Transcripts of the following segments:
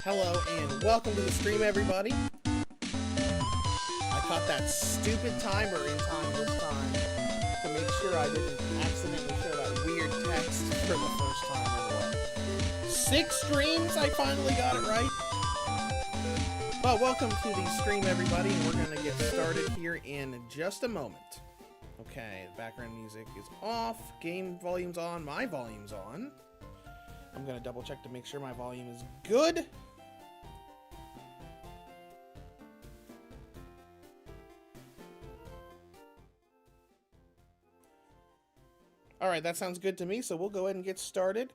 Hello and welcome to the stream, everybody. I caught that stupid timer in time this time to make sure I didn't accidentally show that weird text for the first time in a while. 6 streams, I finally got it right. Well, welcome to the stream, everybody, and we're going to get started here in just a moment. Okay, the background music is off, game volume's on, my volume's on. I'm going to double check to make sure my volume is good. All right, that sounds good to me, so we'll go ahead and get started.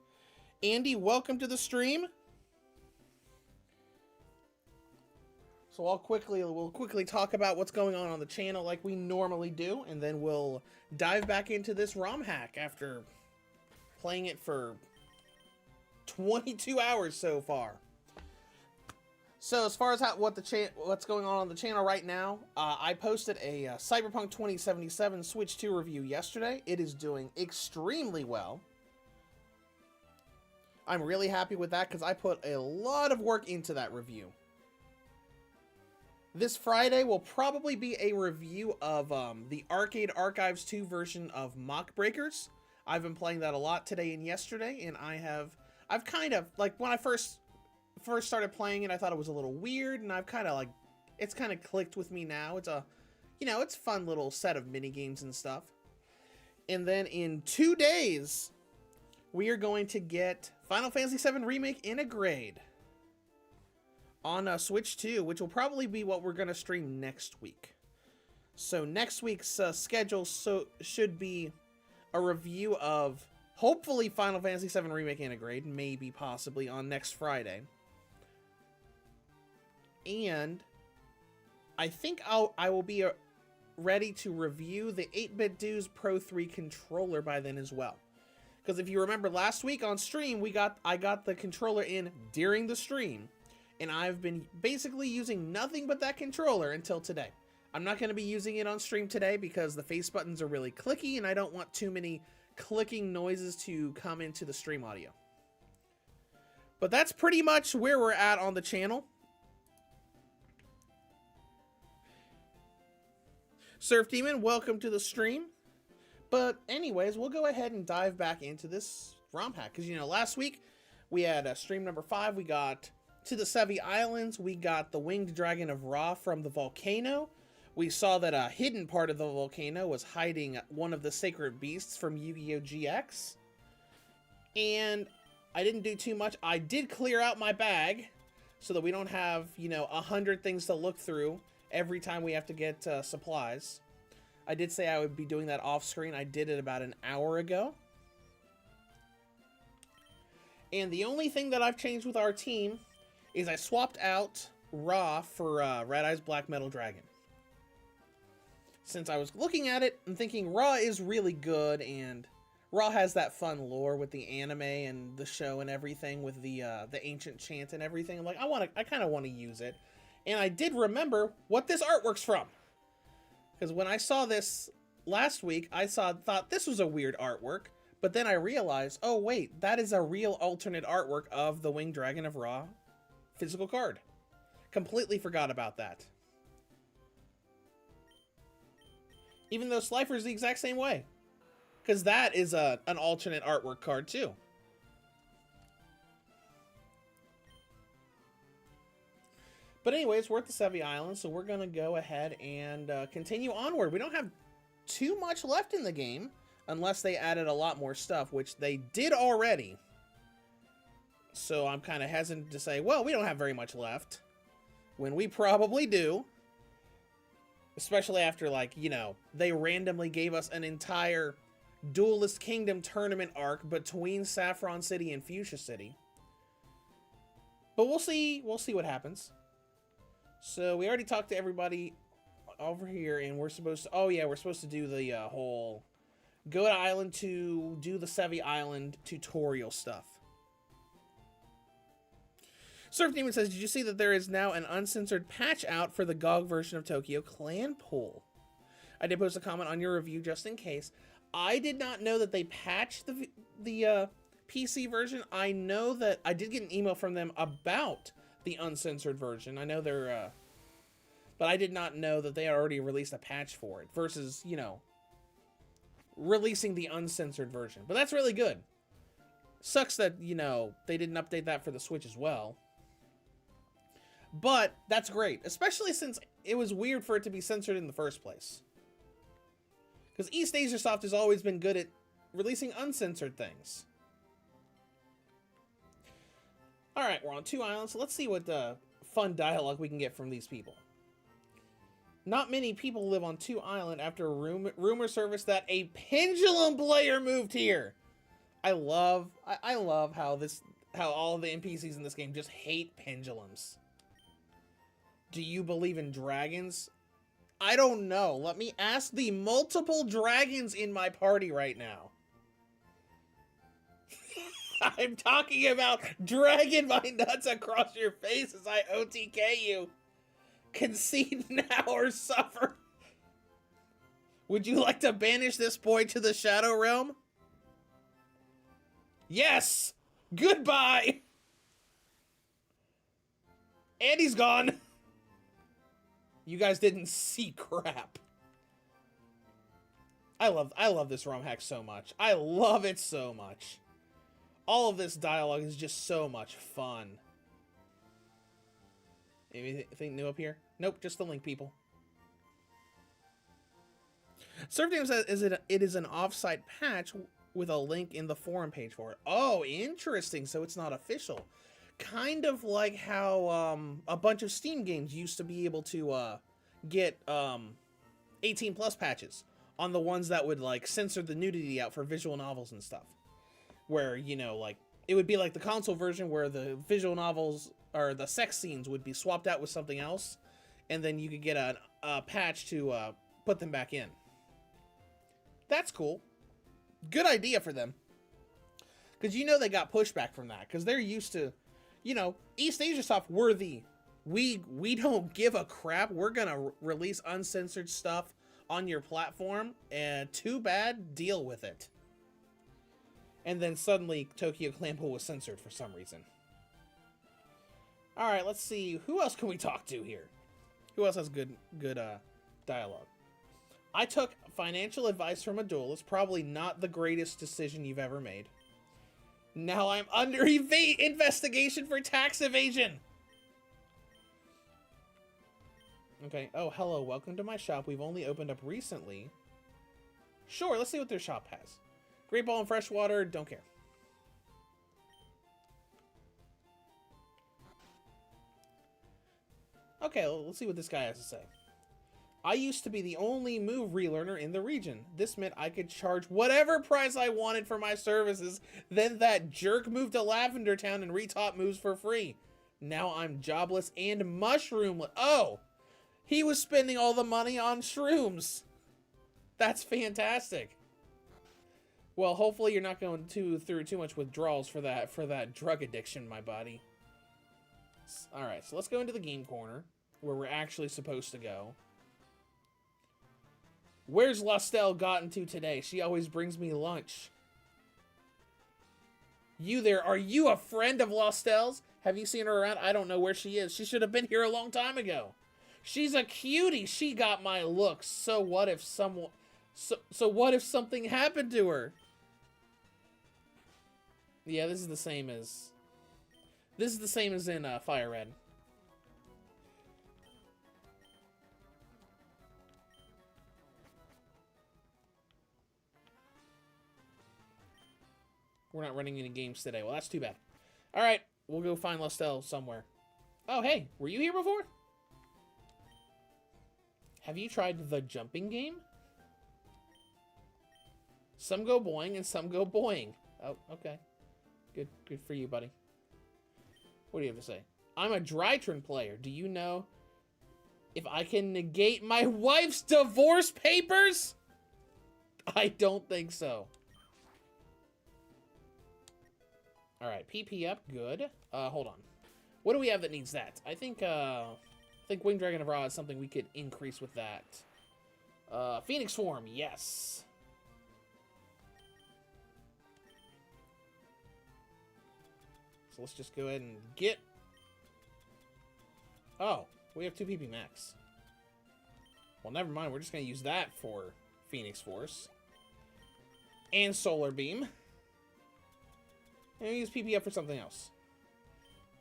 Andy, welcome to the stream. So we'll quickly talk about what's going on the channel like we normally do, and then we'll dive back into this Romhack after playing it for 22 hours so far. So as far as what's going on the channel right now, I posted a Cyberpunk 2077 Switch 2 review yesterday. It is doing extremely well. I'm really happy with that because I put a lot of work into that review. This Friday will probably be a review of the Arcade Archives 2 version of Mock Breakers. I've been playing that a lot today and yesterday, and I've kind of, like, when I first started playing it, I thought it was a little weird, and I've kind of, like, it's kind of clicked with me now. It's a, it's a fun little set of mini games and stuff. And then in 2 days, we are going to get Final Fantasy VII Remake in a grade on Switch 2, which will probably be what we're going to stream next week. So next week's schedule should be a review of, hopefully, Final Fantasy VII Remake in a grade, maybe possibly on next Friday. And I think I will be ready to review the 8-Bit Duos Pro 3 controller by then as well. Because if you remember last week on stream, I got the controller in during the stream, and I've been basically using nothing but that controller until today. I'm not going to be using it on stream today because the face buttons are really clicky, and I don't want too many clicking noises to come into the stream audio. But that's pretty much where we're at on the channel. Surf Demon, welcome to the stream. But anyways, we'll go ahead and dive back into this Romhack. Because, last week we had stream number 5. We got to the Sevi Islands. We got the Winged Dragon of Ra from the volcano. We saw that a hidden part of the volcano was hiding one of the sacred beasts from Yu-Gi-Oh! GX. And I didn't do too much. I did clear out my bag so that we don't have, 100 things to look through every time we have to get supplies. I did say I would be doing that off screen. I did it about an hour ago. And the only thing that I've changed with our team is I swapped out Ra for Red Eye's Black Metal Dragon. Since I was looking at it and thinking Ra is really good, and Ra has that fun lore with the anime and the show and everything with the ancient chant and everything. I'm like, I kind of want to use it. And I did remember what this artwork's from. Because when I saw this last week, I thought this was a weird artwork. But then I realized, oh wait, that is a real alternate artwork of the Winged Dragon of Ra physical card. Completely forgot about that. Even though Slifer's the exact same way. Because that is an alternate artwork card too. But anyways, we're at the Sevi Islands, so we're going to go ahead and continue onward. We don't have too much left in the game, unless they added a lot more stuff, which they did already. So I'm kind of hesitant to say, well, we don't have very much left, when we probably do. Especially after, like, they randomly gave us an entire Duelist Kingdom tournament arc between Saffron City and Fuchsia City. But we'll see what happens. So we already talked to everybody over here, and we're supposed to, we're supposed to do the whole go to Island to do the Sevi Island tutorial stuff. Surf Demon says, did you see that there is now an uncensored patch out for the GOG version of Tokyo Clan Pool? I did post a comment on your review just in case. I did not know that they patched the PC version. I know that I did get an email from them about the uncensored version. I know they're, but I did not know that they already released a patch for it versus, you know, releasing the uncensored version. But that's really good. Sucks that, you know, they didn't update that for the Switch as well. But that's great, especially since it was weird for it to be censored in the first place. Because East Asia Soft has always been good at releasing uncensored things. Alright, we're on 2 islands. Let's see what fun dialogue we can get from these people. Not many people live on 2 Island after a rumor surfaced that a pendulum player moved here. I love how all of the NPCs in this game just hate pendulums. Do you believe in dragons? I don't know. Let me ask the multiple dragons in my party right now. I'm talking about dragging my nuts across your face as I OTK you. Concede now or suffer. Would you like to banish this boy to the Shadow Realm? Yes! Goodbye! And he's gone. You guys didn't see crap. I love this Romhack so much. I love it so much. All of this dialogue is just so much fun. Anything new up here? Nope, just the link, people. Surfdam says it is an off-site patch with a link in the forum page for it. Oh, interesting. So it's not official. Kind of like how a bunch of Steam games used to be able to get 18 plus patches on the ones that would like censor the nudity out for visual novels and stuff. Where, you know, like it would be like the console version where the visual novels or the sex scenes would be swapped out with something else, and then you could get a patch to put them back in. That's cool. Good idea for them. Because you know they got pushback from that. Because they're used to, you know, East Asia Soft were the, we don't give a crap. We're going to release uncensored stuff on your platform. And too bad, deal with it. And then suddenly Tokyo Glampool was censored for some reason. Alright, let's see. Who else can we talk to here? Who else has good dialogue? I took financial advice from a duelist. Probably not the greatest decision you've ever made. Now I'm under investigation for tax evasion. Okay. Oh, hello. Welcome to my shop. We've only opened up recently. Sure, let's see what their shop has. Great Ball and Freshwater. Don't care. Okay, let's see what this guy has to say. I used to be the only move relearner in the region. This meant I could charge whatever price I wanted for my services. Then that jerk moved to Lavender Town and retaught moves for free. Now I'm jobless and mushroomless. Oh, he was spending all the money on shrooms. That's fantastic. Well, hopefully you're not going through too much withdrawals for that drug addiction, my buddy. All right, so let's go into the game corner where we're actually supposed to go. Where's Lostelle gotten to today? She always brings me lunch. You there, are you a friend of Lostelle's? Have you seen her around? I don't know where she is. She should have been here a long time ago. She's a cutie. She got my looks. So what if someone... So what if something happened to her? Yeah, this is the same as... This is the same as in Fire Red. We're not running any games today. Well, that's too bad. All right, we'll go find Lostelle somewhere. Oh, hey, were you here before? Have you tried the jumping game? Some go boing and some go boing. Oh, okay. Good for you, buddy. What do you have to say? I'm a Drytron player. Do you know if I can negate my wife's divorce papers? I don't think so. All right, PP up, good. Hold on. What do we have that needs that? I think Winged Dragon of Ra is something we could increase with that. Phoenix Form, yes. So let's just go ahead and get Oh, we have 2 PP max. Well, never mind. We're just going to use that for Phoenix Force. And Solar Beam. And use PP up for something else.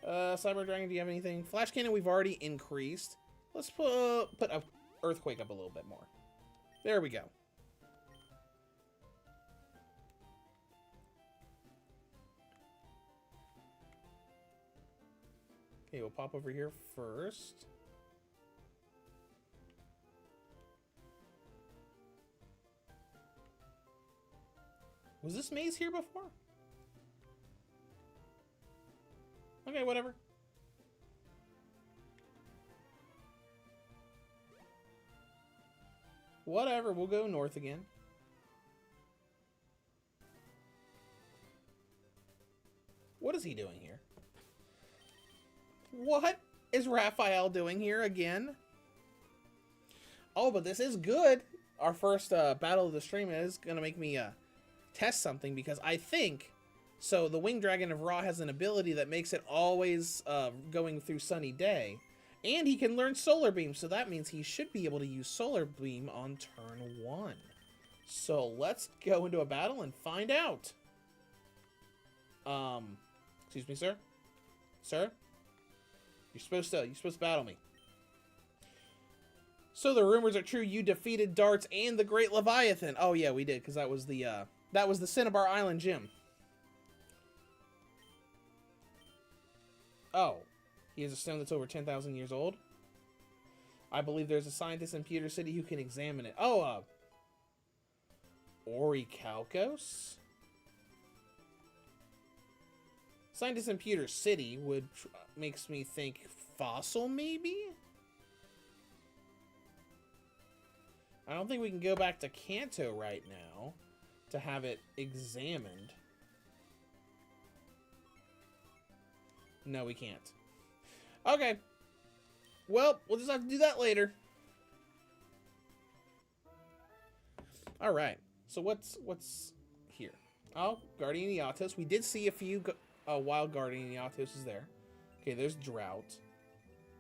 Cyber Dragon, do you have anything? Flash Cannon, we've already increased. Let's put a Earthquake up a little bit more. There we go. Okay, we'll pop over here first. Was this maze here before? Okay, whatever. Whatever, we'll go north again. What is he doing here? What is Raphael doing here again? Oh, but this is good. Our first battle of the stream is going to make me test something, because I think... So the Winged Dragon of Ra has an ability that makes it always going through Sunny Day. And he can learn Solar Beam, so that means he should be able to use Solar Beam on turn 1. So let's go into a battle and find out. Excuse me, sir? Sir? You're supposed to battle me. So the rumors are true. You defeated Darts and the Great Leviathan. Oh yeah, we did, because that was the Cinnabar Island gym. Oh, he has a stone that's over 10,000 years old. I believe there's a scientist in Pewter City who can examine it. Oh, Orichalcos? Scientist in Pewter City would makes me think fossil, maybe? I don't think we can go back to Kanto right now to have it examined. No, we can't. Okay. Well, we'll just have to do that later. All right. So what's here? Oh, Guardian Yatos. We did see a few wild Guardian Yatos is there. Okay, there's Drought.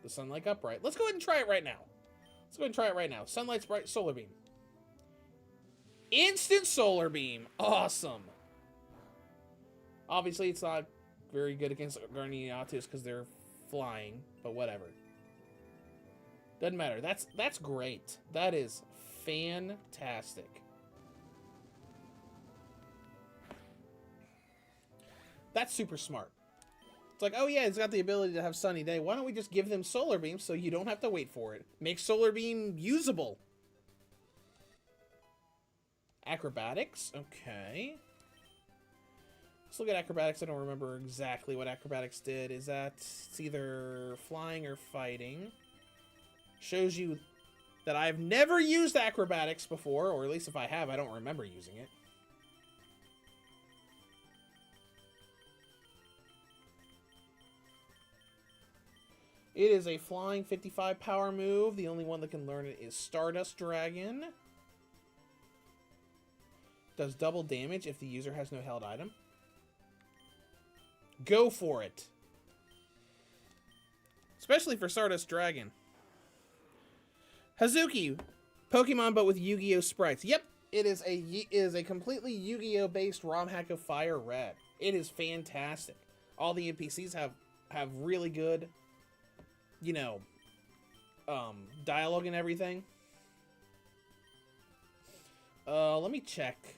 The Sunlight Upright. Let's go ahead and try it right now. Let's go ahead and try it right now. Sunlight's Bright Solar Beam. Instant Solar Beam. Awesome. Obviously, it's not very good against Guardian Yatos because they're flying, but whatever. Doesn't matter. That's great. That is fantastic. That's super smart. It's like, oh yeah, it's got the ability to have Sunny Day. Why don't we just give them Solar Beam so you don't have to wait for it? Make Solar Beam usable. Acrobatics? Okay. Let's look at Acrobatics. I don't remember exactly what Acrobatics did. Is that... It's either flying or fighting. Shows you that I've never used Acrobatics before, or at least if I have, I don't remember using it. It is a flying 55 power move. The only one that can learn it is Stardust Dragon. Does double damage if the user has no held item. Go for it. Especially for Stardust Dragon. Hazuki. Pokemon but with Yu-Gi-Oh sprites. Yep. It is a completely Yu-Gi-Oh based Romhack of Fire Red. It is fantastic. All the NPCs have really good, you know, dialogue and everything. Let me check.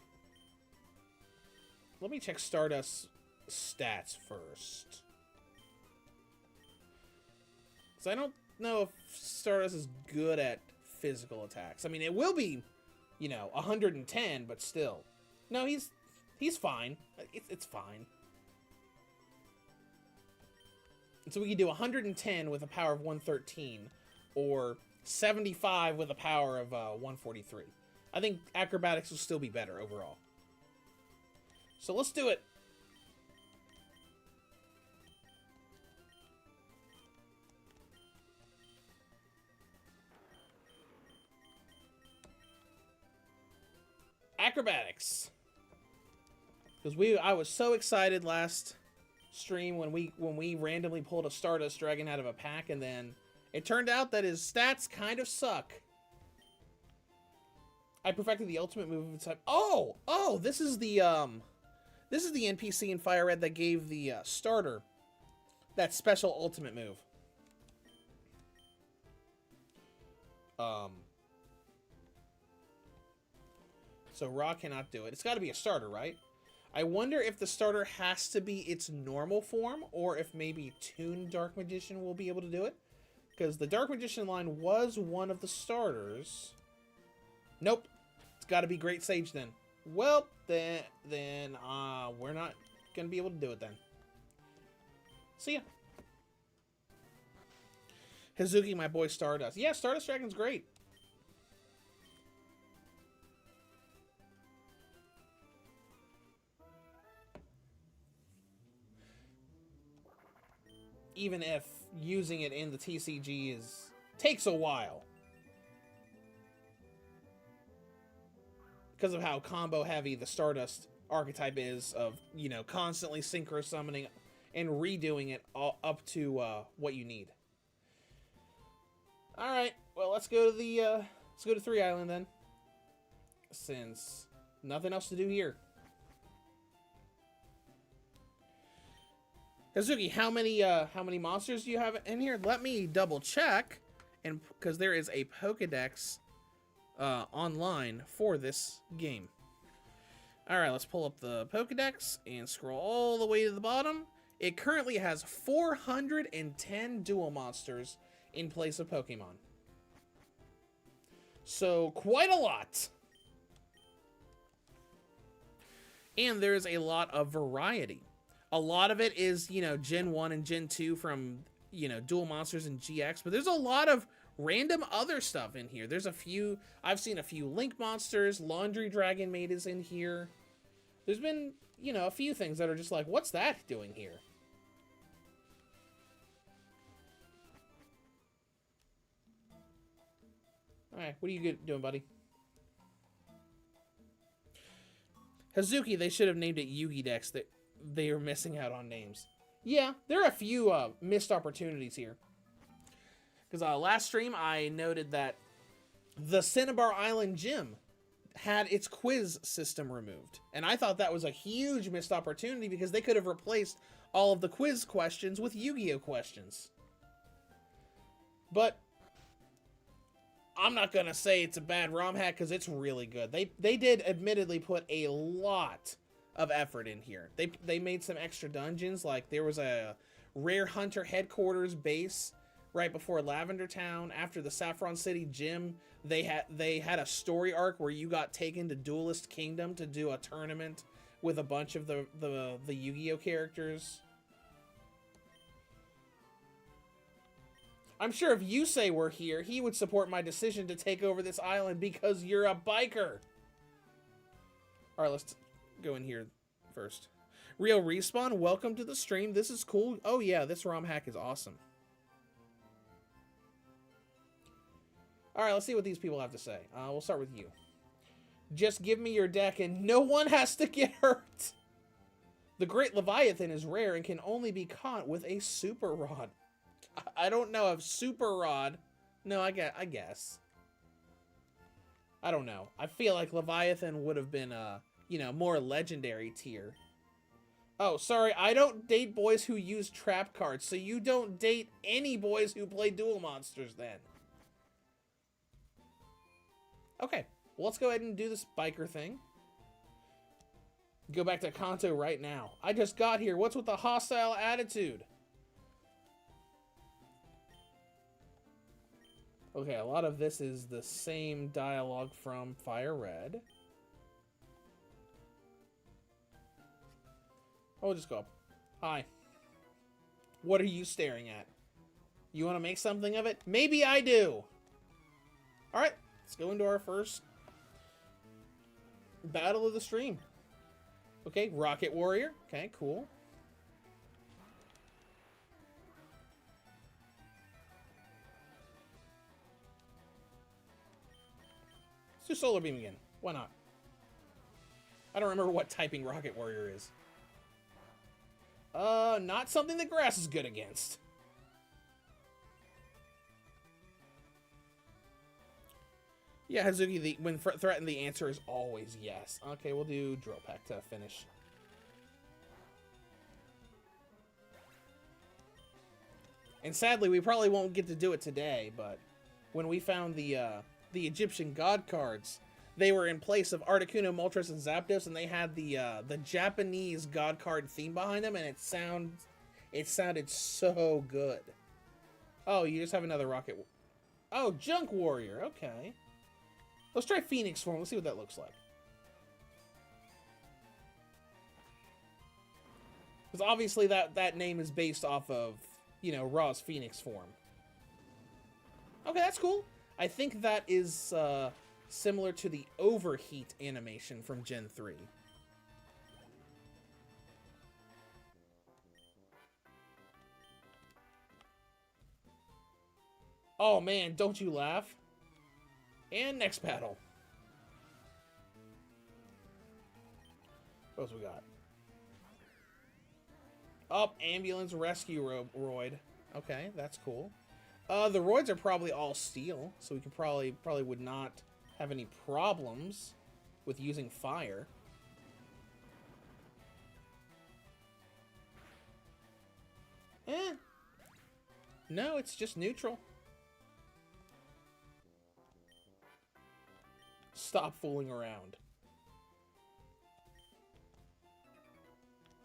Let me check Stardust's stats first. Because I don't know if Stardust is good at physical attacks. I mean, it will be, you know, 110, but still. No, he's fine. It's fine. So we can do 110 with a power of 113, or 75 with a power of 143. I think Acrobatics will still be better overall. So let's do it. Acrobatics. Because I was so excited last stream when we randomly pulled a Stardust Dragon out of a pack, and then It turned out that his stats kind of suck. I perfected the ultimate move of its type. Oh, this is the NPC in Fire Red that gave the starter that special ultimate move. So Ra cannot do it. It's got to be a starter, right? I wonder if the starter has to be its normal form, or if maybe Toon Dark Magician will be able to do it. Because the Dark Magician line was one of the starters. Nope. It's got to be Great Sage then. Well, then we're not going to be able to do it then. See ya. Hazuki, my boy Stardust. Yeah, Stardust Dragon's great. Even if using it in the TCG takes a while. Because of how combo heavy the Stardust archetype is of, you know, constantly synchro summoning and redoing it all up to what you need. All right, well, let's go to 3 Island then, since nothing else to do here. Hazuki, how many monsters do you have in here? Let me double check, and because there is a Pokedex online for this game. All right, let's pull up the Pokedex and scroll all the way to the bottom. It currently has 410 dual monsters in place of Pokemon. So, quite a lot. And there's a lot of variety. A lot of it is, you know, Gen 1 and Gen 2 from, you know, dual monsters and GX, but there's a lot of random other stuff in here. There's a few, I've seen a few Link monsters, Laundry Dragon Maid is in here. There's been, you know, a few things that are just like, what's that doing here? Alright, what are you doing, buddy? Hazuki, they should have named it Yugi Dex. They are missing out on names. Yeah, there are a few missed opportunities here. Because last stream, I noted that the Cinnabar Island Gym had its quiz system removed. And I thought that was a huge missed opportunity because they could have replaced all of the quiz questions with Yu-Gi-Oh questions. But I'm not going to say it's a bad Romhack because it's really good. They did admittedly put a lot of effort in here. They made some extra dungeons, like there was a Rare Hunter headquarters base right before Lavender Town. After the Saffron City Gym, they had a story arc where you got taken to Duelist Kingdom to do a tournament with a bunch of the Yu-Gi-Oh characters. I'm sure if Yusei were here, he would support my decision to take over this island because you're a biker. All right, let's go in here first. Real Respawn, welcome to the stream. This is cool. Oh yeah, this ROM hack is awesome. All right, let's see what these people have to say. We'll start with you. Just give me your deck and no one has to get hurt. The Great Leviathan is rare and can only be caught with a Super Rod. I don't know if Super Rod... No, I guess. I don't know. I feel like Leviathan would have been, you know, more legendary tier. Oh, sorry, I don't date boys who use trap cards, so you don't date any boys who play dual monsters then. Okay, well, let's go ahead and do this biker thing. Go back to Kanto right now. I just got here. What's with the hostile attitude? Okay, a lot of this is the same dialogue from Fire Red. Oh, we'll just go up. Hi. What are you staring at? You want to make something of it? Maybe I do. Alright, let's go into our first battle of the stream. Okay, Rocket Warrior. Okay, cool. Let's do Solar Beam again. Why not? I don't remember what typing Rocket Warrior is. Not something that grass is good against. Yeah, Hazuki, when threatened, the answer is always yes. Okay, we'll do Drill Peck to finish. And sadly, we probably won't get to do it today, but when we found the Egyptian god cards, they were in place of Articuno, Moltres, and Zapdos, and they had the Japanese god card theme behind them, and it sounded so good. Oh, you just have another Rocket. Oh, Junk Warrior. Okay. Let's try Phoenix form. Let's see what that looks like. Because obviously that name is based off of, you know, Ra's Phoenix form. Okay, that's cool. I think that is similar to the Overheat animation from Gen 3. Oh man, don't you laugh. And next battle. What else we got? Oh, Ambulance Rescue Roid. Okay, that's cool. The Roids are probably all steel, so we can probably would not have any problems with using fire. No, it's just neutral. Stop fooling around.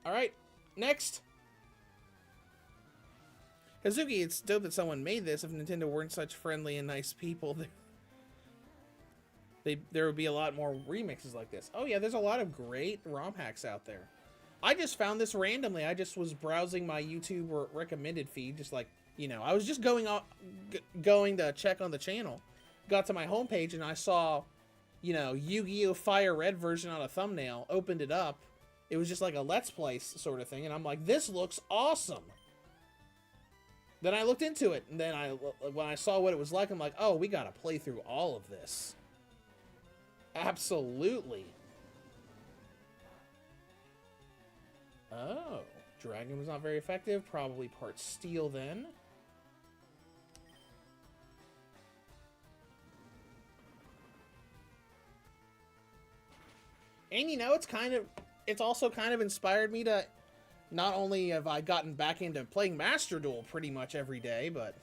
Alright, next. Hazuki, it's dope that someone made this. If Nintendo weren't such friendly and nice people, there would be a lot more remixes like this. Oh yeah, there's a lot of great ROM hacks out there. I just found this randomly. I just was browsing my YouTube recommended feed, just like, you know, I was just going to check on the channel. Got to my homepage and I saw, you know, Yu-Gi-Oh! Fire Red version on a thumbnail. Opened it up. It was just like a Let's Play sort of thing, and I'm like, this looks awesome. Then I looked into it, and then when I saw what it was like, I'm like, oh, we gotta play through all of this. Absolutely. Oh, Dragon was not very effective. Probably part Steel then. And you know, it's also kind of inspired me to, not only have I gotten back into playing Master Duel pretty much every day, but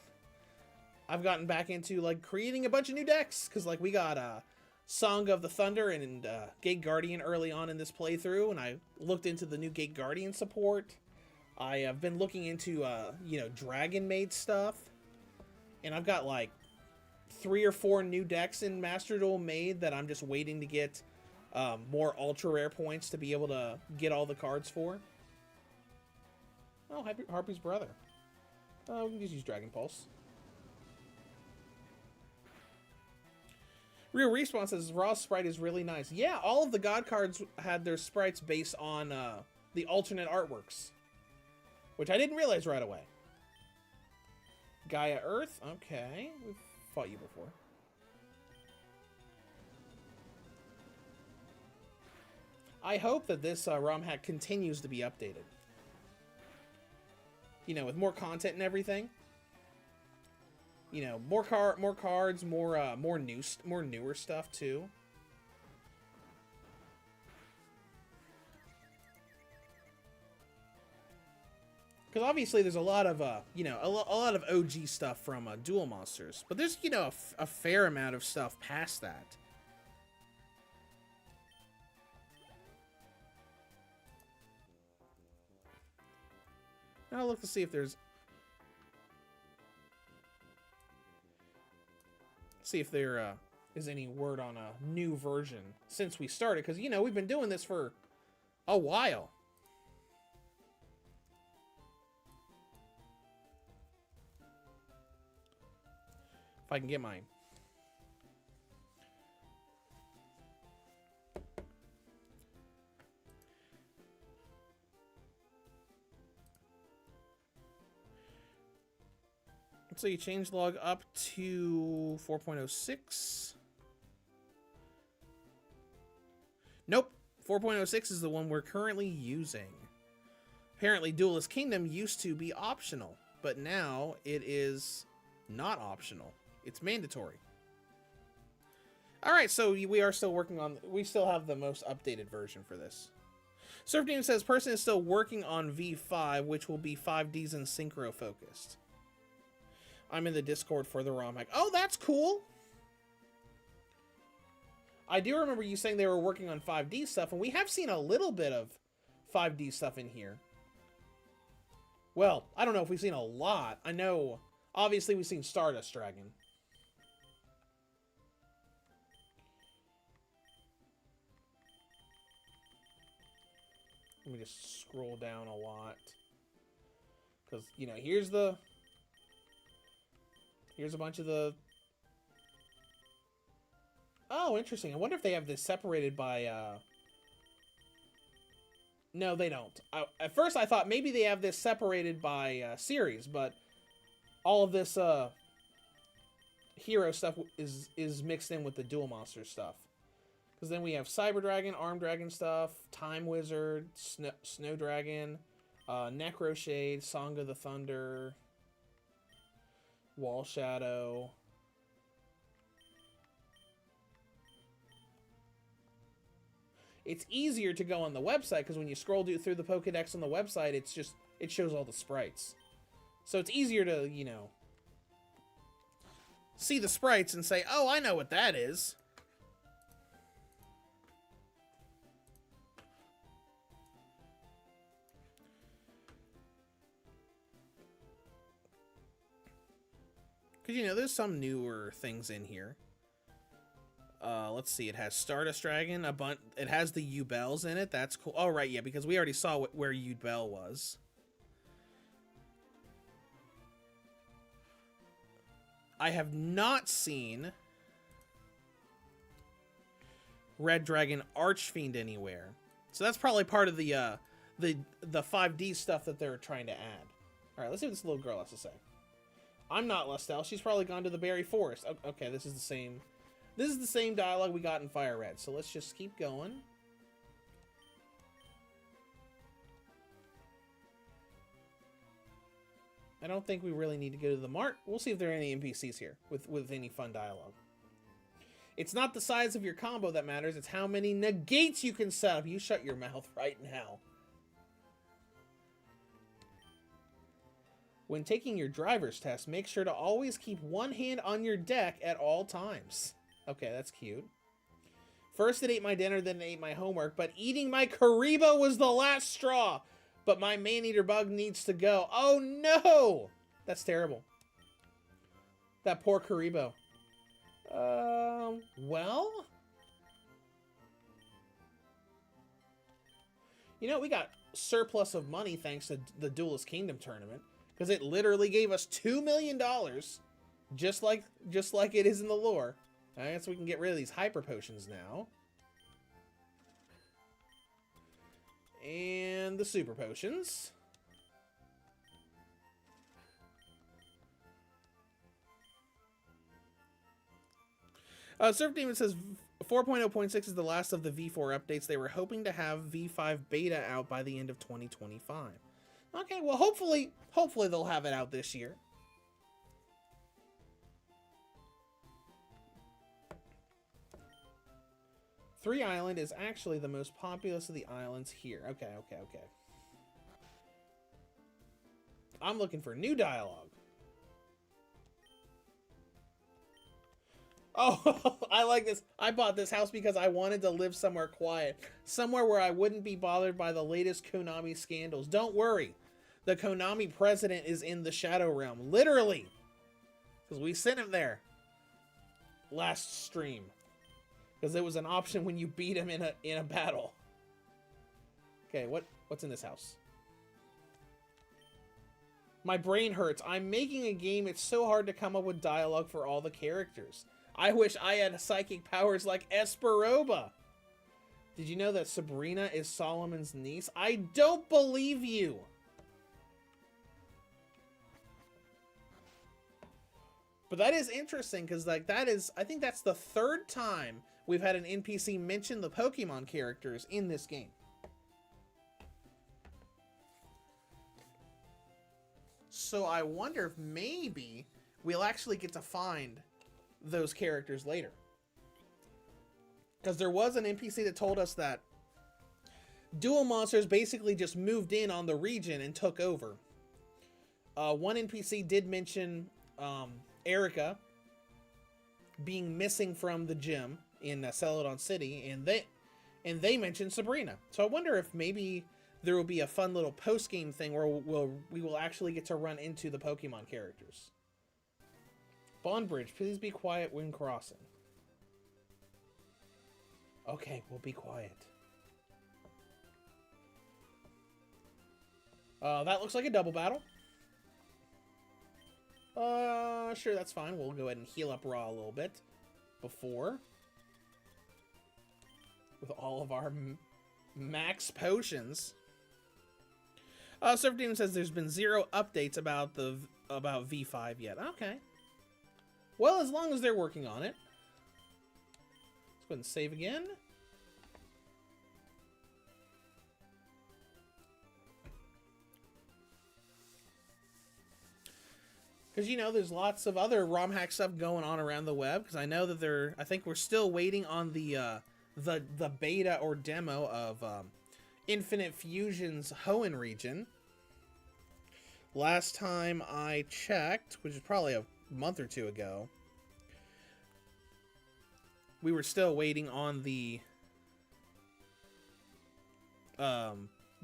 I've gotten back into, like, creating a bunch of new decks. Because, like, we got Song of the Thunder and Gate Guardian early on in this playthrough, and I looked into the new Gate Guardian support. I have been looking into, you know, Dragon Maid stuff. And I've got, like, 3 or 4 new decks in Master Duel made that I'm just waiting to get more ultra rare points to be able to get all the cards for. Oh, Harpy's brother. We can just use Dragon Pulse. Real Respawn says Ra's sprite is really nice. Yeah, all of the God cards had their sprites based on the alternate artworks, which I didn't realize right away. Gaia Earth. Okay, we've fought you before. I hope that this ROM hack continues to be updated. You know, with more content and everything. You know, more cards, more newer stuff too. Because obviously there's a lot of you know, a lot of OG stuff from Duel Monsters, but there's, you know, a fair amount of stuff past that. Now I'll look to see if there's... See if there is any word on a new version since we started. Because, you know, we've been doing this for a while. If I can get mine. So you change log up to 4.06. Nope. 4.06 is the one we're currently using. Apparently, Duelist Kingdom used to be optional, but now it is not optional. It's mandatory. All right, so we are still working on. We still have the most updated version for this. Surf Demon says person is still working on V5, which will be 5Ds and synchro focused. I'm in the Discord for the Romhack. Oh, that's cool. I do remember you saying they were working on 5D stuff, and we have seen a little bit of 5D stuff in here. Well, I don't know if we've seen a lot. I know, obviously, we've seen Stardust Dragon. Let me just scroll down a lot. Because, you know, here's a bunch of the... Oh, interesting. I wonder if they have this separated by... No, they don't. At first, I thought maybe they have this separated by series, but all of this hero stuff is mixed in with the Duel Monster stuff. Because then we have Cyber Dragon, Arm Dragon stuff, Time Wizard, Snow Dragon, Necro Shade, Song of the Thunder, Wall Shadow. It's easier to go on the website because when you scroll through the Pokedex on the website, it shows all the sprites. So it's easier to, you know, see the sprites and say, oh, I know what that is. Because, you know, there's some newer things in here. Let's see. It has Stardust Dragon. It has the Yubels in it. That's cool. Oh, right, yeah, because we already saw where Yubel was. I have not seen Red Dragon Archfiend anywhere. So that's probably part of the 5D stuff that they're trying to add. All right, let's see what this little girl has to say. I'm not Lustel. She's probably gone to the Berry Forest. Okay, this is the same. This is the same dialogue we got in Fire Red. So let's just keep going. I don't think we really need to go to the mart. We'll see if there are any NPCs here with any fun dialogue. It's not the size of your combo that matters. It's how many negates you can set up. You shut your mouth right now. When taking your driver's test, make sure to always keep one hand on your deck at all times. Okay, that's cute. First it ate my dinner, then it ate my homework, but eating my Karibo was the last straw. But my man-eater bug needs to go. Oh no! That's terrible. That poor Karibo. Well? You know, we got surplus of money thanks to the Duelist Kingdom tournament. Because it literally gave us $2 million. Just like it is in the lore. I guess we can get rid of these hyper potions now. And the super potions. Surf Demon says 4.0.6 is the last of the V4 updates. They were hoping to have V5 beta out by the end of 2025. Okay, well hopefully they'll have it out this year. Three Island is actually the most populous of the islands here. Okay. I'm looking for new dialogue. Oh, I like this. I bought this house because I wanted to live somewhere quiet. Somewhere where I wouldn't be bothered by the latest Konami scandals. Don't worry. The Konami president is in the Shadow Realm. Literally. Because we sent him there. Last stream. Because it was an option when you beat him in a battle. Okay, what's in this house? My brain hurts. I'm making a game. It's so hard to come up with dialogue for all the characters. I wish I had psychic powers like Esperoba. Did you know that Sabrina is Solomon's niece? I don't believe you. But that is interesting because I think that's the third time we've had an NPC mention the Pokemon characters in this game. So I wonder if maybe we'll actually get to find those characters later. Because there was an NPC that told us that dual monsters basically just moved in on the region and took over. One NPC did mention Erica being missing from the gym in Celadon City, and they mentioned Sabrina. So I wonder if maybe there will be a fun little post-game thing where we will actually get to run into the Pokemon characters. Bond Bridge, please be quiet when crossing. Okay, we'll be quiet. That looks like a double battle. Sure, that's fine. We'll go ahead and heal up Raw a little bit before. With all of our max potions. Surf Demon says there's been 0 updates about V5 yet. Okay. Well, as long as they're working on it. Let's go ahead and save again. Because, you know, there's lots of other Romhack stuff going on around the web. Because I know that I think we're still waiting on the beta or demo of Infinite Fusion's Hoenn region. Last time I checked, which is probably a month or 2 ago, we were still waiting on the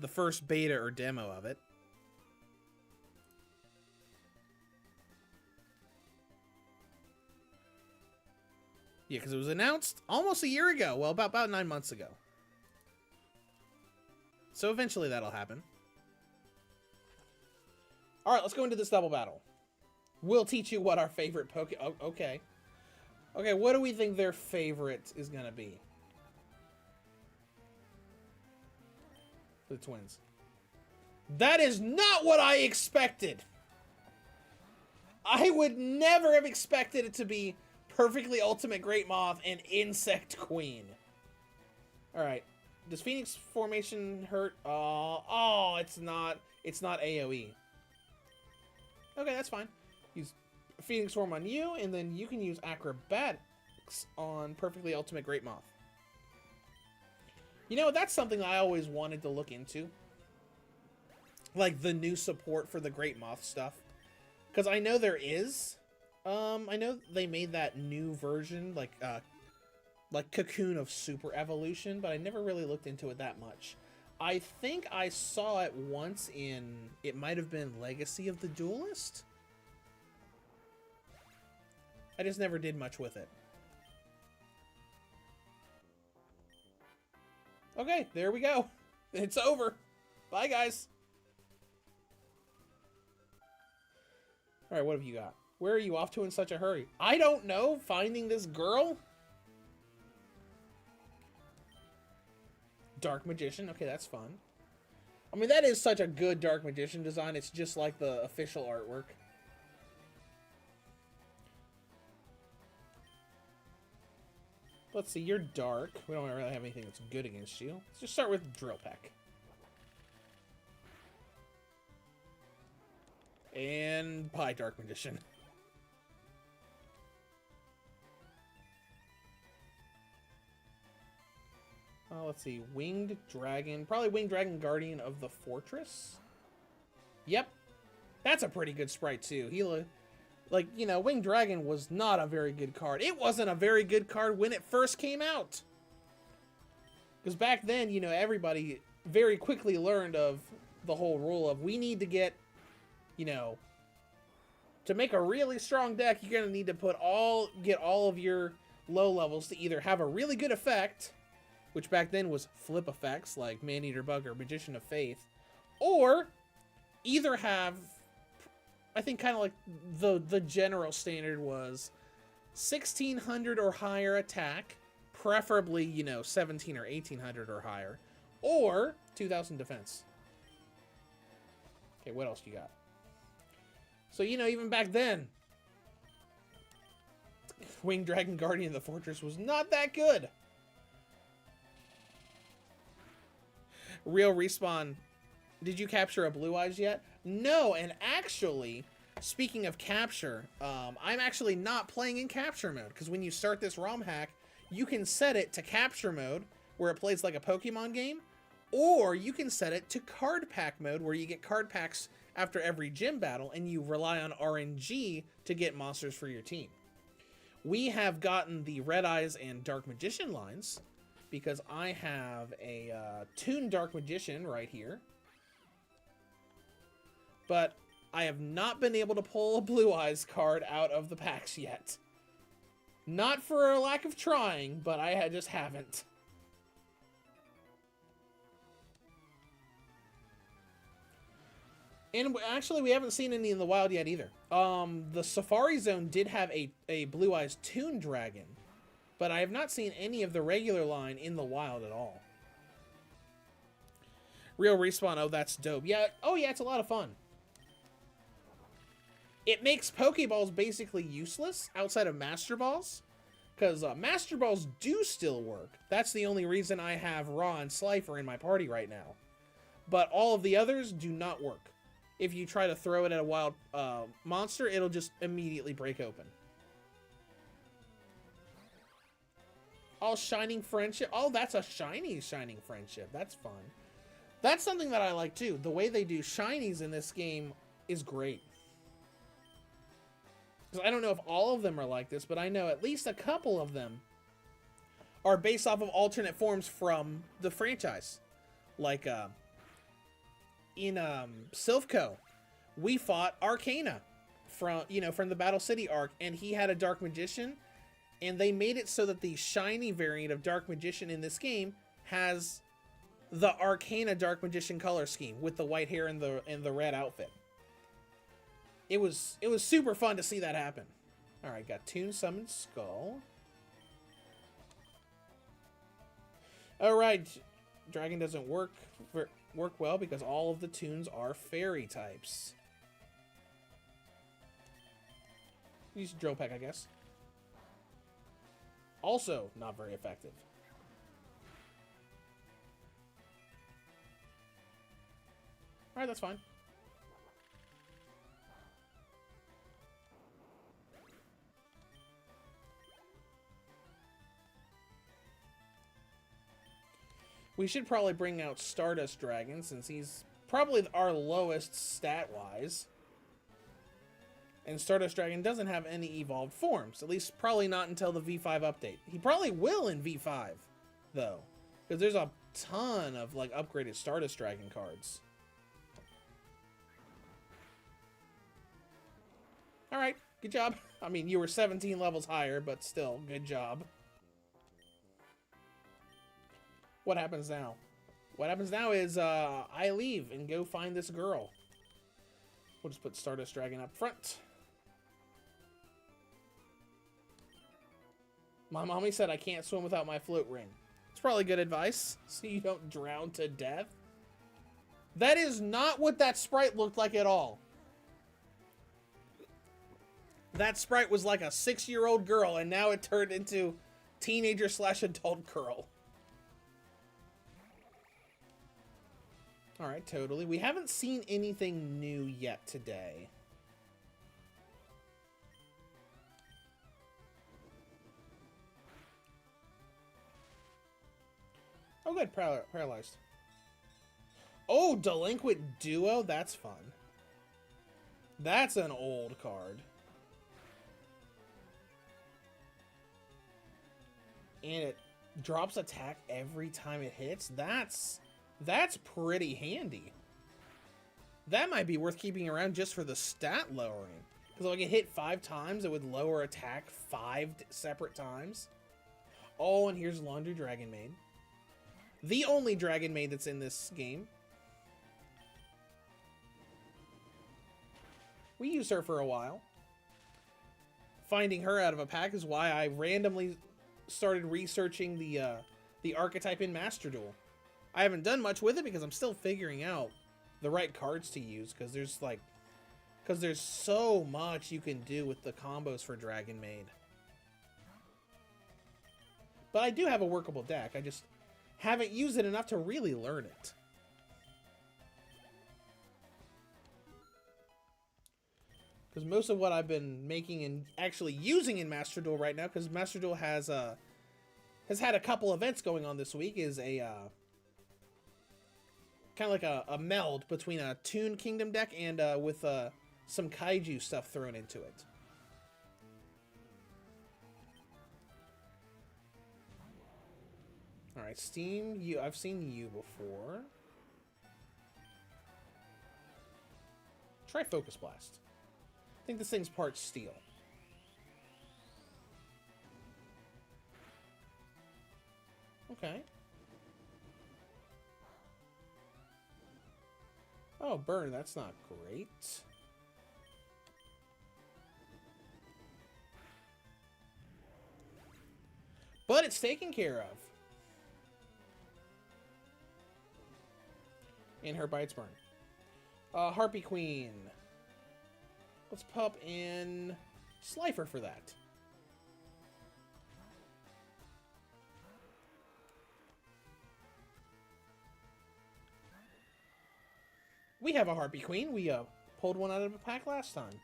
first beta or demo of it. Yeah, because it was announced almost a year ago. Well, about 9 months ago. So eventually that'll happen. Alright, let's go into this double battle. We'll teach you what our favorite okay. Okay, what do we think their favorite is going to be? The twins. That is not what I expected! I would never have expected it to be Perfectly Ultimate Great Moth and Insect Queen. Alright. Does Phoenix Formation hurt? Oh, it's not AoE. Okay, that's fine. Use Phoenix Form on you, and then you can use Acrobatics on Perfectly Ultimate Great Moth. You know, that's something I always wanted to look into. Like, the new support for the Great Moth stuff. Because I know there is. I know they made that new version, like Cocoon of Super Evolution, but I never really looked into it that much. I think I saw it once in, it might have been Legacy of the Duelist? I just never did much with it. Okay, there we go. It's over. Bye, guys. Alright, what have you got? Where are you off to in such a hurry? I don't know. Finding this girl? Dark Magician. Okay, that's fun. I mean, that is such a good Dark Magician design. It's just like the official artwork. Let's see. You're dark. We don't really have anything that's good against you. Let's just start with Drill Peck. And bye, Dark Magician. Let's see. Winged Dragon. Probably Winged Dragon Guardian of the Fortress. Yep. That's a pretty good sprite, too. He like, you know, Winged Dragon was not a very good card. It wasn't a very good card when it first came out. Because back then, you know, everybody very quickly learned of the whole rule of we need to get, you know, to make a really strong deck, you're going to need to get all of your low levels to either have a really good effect, which back then was flip effects like Man-Eater Bug or Magician of Faith, or either have, I think kind of like the general standard was 1600 or higher attack, preferably, you know, 17 or 1800 or higher, or 2000 defense. Okay, what else you got? So, you know, even back then, Winged Dragon Guardian of the Fortress was not that good. Real Respawn, did you capture a Blue Eyes yet? No, and actually, speaking of capture, I'm actually not playing in capture mode, because when you start this ROM hack, you can set it to capture mode, where it plays like a Pokemon game, or you can set it to card pack mode, where you get card packs after every gym battle, and you rely on RNG to get monsters for your team. We have gotten the Red Eyes and Dark Magician lines, because I have a Toon Dark Magician right here. But I have not been able to pull a Blue Eyes card out of the packs yet. Not for a lack of trying, but I just haven't. And actually, we haven't seen any in the wild yet either. The Safari Zone did have a Blue Eyes Toon Dragon, but I have not seen any of the regular line in the wild at all. Real Respawn, oh, that's dope. Yeah, oh yeah, it's a lot of fun. It makes Pokeballs basically useless outside of Master Balls, because Master Balls do still work. That's the only reason I have Raw and Slifer in my party right now. But all of the others do not work. If you try to throw it at a wild monster, it'll just immediately break open. Oh, Shining Friendship. Oh, that's a Shining Friendship. That's fun. That's something that I like too. The way they do Shinies in this game is great. Because I don't know if all of them are like this, but I know at least a couple of them are based off of alternate forms from the franchise. Like, in Silphco, we fought Arcana from the Battle City arc, and he had a Dark Magician, and they made it so that the shiny variant of Dark Magician in this game has the Arcana Dark Magician color scheme with the white hair and the red outfit. It was super fun to see that happen. All right, got Toon Summoned Skull. All right, Dragon doesn't work well because all of the Toons are fairy types. Use Drill Peck, I guess. Also, not very effective. Alright, that's fine. We should probably bring out Stardust Dragon, since he's probably our lowest stat-wise. And Stardust Dragon doesn't have any evolved forms. At least probably not until the V5 update. He probably will in V5, though. Because there's a ton of like upgraded Stardust Dragon cards. Alright, good job. I mean, you were 17 levels higher, but still, good job. What happens now? What happens now is I leave and go find this girl. We'll just put Stardust Dragon up front. My mommy said I can't swim without my float ring. It's probably good advice, so you don't drown to death. That is not what that sprite looked like at all. That sprite was like a 6-year-old girl, and now it turned into teenager/adult girl. Alright, totally. We haven't seen anything new yet today. Oh, good. Paralyzed. Oh, Delinquent Duo? That's fun. That's an old card. And it drops attack every time it hits. That's pretty handy. That might be worth keeping around just for the stat lowering. Because like it hit 5 times, it would lower attack 5 separate times. Oh, and here's Laundry Dragon Maid. The only Dragon Maid that's in this game. We used her for a while. Finding her out of a pack is why I randomly started researching the archetype in Master Duel. I haven't done much with it because I'm still figuring out the right cards to use, because there's so much you can do with the combos for Dragon Maid. But I do have a workable deck. I just haven't used it enough to really learn it. Because most of what I've been making and actually using in Master Duel right now, because Master Duel has has had a couple events going on this week. Is a kind of like a meld between a Toon Kingdom deck and with some Kaiju stuff thrown into it. All right, Steam. I've seen you before. Try Focus Blast. I think this thing's part steel. Okay. Oh, burn. That's not great. But it's taken care of. And her bites burn. Harpy Queen. Let's pop in Slifer for that. We have a Harpy Queen. We pulled one out of a pack last time.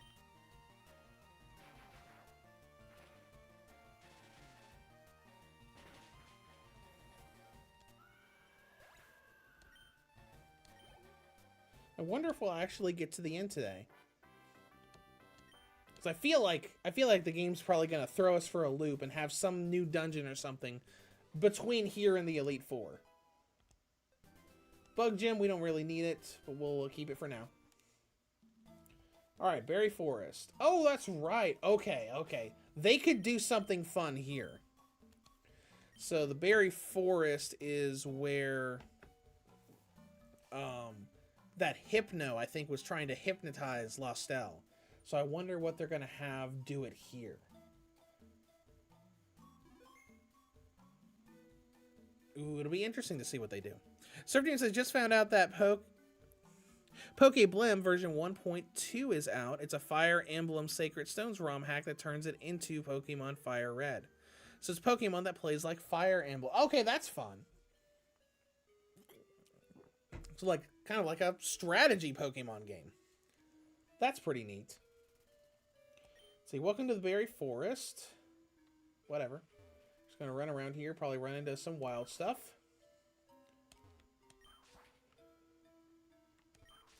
I wonder if we'll actually get to the end today. Because I feel like the game's probably going to throw us for a loop and have some new dungeon or something between here and the Elite Four. Bug Gym, we don't really need it, but we'll keep it for now. Alright, Berry Forest. Oh, that's right. Okay, okay. They could do something fun here. So the Berry Forest is where that Hypno, I think, was trying to hypnotize Lostel. So I wonder what they're going to have do it here. Ooh, it'll be interesting to see what they do. Surfteam says, just found out that PokeBlim version 1.2 is out. It's a Fire Emblem Sacred Stones ROM hack that turns it into Pokemon Fire Red. So it's Pokemon that plays like Fire Emblem. Okay, that's fun. So like, kind of like a strategy Pokemon game. That's pretty neat. Let's see, welcome to the Berry Forest. Whatever. Just gonna run around here, probably run into some wild stuff.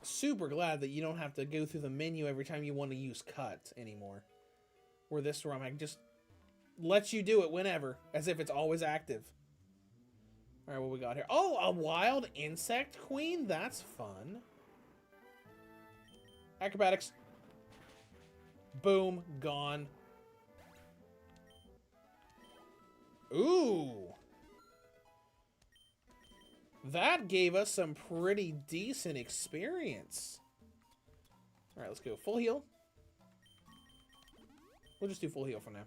Super glad that you don't have to go through the menu every time you want to use cut anymore. Where this ROM hack just lets you do it whenever, as if it's always active. Alright, what we got here? Oh, a wild insect queen? That's fun. Acrobatics. Boom. Gone. Ooh. That gave us some pretty decent experience. Alright, let's go full heal. We'll just do full heal for now.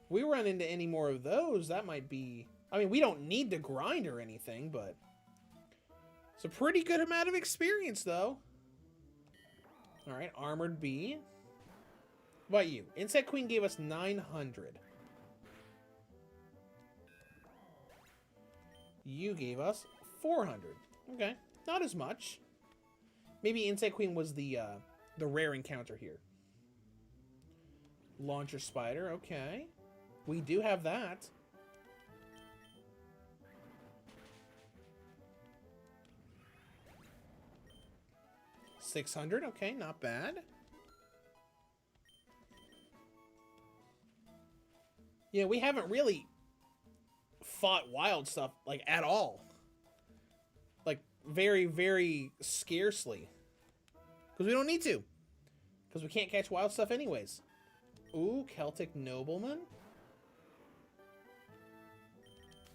If we run into any more of those, that might be... I mean, we don't need to grind or anything, but... It's a pretty good amount of experience, though. Alright, Armored Bee. What about you? Insect Queen gave us 900. You gave us 400. Okay, not as much. Maybe Insect Queen was the rare encounter here. Launcher Spider, okay. We do have that. $600, okay, not bad. Yeah, we haven't really fought wild stuff, like, at all. Like, very, very scarcely. Because we don't need to. Because we can't catch wild stuff anyways. Ooh, Celtic Nobleman.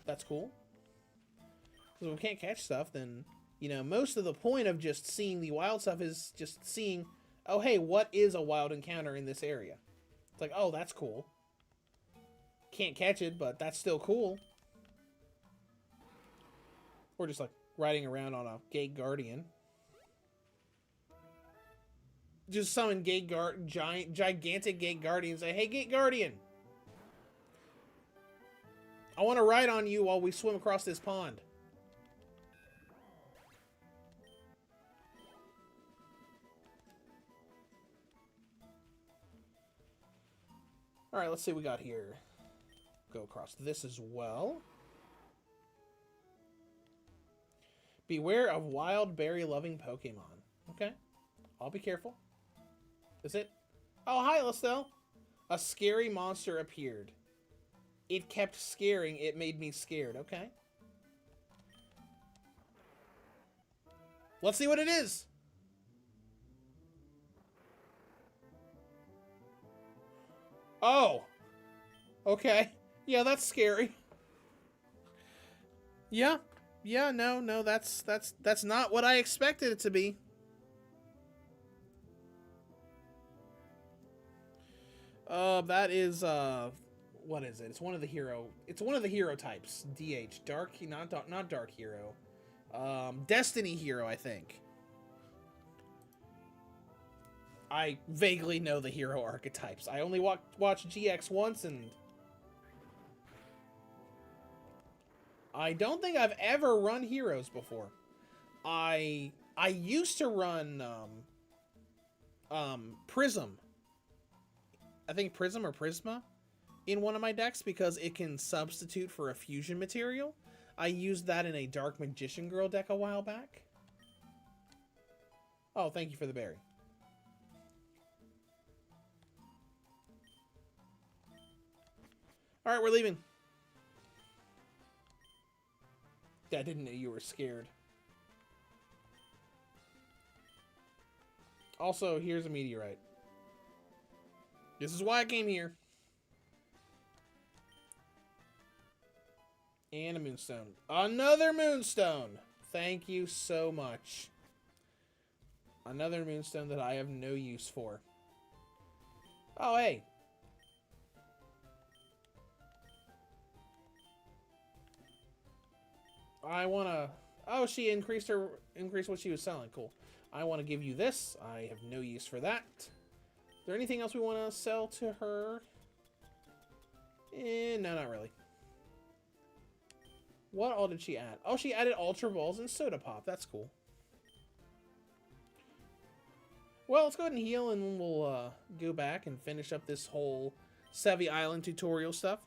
That's cool. Because if we can't catch stuff, then... You know, most of the point of just seeing the wild stuff is just seeing, oh, hey, what is a wild encounter in this area? It's like, oh, that's cool. Can't catch it, but that's still cool. Or just, like, riding around on a Gate Guardian. Just summon gigantic Gate Guardian and say, hey, Gate Guardian! I want to ride on you while we swim across this pond. Alright, let's see what we got here. go across this as well. Beware of wild berry-loving Pokemon. Okay. I'll be careful. Is it? Oh, hi, Listel. A scary monster appeared. It kept scaring. It made me scared. Okay. Let's see what it is. Oh. Okay. Yeah, that's scary. Yeah. Yeah, no, that's not what I expected it to be. That is what is it? It's one of the hero types. DH, not dark hero. Destiny hero, I think. I vaguely know the hero archetypes. I only watched GX once, and I don't think I've ever run heroes before. I used to run Prism. I think Prism or Prisma in one of my decks because it can substitute for a fusion material. I used that in a Dark Magician Girl deck a while back. Oh, thank you for the berry. All right, we're leaving. I didn't know you were scared. Also, here's a meteorite. This is why I came here. And a moonstone. Another moonstone! Thank you so much. Another moonstone that I have no use for. Oh, hey. I want to... Oh, she increased what she was selling. Cool. I want to give you this. I have no use for that. Is there anything else we want to sell to her? No, not really. What all did she add? Oh, she added Ultra Balls and Soda Pop. That's cool. Well, let's go ahead and heal, and we'll go back and finish up this whole Sevii Island tutorial stuff.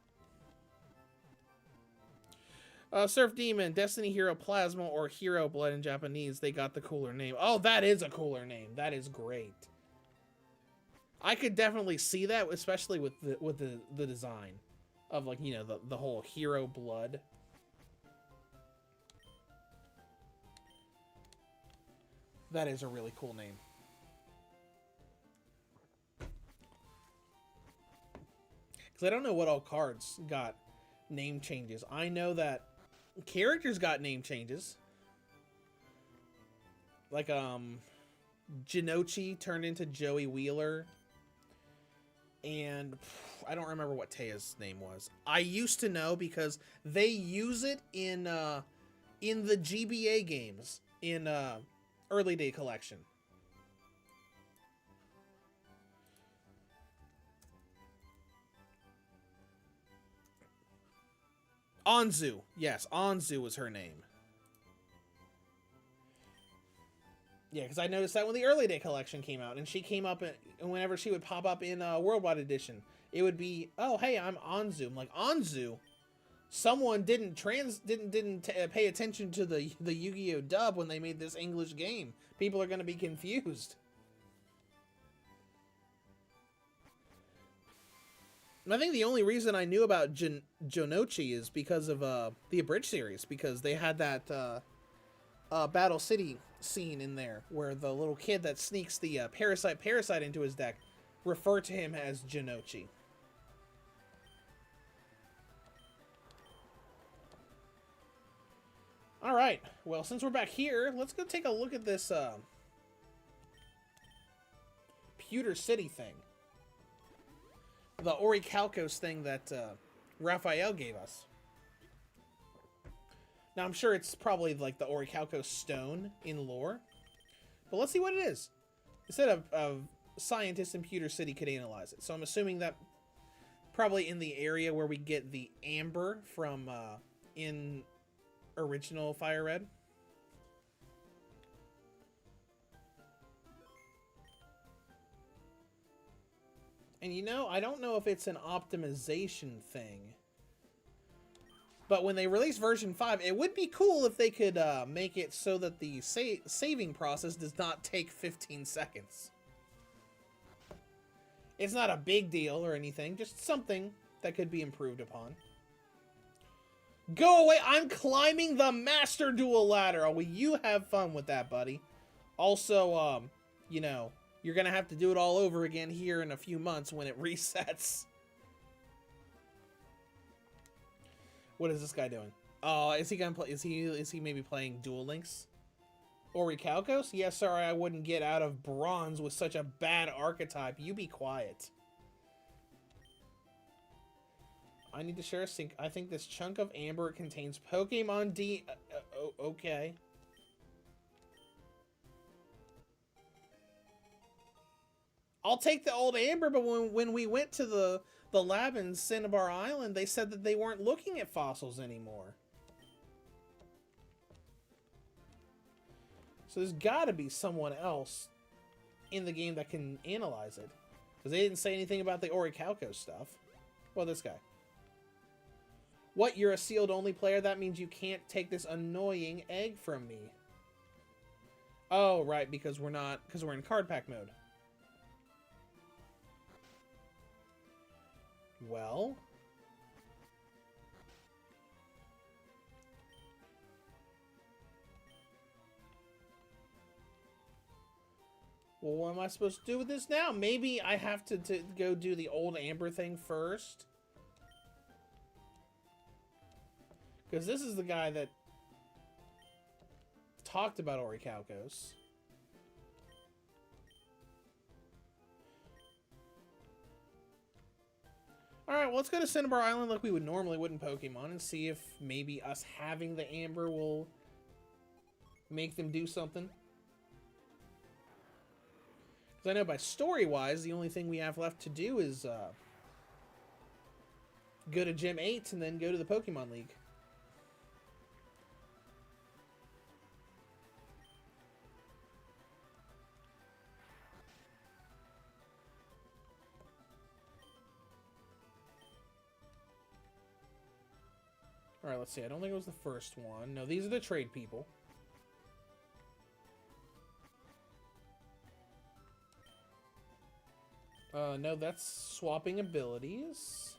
Surf Demon, Destiny Hero Plasma, or Hero Blood in Japanese. They got the cooler name. Oh, that is a cooler name. That is great. I could definitely see that, especially with the design of, like, you know, the whole Hero Blood. That is a really cool name. Because I don't know what all cards got name changes. I know that characters got name changes. Like, Jinochi turned into Joey Wheeler. And I don't remember what Teia's name was. I used to know because they use it in the GBA games in Early Day Collection. Anzu. Yes, Anzu was her name. Yeah, because I noticed that when the Early Day Collection came out, and she came up, and whenever she would pop up in Worldwide Edition, it would be, oh, hey, I'm Anzu. I'm like, Anzu? Someone didn't pay attention to the Yu-Gi-Oh dub when they made this English game. People are going to be confused. And I think the only reason I knew about Jonochi is because of the Abridged series, because they had that Battle City scene in there where the little kid that sneaks the parasite into his deck refer to him as Jonochi. All right. Well, since we're back here, let's go take a look at this Pewter City thing. The Orichalcos thing that Raphael gave us. Now, I'm sure it's probably like the Orichalcos stone in lore. But let's see what it is. It said a scientist in Pewter City could analyze it. So I'm assuming that probably in the area where we get the amber from in original Fire Red. And you know, I don't know if it's an optimization thing But when they release version 5, it would be cool if they could make it so that the saving process does not take 15 seconds. It's not a big deal or anything, just something that could be improved upon. Go away! I'm climbing the Master Duel ladder! Oh, well, you have fun with that, buddy. Also, you know, you're gonna have to do it all over again here in a few months when it resets. What is this guy doing? Oh, is he gonna play? Is he maybe playing Duel Links? Orichalcos? Yes, sorry, I wouldn't get out of bronze with such a bad archetype. You be quiet. I need to share a sync. I think this chunk of amber contains Pokemon D. Okay. I'll take the old amber, but when we went to the lab in Cinnabar Island, they said that they weren't looking at fossils anymore. So there's got to be someone else in the game that can analyze it. Because they didn't say anything about the Orichalcos stuff. Well, this guy. What, you're a sealed only player? That means you can't take this annoying egg from me. Oh, right, because we're in card pack mode. Well, what am I supposed to do with this now? Maybe I have to go do the old amber thing first. Because this is the guy that talked about Orichalcos. Alright, well, let's go to Cinnabar Island like we would normally in Pokemon and see if maybe us having the amber will make them do something. Because I know by story-wise, the only thing we have left to do is go to Gym 8 and then go to the Pokemon League. Alright, let's see. I don't think it was the first one. No, these are the trade people. No, that's swapping abilities.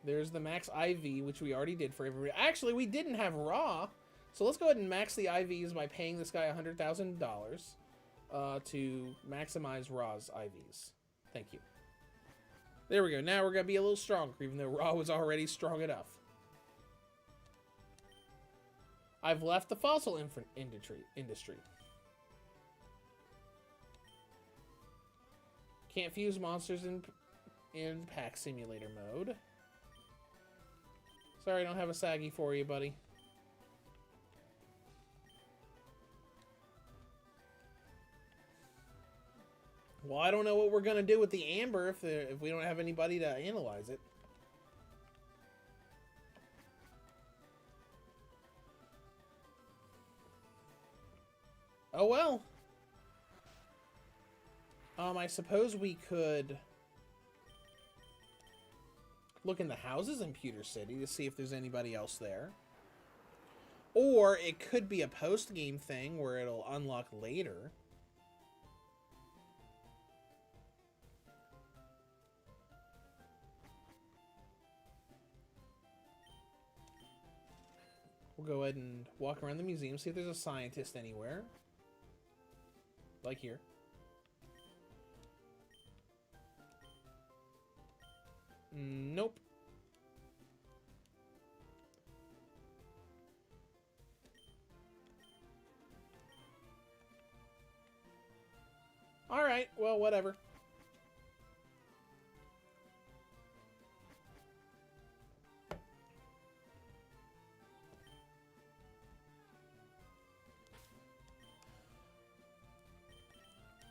There's the max IV, which we already did for everybody. Actually, we didn't have raw. So let's go ahead and max the IVs by paying this guy $100,000 to maximize raw's IVs. Thank you. There we go. Now we're going to be a little stronger, even though raw was already strong enough. I've left the fossil industry. Can't fuse monsters in pack simulator mode. Sorry, I don't have a saggy for you, buddy. Well, I don't know what we're going to do with the amber if we don't have anybody to analyze it. Oh, well. I suppose we could look in the houses in Pewter City to see if there's anybody else there. Or it could be a post-game thing where it'll unlock later. We'll go ahead and walk around the museum, see if there's a scientist anywhere. Like here. Nope. Alright, well, whatever.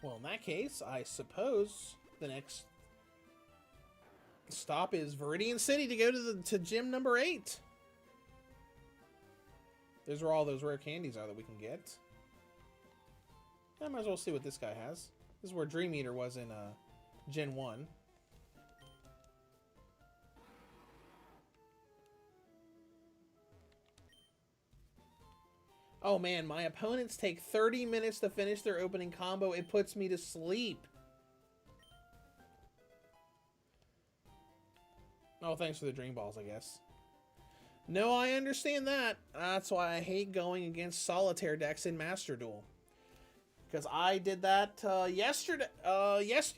Well, in that case, I suppose the next stop is Viridian City to go to gym number 8. There's where all those rare candies are that we can get. I might as well see what this guy has. This is where Dream Eater was in Gen 1. Oh man, my opponents take 30 minutes to finish their opening combo. It puts me to sleep. Oh, thanks for the dream balls, I guess. No, I understand that. That's why I hate going against solitaire decks in Master Duel. Because I did that yesterday.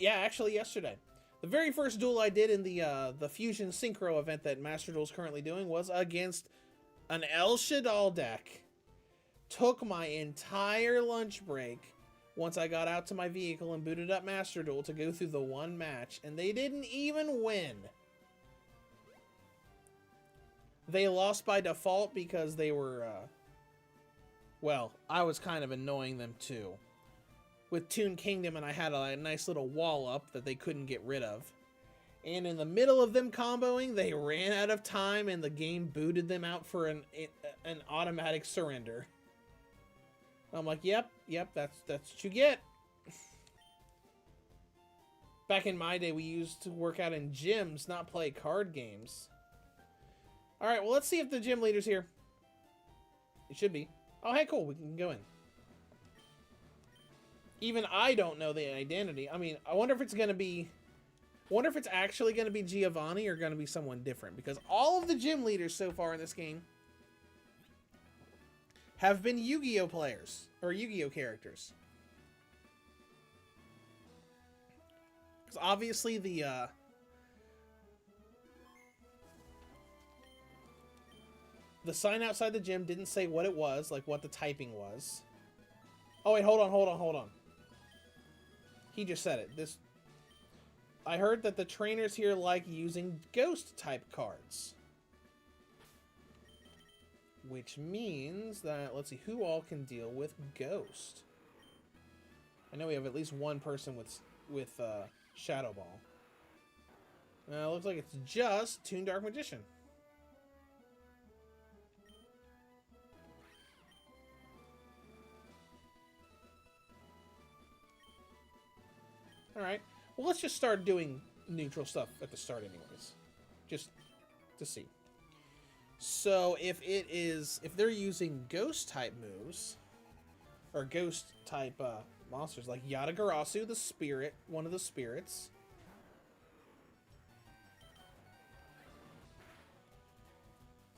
Actually yesterday. The very first duel I did in the Fusion Synchro event that Master Duel is currently doing was against an El Shadal deck. Took my entire lunch break once I got out to my vehicle and booted up Master Duel to go through the one match, and they didn't even win. They lost by default because they were, well, I was kind of annoying them too. With Toon Kingdom, and I had a nice little wall up that they couldn't get rid of. And in the middle of them comboing, they ran out of time and the game booted them out for an automatic surrender. I'm like, yep, that's what you get. Back in my day, we used to work out in gyms, not play card games. Alright, well, let's see if the gym leader's here. It should be. Oh, hey, cool, we can go in. Even I don't know the identity. I mean, I wonder if it's going to be... I wonder if it's actually going to be Giovanni or going to be someone different. Because all of the gym leaders so far in this game have been Yu-Gi-Oh players. Or Yu-Gi-Oh characters. Because obviously the sign outside the gym didn't say what it was, like what the typing was. Oh wait, hold on. He just said it. I heard that the trainers here like using ghost type cards. Which means that, let's see, who all can deal with ghost? I know we have at least one person with Shadow Ball. Looks like it's just Toon Dark Magician. Alright, well, let's just start doing neutral stuff at the start anyways. Just to see. So, if they're using ghost-type moves, or ghost-type monsters, like Yatagarasu, the spirit, one of the spirits.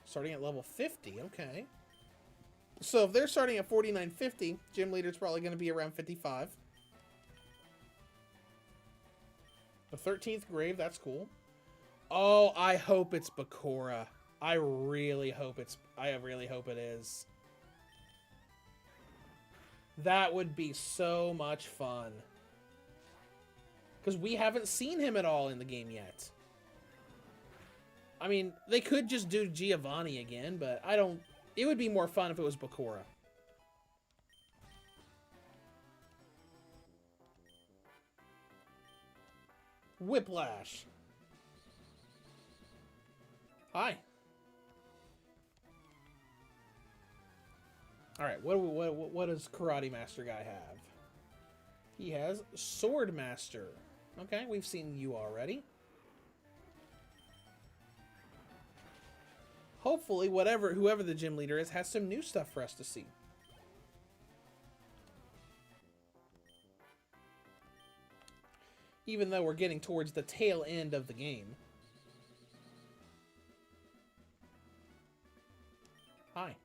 Starting at level 50, okay. So, if they're starting at 49.50, gym leader's probably going to be around 55. The 13th grave, that's cool. Oh, I hope it's Bakura. I really hope it is. That would be so much fun. Because we haven't seen him at all in the game yet. I mean, they could just do Giovanni again, but I don't... It would be more fun if it was Bakura. Whiplash. Hi. Alright, what does Karate Master guy have? He has Sword Master. Okay, we've seen you already. Hopefully, whoever the gym leader is has some new stuff for us to see. Even though we're getting towards the tail end of the game. Hi.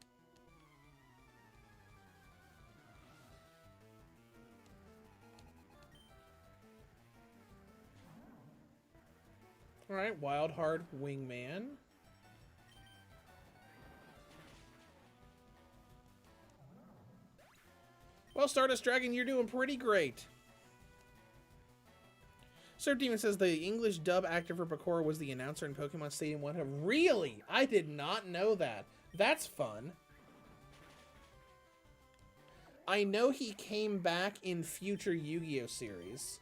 Alright, Wild Heart Wingman. Well, Stardust Dragon, you're doing pretty great. Surf Demon says the English dub actor for Bakura was the announcer in Pokemon Stadium 100. Really? I did not know that. That's fun. I know he came back in future Yu-Gi-Oh series.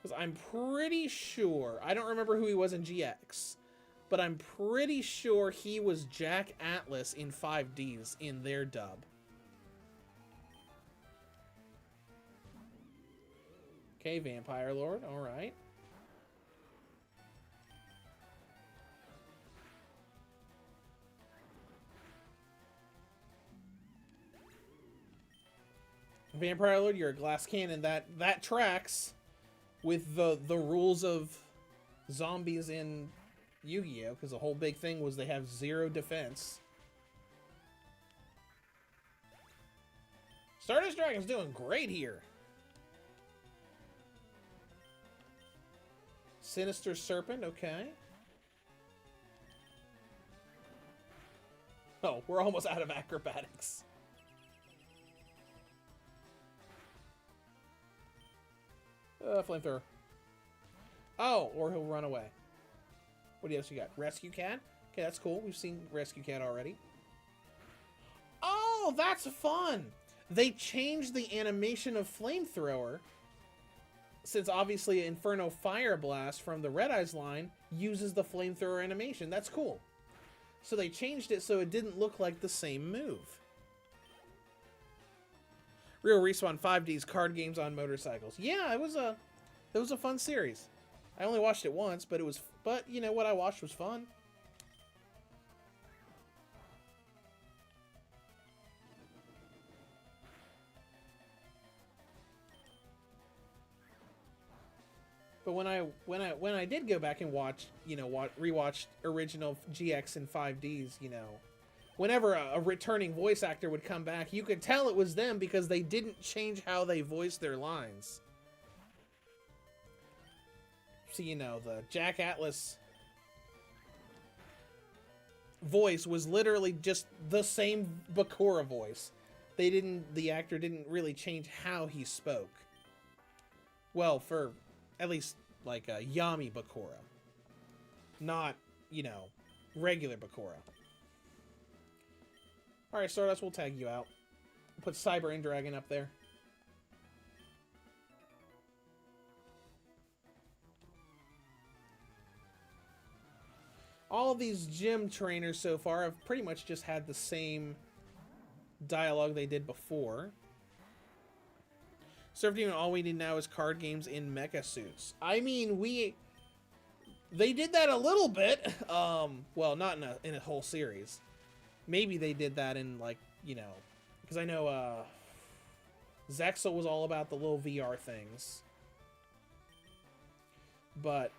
Because I'm pretty sure, I don't remember who he was in GX, but I'm pretty sure he was Jack Atlas in 5Ds in their dub. Okay, Vampire Lord, alright. Vampire Lord, you're a glass cannon. That tracks with the rules of zombies in Yu-Gi-Oh! Because the whole big thing was they have 0 defense. Stardust Dragon's doing great here. Sinister Serpent, okay. Oh, we're almost out of acrobatics. Flamethrower. Oh, or he'll run away. What else you got? Rescue Cat? Okay, that's cool. We've seen Rescue Cat already. Oh, that's fun! They changed the animation of Flamethrower, since obviously Inferno Fire Blast from the Red Eyes line uses the Flamethrower animation. That's cool. So they changed it so it didn't look like the same move. Real Respawn 5D's card games on motorcycles. Yeah, it was a fun series. I only watched it once, but you know what I watched was fun. But when I did go back and watch, rewatch original GX and 5Ds, whenever a returning voice actor would come back, you could tell it was them because they didn't change how they voiced their lines. So, the Jack Atlas voice was literally just the same Bakura voice. The actor didn't really change how he spoke. Well, for at least like Yami Bakura. Not, regular Bakura. Alright, Stardust, we'll tag you out. Put Cyber and Dragon up there. All of these gym trainers so far have pretty much just had the same dialogue they did before. Surf Demon, all we need now is card games in mecha suits. I mean, they did that a little bit. Well, not in a whole series. Maybe they did that in, because I know Zexal was all about the little VR things. But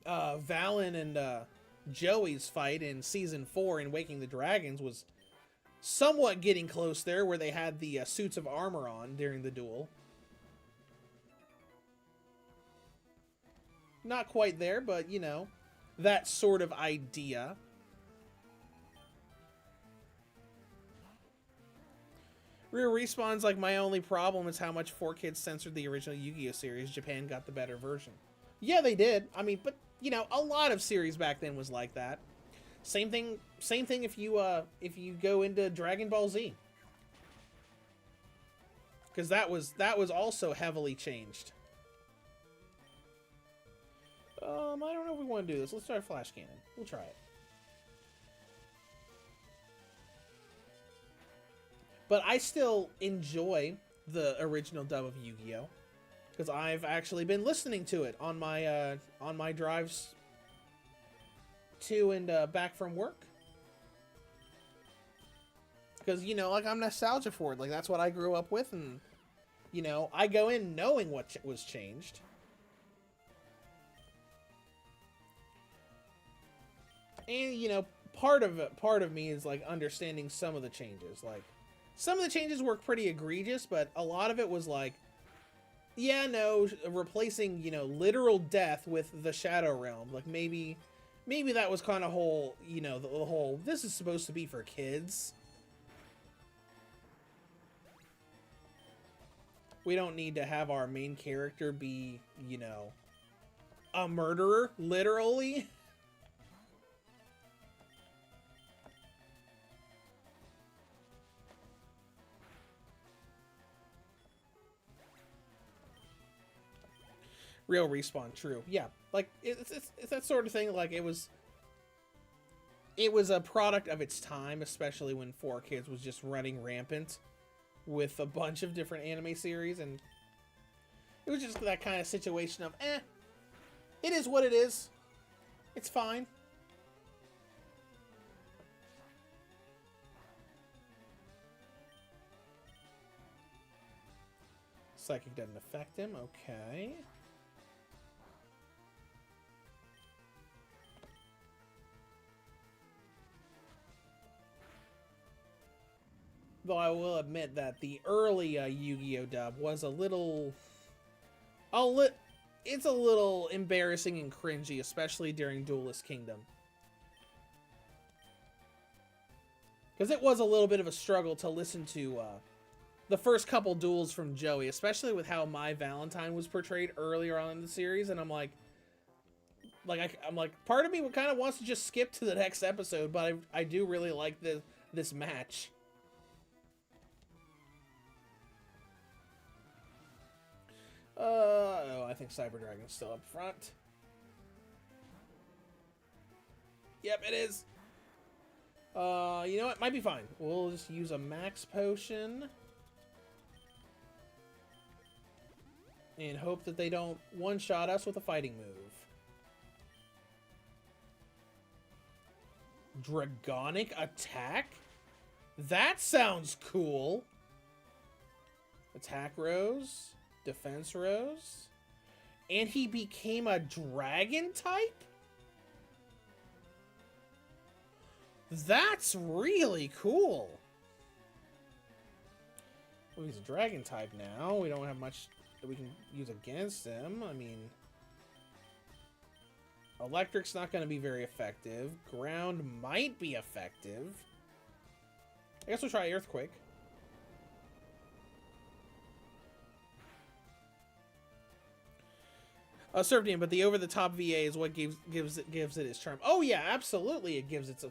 Valen and Joey's fight in Season 4 in Waking the Dragons was somewhat getting close there, where they had the suits of armor on during the duel. Not quite there, but, that sort of idea. Real Respawn's like, my only problem is how much 4Kids censored the original Yu-Gi-Oh! Series. Japan got the better version. Yeah, they did. I mean, but, a lot of series back then was like that. Same thing if you go into Dragon Ball Z. Because that was also heavily changed. I don't know if we want to do this. Let's try Flash Cannon. We'll try it. But I still enjoy the original dub of Yu-Gi-Oh! Because I've actually been listening to it on my drives to and back from work. Because, I'm nostalgia for it. Like, that's what I grew up with, and, I go in knowing what was changed. And, part of me is, like, understanding some of the changes. Like, some of the changes were pretty egregious, but a lot of it was like, yeah, no, replacing, literal death with the Shadow Realm. Like, maybe that was kind of whole, the whole, this is supposed to be for kids. We don't need to have our main character be, a murderer, literally. Real Respawn, true. Yeah, like, it's that sort of thing. Like, it was a product of its time, especially when 4Kids was just running rampant with a bunch of different anime series, and it was just that kind of situation of, it is what it is. It's fine. Psychic doesn't affect him. Okay. Though I will admit that the early Yu-Gi-Oh dub was it's a little embarrassing and cringy, especially during Duelist Kingdom. Because it was a little bit of a struggle to listen to the first couple duels from Joey, especially with how My Valentine was portrayed earlier on in the series, and I'm like, part of me kind of wants to just skip to the next episode, but I do really like this match. Oh, I think Cyber Dragon's still up front. Yep, it is. You know what? Might be fine. We'll just use a max potion. And hope that they don't one-shot us with a fighting move. Dragonic attack? That sounds cool. Attack rose. Defense rose. And he became a dragon type? That's really cool. Well, he's a dragon type now. We don't have much that we can use against him. I mean, electric's not going to be very effective. Ground might be effective. I guess we'll try earthquake. Serpentine, but the over-the-top VA is what gives it its charm. Oh yeah, absolutely, it gives it a...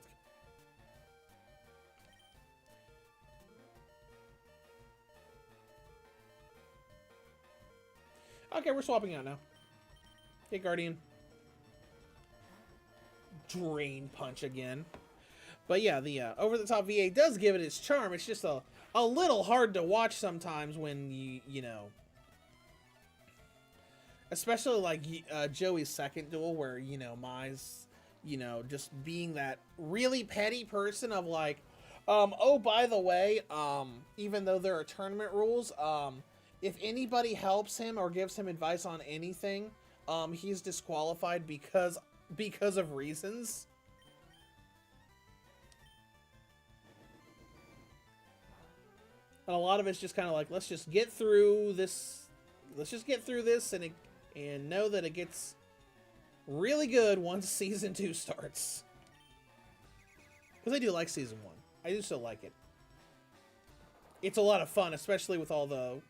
Okay, we're swapping out now. Hey, Guardian. Drain Punch again. But yeah, the over-the-top VA does give it its charm. It's just a little hard to watch sometimes when you know... Especially like Joey's second duel where, you know, Mai's, you know, just being that really petty person of like, oh, by the way, even though there are tournament rules, if anybody helps him or gives him advice on anything, he's disqualified because of reasons. And a lot of it's just kind of like, let's just get through this and know that it gets really good once Season 2 starts. Because I do like Season 1. I do still like it. It's a lot of fun, especially with all the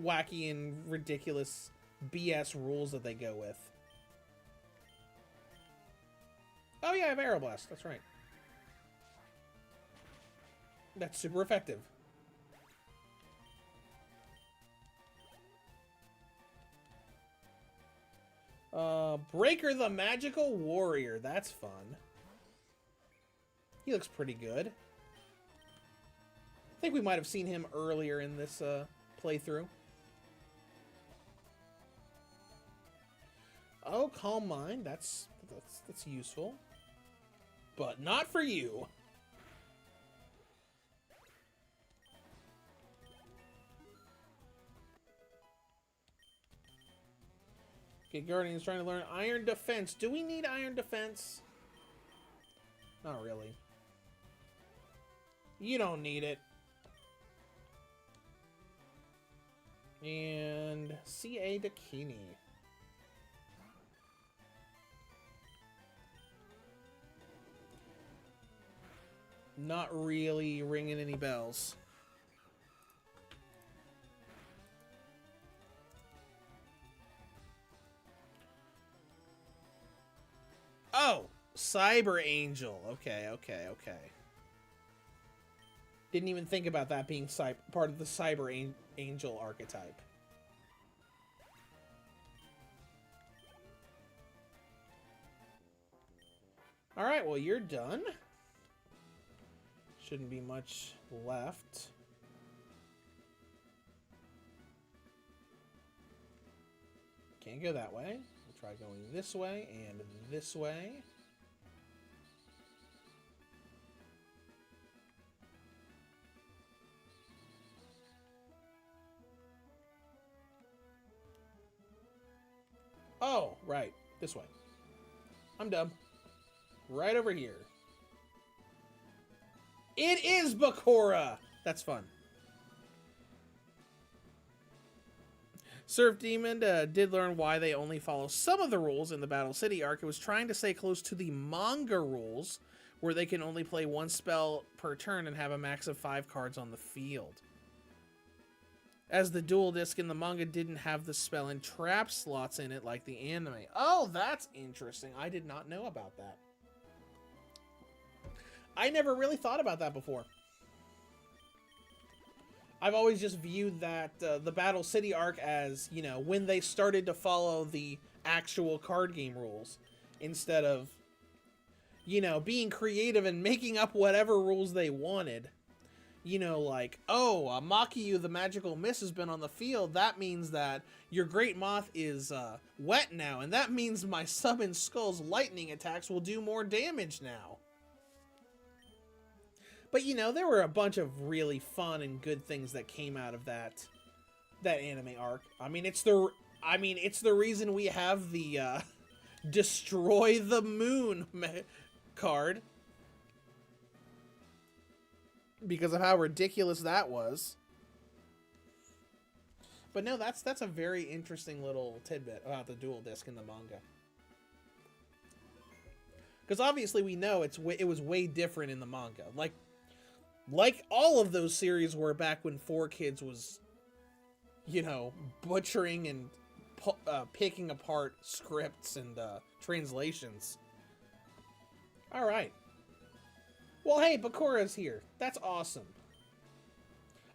wacky and ridiculous BS rules that they go with. Oh yeah, I have Aeroblast. That's right. That's super effective. Breaker the Magical Warrior. That's fun. He looks pretty good. I think we might have seen him earlier in this playthrough. Oh, Calm Mind. That's useful. But not for you. Okay, Guardian's trying to learn Iron Defense. Do we need Iron Defense? Not really. You don't need it. And C.A. Dakini. Not really ringing any bells. Oh, Cyber Angel. Okay. Didn't even think about that being part of the Cyber Angel archetype. Alright, well, you're done. Shouldn't be much left. Can't go that way. We'll try going this way and this way. Oh, right. This way. I'm dumb. Right over here. It is Bakura! That's fun. Surf Demon did learn why they only follow some of the rules in the Battle City arc. It was trying to stay close to the manga rules, where they can only play one spell per turn and have a max of 5 cards on the field. As the dual disc in the manga didn't have the spell and trap slots in it like the anime. Oh, that's interesting. I did not know about that. I never really thought about that before. I've always just viewed that the Battle City arc as, you know, when they started to follow the actual card game rules instead of, you know, being creative and making up whatever rules they wanted. You know, like, oh, Makiyu, the magical mist, has been on the field. That means that your Great Moth is wet now, and that means my Summon Skull's lightning attacks will do more damage now. But, you know, there were a bunch of really fun and good things that came out of that anime arc. I mean, it's the reason we have the Destroy the Moon card. Because of how ridiculous that was. But no, that's a very interesting little tidbit about the dual disc in the manga. Because obviously we know it was way different in the manga. Like all of those series were back when 4Kids was, you know, butchering and picking apart scripts and translations. Alright. Well, hey, Bakura's here. That's awesome.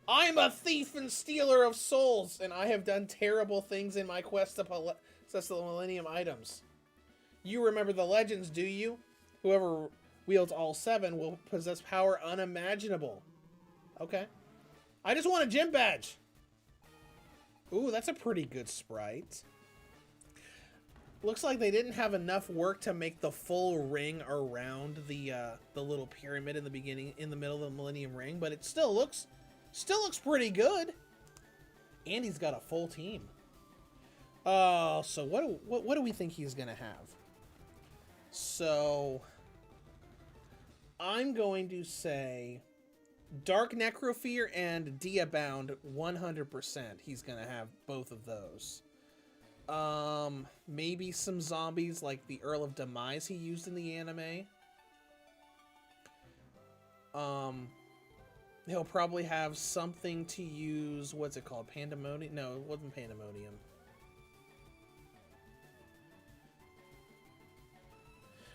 I'm a thief and stealer of souls, and I have done terrible things in my quest to possess the Millennium items. You remember the legends, do you? Whoever wields all 7 will possess power unimaginable. Okay. I just want a gym badge. Ooh, that's a pretty good sprite. Looks like they didn't have enough work to make the full ring around the little pyramid in the beginning, in the middle of the Millennium Ring, but it still looks pretty good. And he's got a full team. So what do we think he's gonna have? So I'm going to say Dark Necrofear and Diabound 100%. He's gonna have both of those. Maybe some zombies like the Earl of Demise he used in the anime. He'll probably have something to use, what's it called? Pandemonium? No, it wasn't Pandemonium.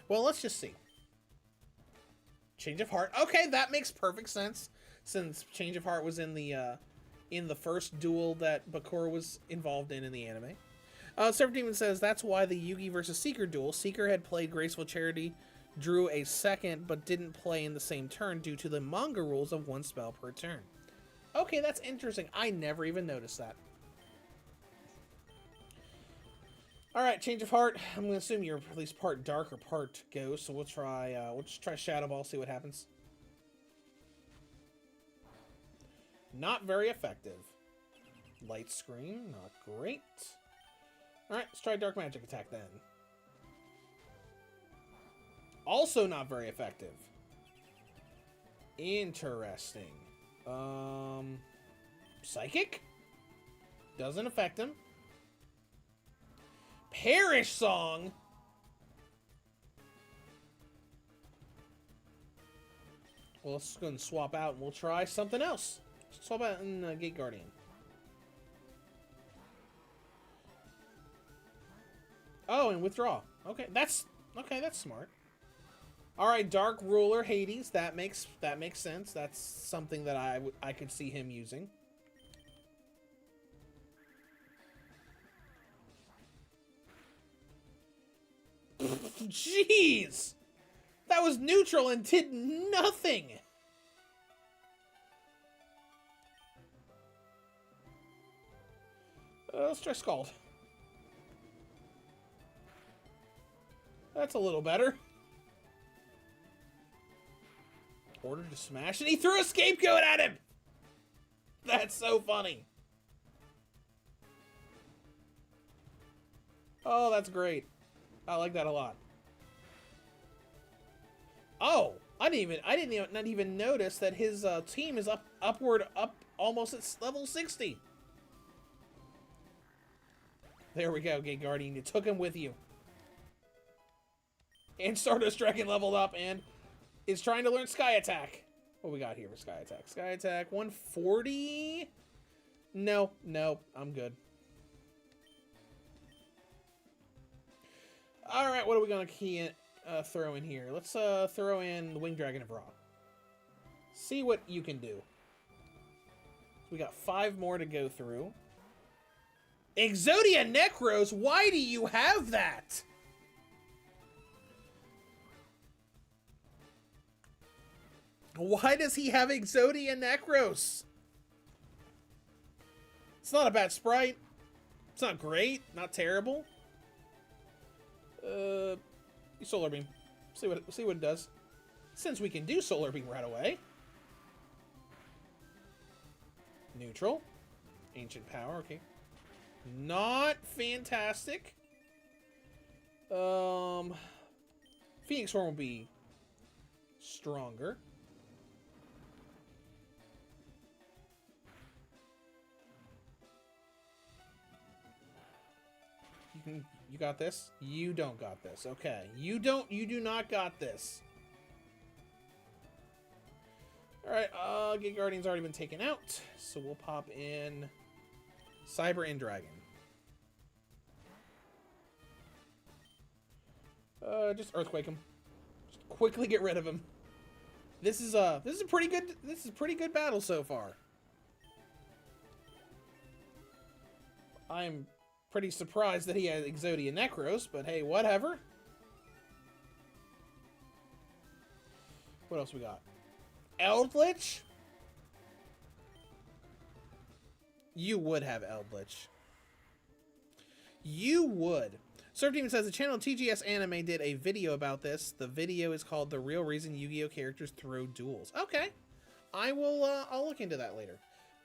Well, let's just see. Change of Heart. Okay, that makes perfect sense, since Change of Heart was in the first duel that Bakura was involved in the anime. Surf Demon says, that's why the Yugi versus Seeker duel. Seeker had played Graceful Charity, drew a second, but didn't play in the same turn due to the manga rules of 1 spell per turn. Okay, that's interesting. I never even noticed that. Alright, Change of Heart. I'm going to assume you're at least part Dark or part Ghost, so we'll just try Shadow Ball, see what happens. Not very effective. Light Screen, not great. Alright, let's try Dark Magic Attack then. Also not very effective. Interesting. Psychic? Doesn't affect him. Perish Song? Well, let's go and swap out and we'll try something else. Swap out in Gate Guardian. Oh, and withdraw. Okay, that's smart. All right, Dark Ruler Hades. That makes sense. That's something that I could see him using. Jeez, that was neutral and did nothing. Let's try Scald. That's a little better. Order to smash, and he threw a scapegoat at him! That's so funny. Oh, that's great. I like that a lot. Oh, I didn't not even notice that his team is up almost at level 60. There we go, Gate Guardian. You took him with you. And Stardust Dragon leveled up and is trying to learn Sky Attack. What we got here for Sky Attack? Sky Attack 140. No, I'm good. All right, what are we gonna throw in here? Let's throw in the Winged Dragon of Ra. See what you can do. We got 5 more to go through. Exodia Necros, why do you have that? Why does he have Exodia Necros? It's not a bad sprite. It's not great, not terrible. Solar Beam. See what it does. Since we can do Solar Beam right away. Neutral. Ancient Power, okay. Not fantastic. Phoenix Form will be stronger. You got this? You don't got this. Okay. You do not got this. Alright, Gate Guardian's already been taken out. So we'll pop in Cyber and Dragon. Just Earthquake him. Just quickly get rid of him. This is a pretty good battle so far. I'm pretty surprised that he has Exodia Necros, but hey, whatever. What else we got? Eldritch? You would have Eldritch. You would. Surf Demon says the channel TGS Anime did a video about this. The video is called "The Real Reason Yu-Gi-Oh Characters Throw Duels." Okay, I will. I'll look into that later.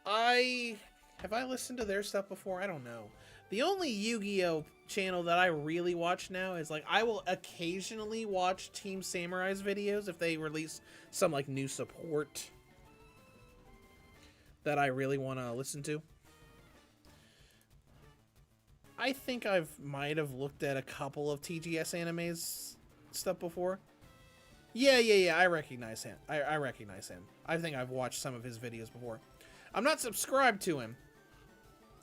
Have I listened to their stuff before? I don't know. The only Yu-Gi-Oh channel that I really watch now is like I will occasionally watch Team Samurai's videos if they release some like new support that I really want to listen to. I think might have looked at a couple of TGS Anime's stuff before. Yeah, I recognize him. I recognize him. I think I've watched some of his videos before. I'm not subscribed to him.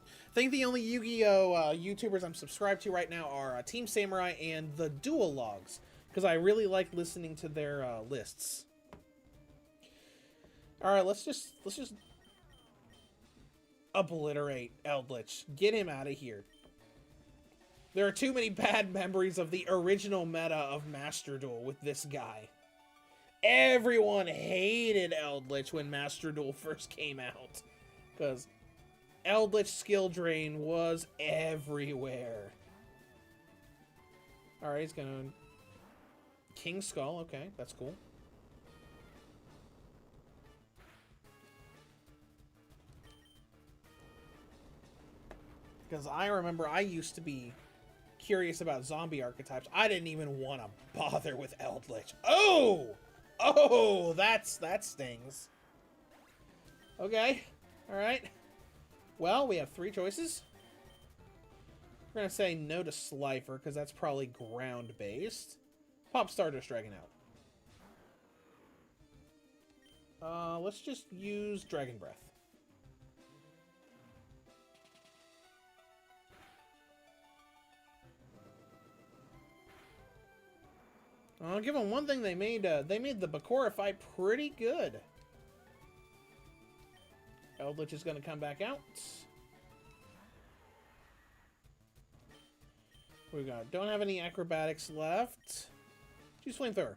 I think the only Yu-Gi-Oh! YouTubers I'm subscribed to right now are Team Samurai and the Duel Logs, because I really like listening to their lists. All right, let's just obliterate Eldritch. Get him out of here. There are too many bad memories of the original meta of Master Duel with this guy. Everyone hated Eldritch when Master Duel first came out, because Eldritch skill drain was everywhere. Alright, he's gonna... King Skull, okay, that's cool. Because I remember I used to be curious about zombie archetypes. I didn't even want to bother with Eldritch. Oh! Oh, that stings. Okay, alright. Well, we have 3 choices. We're going to say no to Slifer, because that's probably ground-based. Pop Stardust Dragon out. Let's just use Dragon Breath. I'll give them one thing they made the Bakura fight pretty good. Eldritch is going to come back out. We got don't have any acrobatics left. Choose Flamethrower.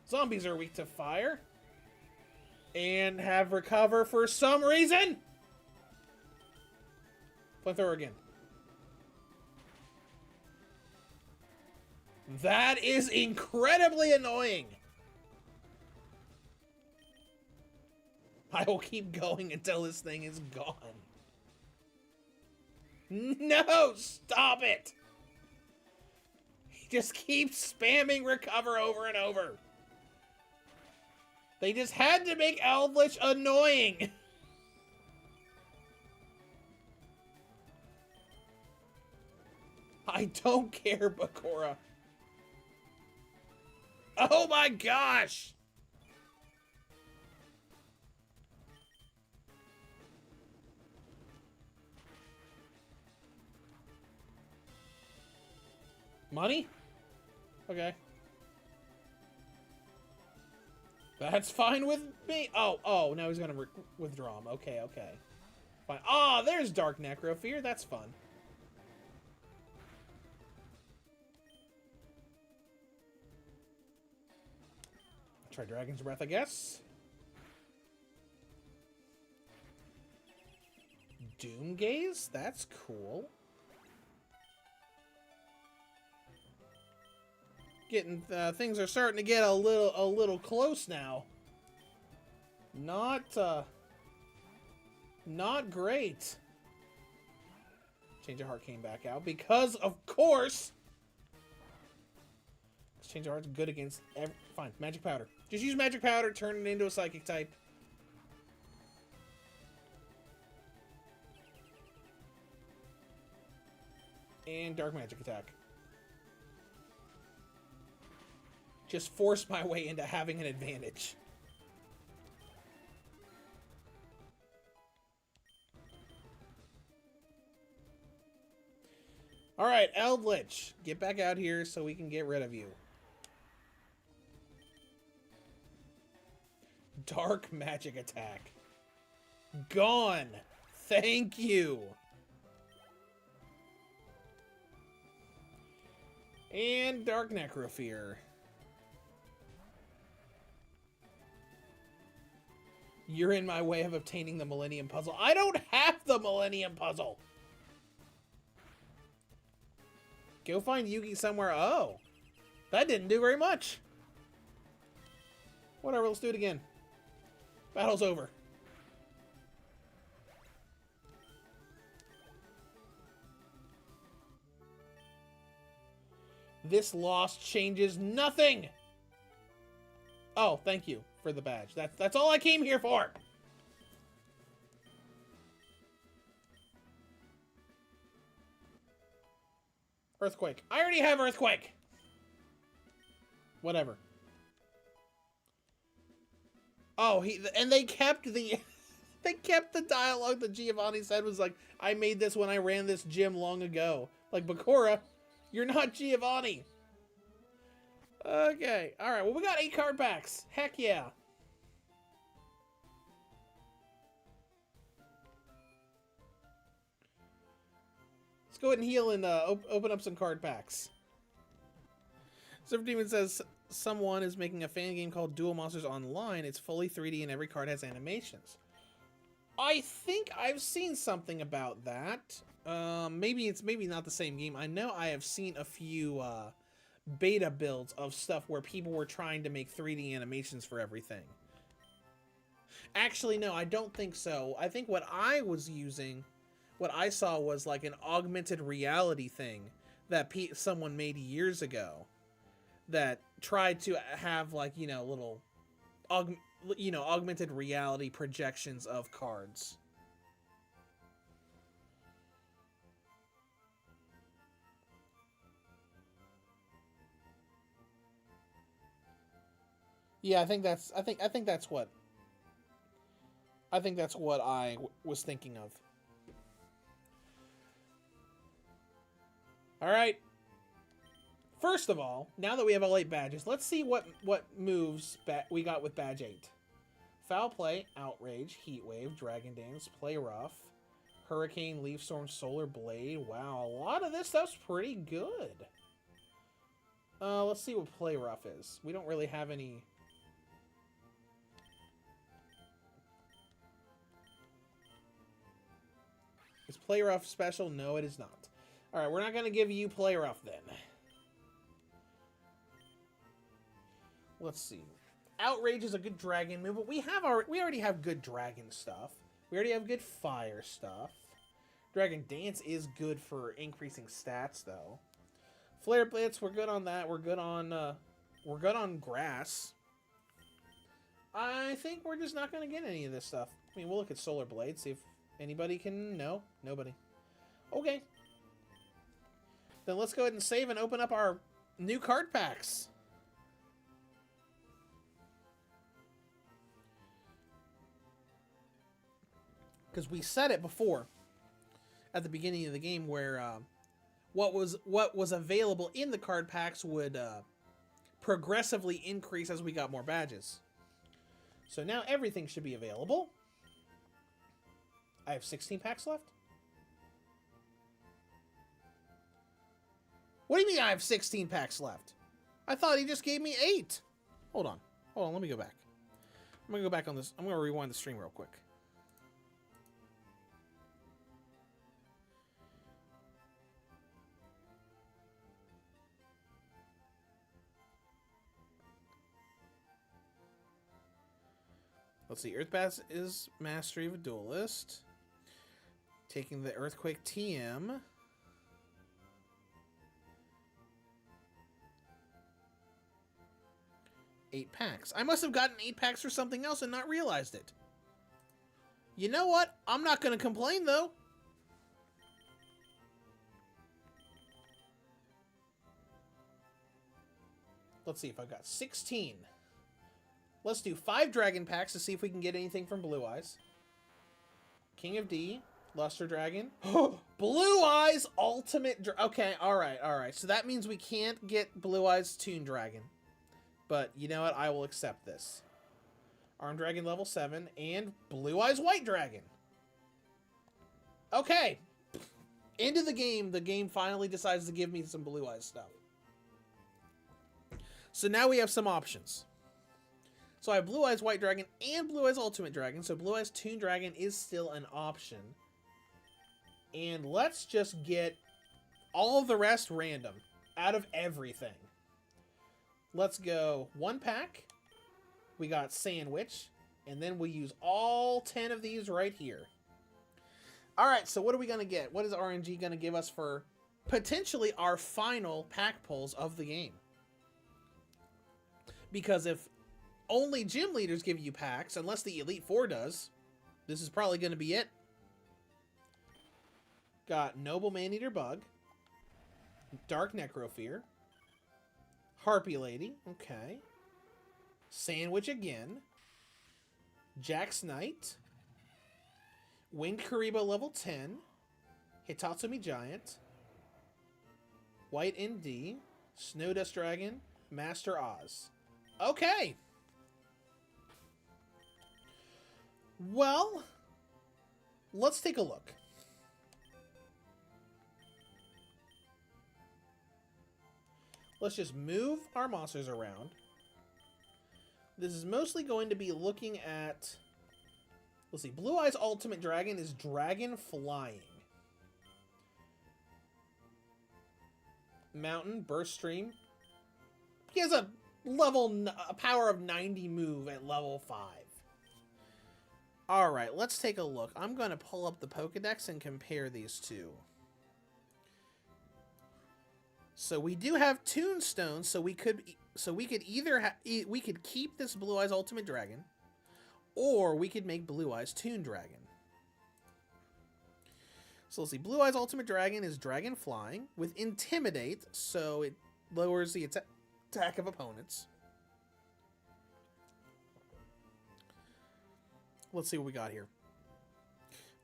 Zombies are weak to fire. And have recover for some reason. Flamethrower again. That is incredibly annoying. I will keep going until this thing is gone. No, stop it! He just keeps spamming recover over and over. They just had to make Eldritch annoying. I don't care, Bakura. Oh my gosh! Money? Okay. That's fine with me. Oh, now he's gonna withdraw him. Okay, okay. Fine. Oh, there's Dark Necrofear. That's fun. Try Dragon's Breath, I guess. Doom Gaze? That's cool. Getting things are starting to get a little close now. Not great. Change of Heart came back out because, of course, Change of Heart's good against fine, Magic Powder. Just use Magic Powder, turn it into a Psychic type. And Dark Magic attack. Just force my way into having an advantage. Alright, Eldritch. Get back out here so we can get rid of you. Dark Magic attack. Gone. Thank you. And Dark Necrofear. You're in my way of obtaining the Millennium Puzzle. I don't have the Millennium Puzzle. Go find Yugi somewhere. Oh. That didn't do very much. Whatever, let's do it again. Battle's over. This loss changes nothing. Oh, thank you for the badge. That's all I came here for. Earthquake. I already have Earthquake. Whatever. Oh, and they kept the they kept the dialogue that Giovanni said was like, I made this when I ran this gym long ago. Like, Bakura, you're not Giovanni. Okay. Alright, well, we got 8 card packs. Heck yeah. Let's go ahead and heal and open up some card packs. Silver Demon says someone is making a fan game called Duel Monsters Online. It's fully 3D and every card has animations. I think I've seen something about that. Maybe not the same game. I know I have seen a few beta builds of stuff where people were trying to make 3D animations for everything. Actually, no, I don't think so. I think what I saw was like an augmented reality thing that someone made years ago that tried to have, like, you know, little augmented reality projections of cards. Yeah, I think that's what I was thinking of. All right. First of all, now that we have all 8 badges, let's see what moves we got with badge 8. Foul Play, Outrage, Heat Wave, Dragon Dance, Play Rough, Hurricane, Leaf Storm, Solar Blade. Wow, a lot of this stuff's pretty good. Let's see what Play Rough is. We don't really have any. Is Play Rough special? No, it is not. Alright, we're not going to give you Play Rough then. Let's see. Outrage is a good dragon move, but we already have good dragon stuff. We already have good fire stuff. Dragon Dance is good for increasing stats, though. Flare Blitz, we're good on that. We're good on grass. I think we're just not going to get any of this stuff. I mean, we'll look at Solar Blade, see if anybody can... No, nobody. Okay. Then let's go ahead and save and open up our new card packs. Because we said it before at the beginning of the game where what was available in the card packs would progressively increase as we got more badges. So now everything should be available. I have 16 packs left. What do you mean I have 16 packs left? I thought he just gave me 8. Hold on, let me go back. I'm gonna go back on this. I'm gonna rewind the stream real quick. Let's see, Earthbath is Mastery of a Duelist. Taking the Earthquake TM. Eight packs. I must have gotten 8 packs for something else and not realized it. You know what? I'm not going to complain, though. Let's see if I've got 16. Let's do 5 Dragon packs to see if we can get anything from Blue Eyes. King of D, Luster Dragon. Blue Eyes Ultimate... Okay, alright. So that means we can't get Blue Eyes Toon Dragon. But you know what? I will accept this. Arm Dragon level 7 and Blue Eyes White Dragon. Okay. Into the game. The game finally decides to give me some Blue Eyes stuff. So now we have some options. So I have Blue Eyes White Dragon and Blue Eyes Ultimate Dragon. So Blue Eyes Toon Dragon is still an option. And let's just get all of the rest random. Out of everything. Let's go 1 pack. We got Sandwich. And then we'll use all 10 of these right here. Alright, so what are we going to get? What is RNG going to give us for potentially our final pack pulls of the game? Because if only gym leaders give you packs, unless the Elite Four does, this is probably going to be it. Got Noble Maneater Bug. Dark Necrofear. Harpy Lady. Okay. Sandwich again. Jax Knight. Winged Karibo level 10. Hitatsumi Giant. White ND. Snowdust Dragon. Master Oz. Okay. Well, let's take a look. Let's just move our monsters around. This is mostly going to be looking at... Let's see. Blue Eyes Ultimate Dragon is Dragon Flying. Mountain, Burst Stream. He has a power of 90 move at level 5. Alright, let's take a look. I'm going to pull up the Pokedex and compare these two. So we do have Toonstones, so we could either we could keep this Blue Eyes Ultimate Dragon, or we could make Blue Eyes Toon Dragon. So let's see. Blue Eyes Ultimate Dragon is Dragon Flying with Intimidate, so it lowers the attack of opponents. Let's see what we got here.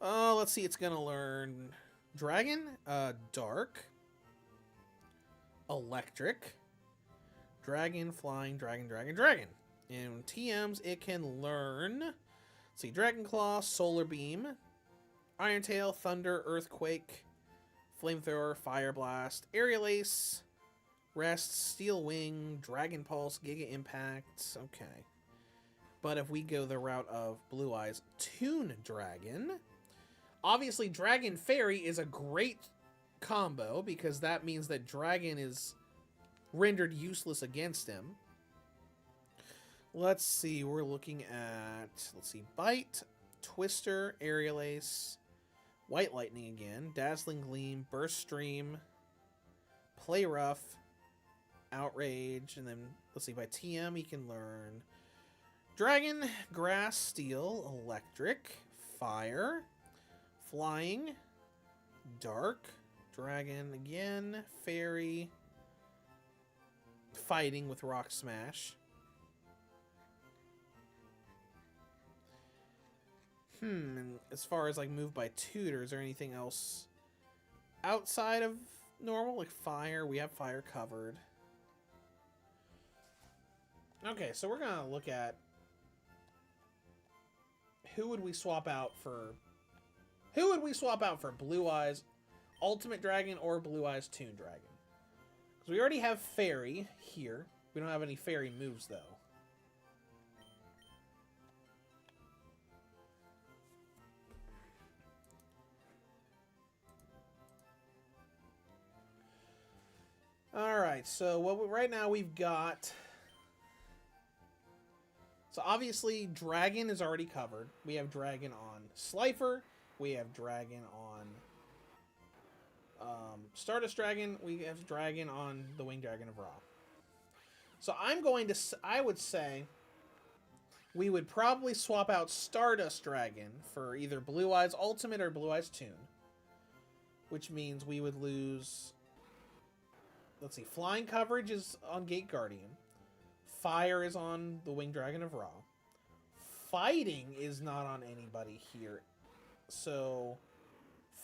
Let's see. It's gonna learn Dragon, Dark, Electric, Dragon, Flying, Dragon. In TMs, it can learn, let's see, Dragon Claw, Solar Beam, Iron Tail, Thunder, Earthquake, Flamethrower, Fire Blast, Aerial Ace, Rest, Steel Wing, Dragon Pulse, Giga Impact. Okay. But if we go the route of Blue Eyes Toon Dragon, obviously Dragon Fairy is a great combo because that means that Dragon is rendered useless against him. Let's see, we're looking at, let's see, Bite, Twister, Aerial Ace, White Lightning again. Dazzling Gleam, Burst Stream, Play Rough, Outrage, and then, let's see, by TM he can learn Dragon, Grass, Steel, Electric, Fire, Flying, Dark, Dragon again, Fairy, Fighting with Rock Smash. And as far as like move by tutors or anything else outside of normal, like fire, we have fire covered. Okay, so we're gonna look at who would we swap out for Blue Eyes Ultimate Dragon or Blue Eyes Toon Dragon? Because we already have Fairy here. We don't have any Fairy moves though. Alright, so right now we've got... So obviously Dragon is already covered. We have Dragon on Slifer. We have Dragon on Stardust Dragon. We have Dragon on the Winged Dragon of Ra. So I would say we would probably swap out Stardust Dragon for either Blue Eyes Ultimate or Blue Eyes Toon. Which means we would lose... Let's see, Flying coverage is on Gate Guardian. Fire is on the Winged Dragon of Ra. Fighting is not on anybody here. So,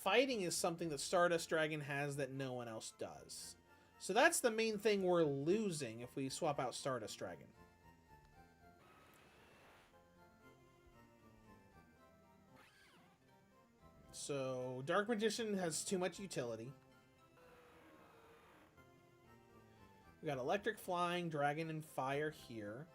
Fighting is something that Stardust Dragon has that no one else does. So that's the main thing we're losing if we swap out Stardust Dragon. So, Dark Magician has too much utility. We got Electric, Flying, Dragon, and Fire here.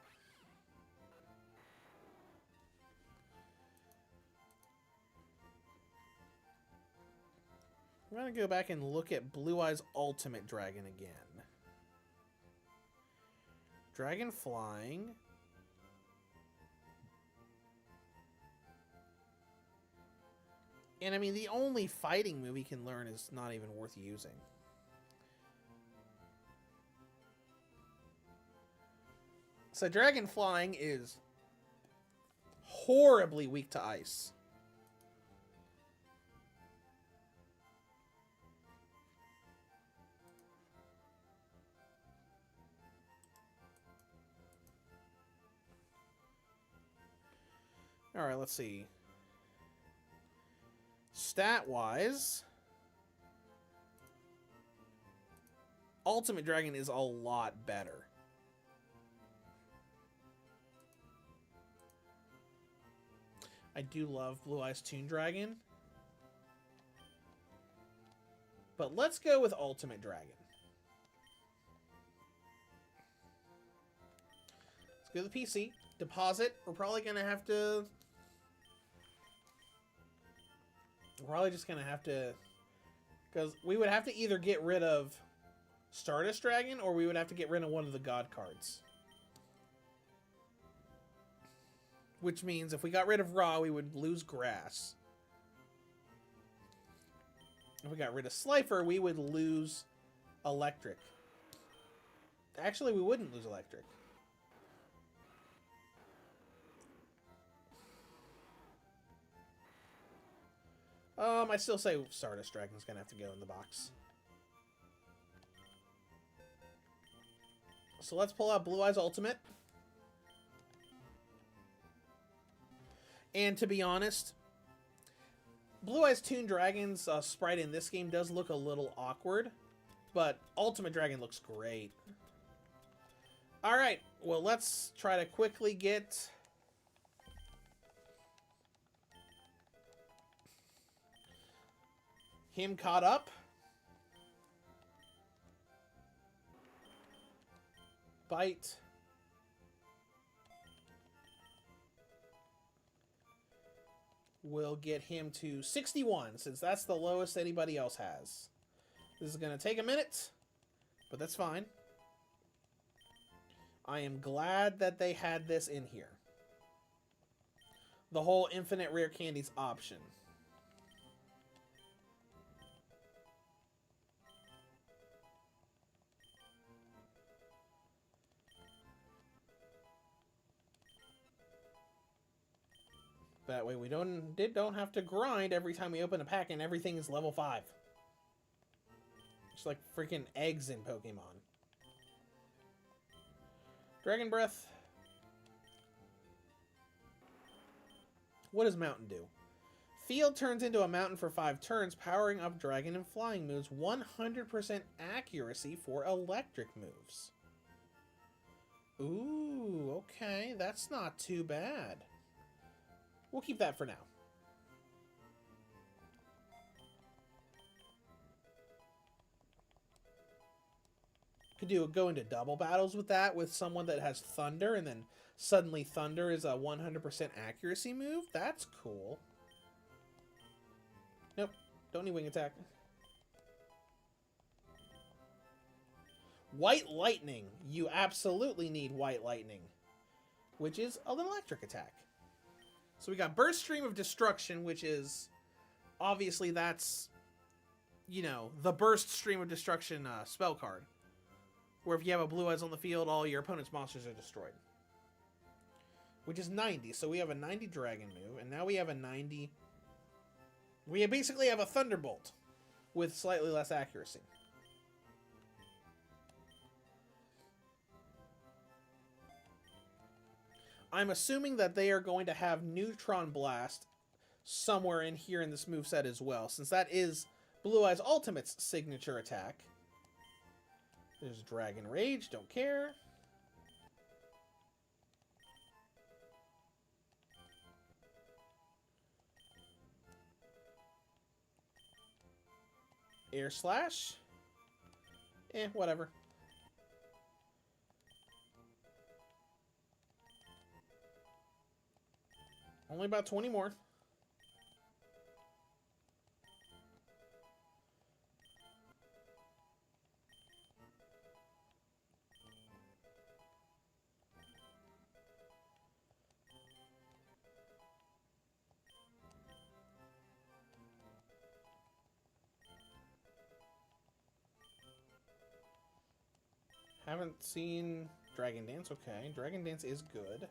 I'm going to go back and look at Blue Eyes Ultimate Dragon again. Dragon, Flying. And I mean, the only fighting move he can learn is not even worth using. So Dragon Flying is horribly weak to ice. Alright, let's see. Stat-wise, Ultimate Dragon is a lot better. I do love Blue Eyes Toon Dragon. But let's go with Ultimate Dragon. Let's go to the PC. Deposit. We're probably going to have to... We're probably just going to have to... Because we would have to either get rid of Stardust Dragon or we would have to get rid of one of the God cards. Which means if we got rid of Ra, we would lose Grass. If we got rid of Slifer, we would lose Electric. Actually, we wouldn't lose Electric. I still say Stardust Dragon's gonna have to go in the box. So let's pull out Blue Eyes Ultimate. And to be honest, Blue Eyes Toon Dragon's sprite in this game does look a little awkward, but Ultimate Dragon looks great. Alright, well let's try to quickly get... him caught up. Bite. We'll get him to 61, since that's the lowest anybody else has. This is going to take a minute, but that's fine. I am glad that they had this in here. The whole infinite rare candies option. That way we don't have to grind every time we open a pack and everything is level 5. It's like freaking eggs in Pokemon. Dragon Breath. What does Mountain do? Field turns into a mountain for 5 turns, powering up Dragon and Flying moves. 100% accuracy for electric moves. Ooh, okay. That's not too bad. We'll keep that for now. Could go into double battles with that, with someone that has Thunder, and then suddenly Thunder is a 100% accuracy move? That's cool. Nope. Don't need Wing Attack. White Lightning. You absolutely need White Lightning, which is an electric attack. So we got Burst Stream of Destruction, which is... Obviously, that's... You know, the Burst Stream of Destruction spell card. Where if you have a Blue Eyes on the field, all your opponent's monsters are destroyed. Which is 90. So we have a 90 Dragon move, and now we have a 90... We basically have a Thunderbolt with slightly less accuracy. I'm assuming that they are going to have Neutron Blast somewhere in here in this moveset as well, since that is Blue Eyes Ultimate's signature attack. There's Dragon Rage, don't care. Air Slash. Whatever. Only about 20 more. Haven't seen Dragon Dance. Okay, Dragon Dance is good.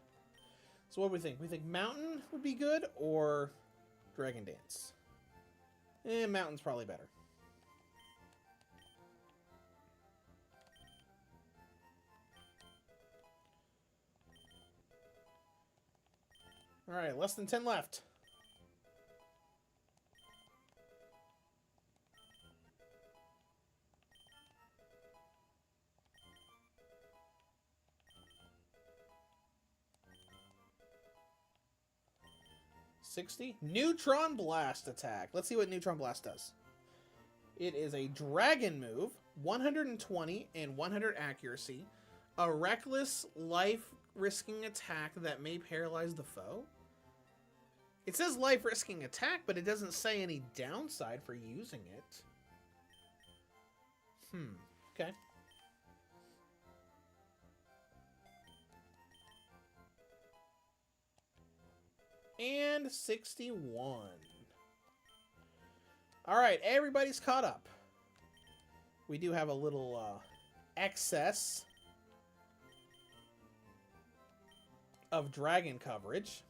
So what do we think? We think Mountain would be good or Dragon Dance? Mountain's probably better. Alright, less than 10 left. $60. Neutron Blast attack. Let's see what Neutron Blast does. It is a dragon move, 120 and 100 accuracy, a reckless life-risking attack that may paralyze the foe. It says life-risking attack, but it doesn't say any downside for using it. Okay. And 61. Alright, everybody's caught up. We do have a little excess of dragon coverage.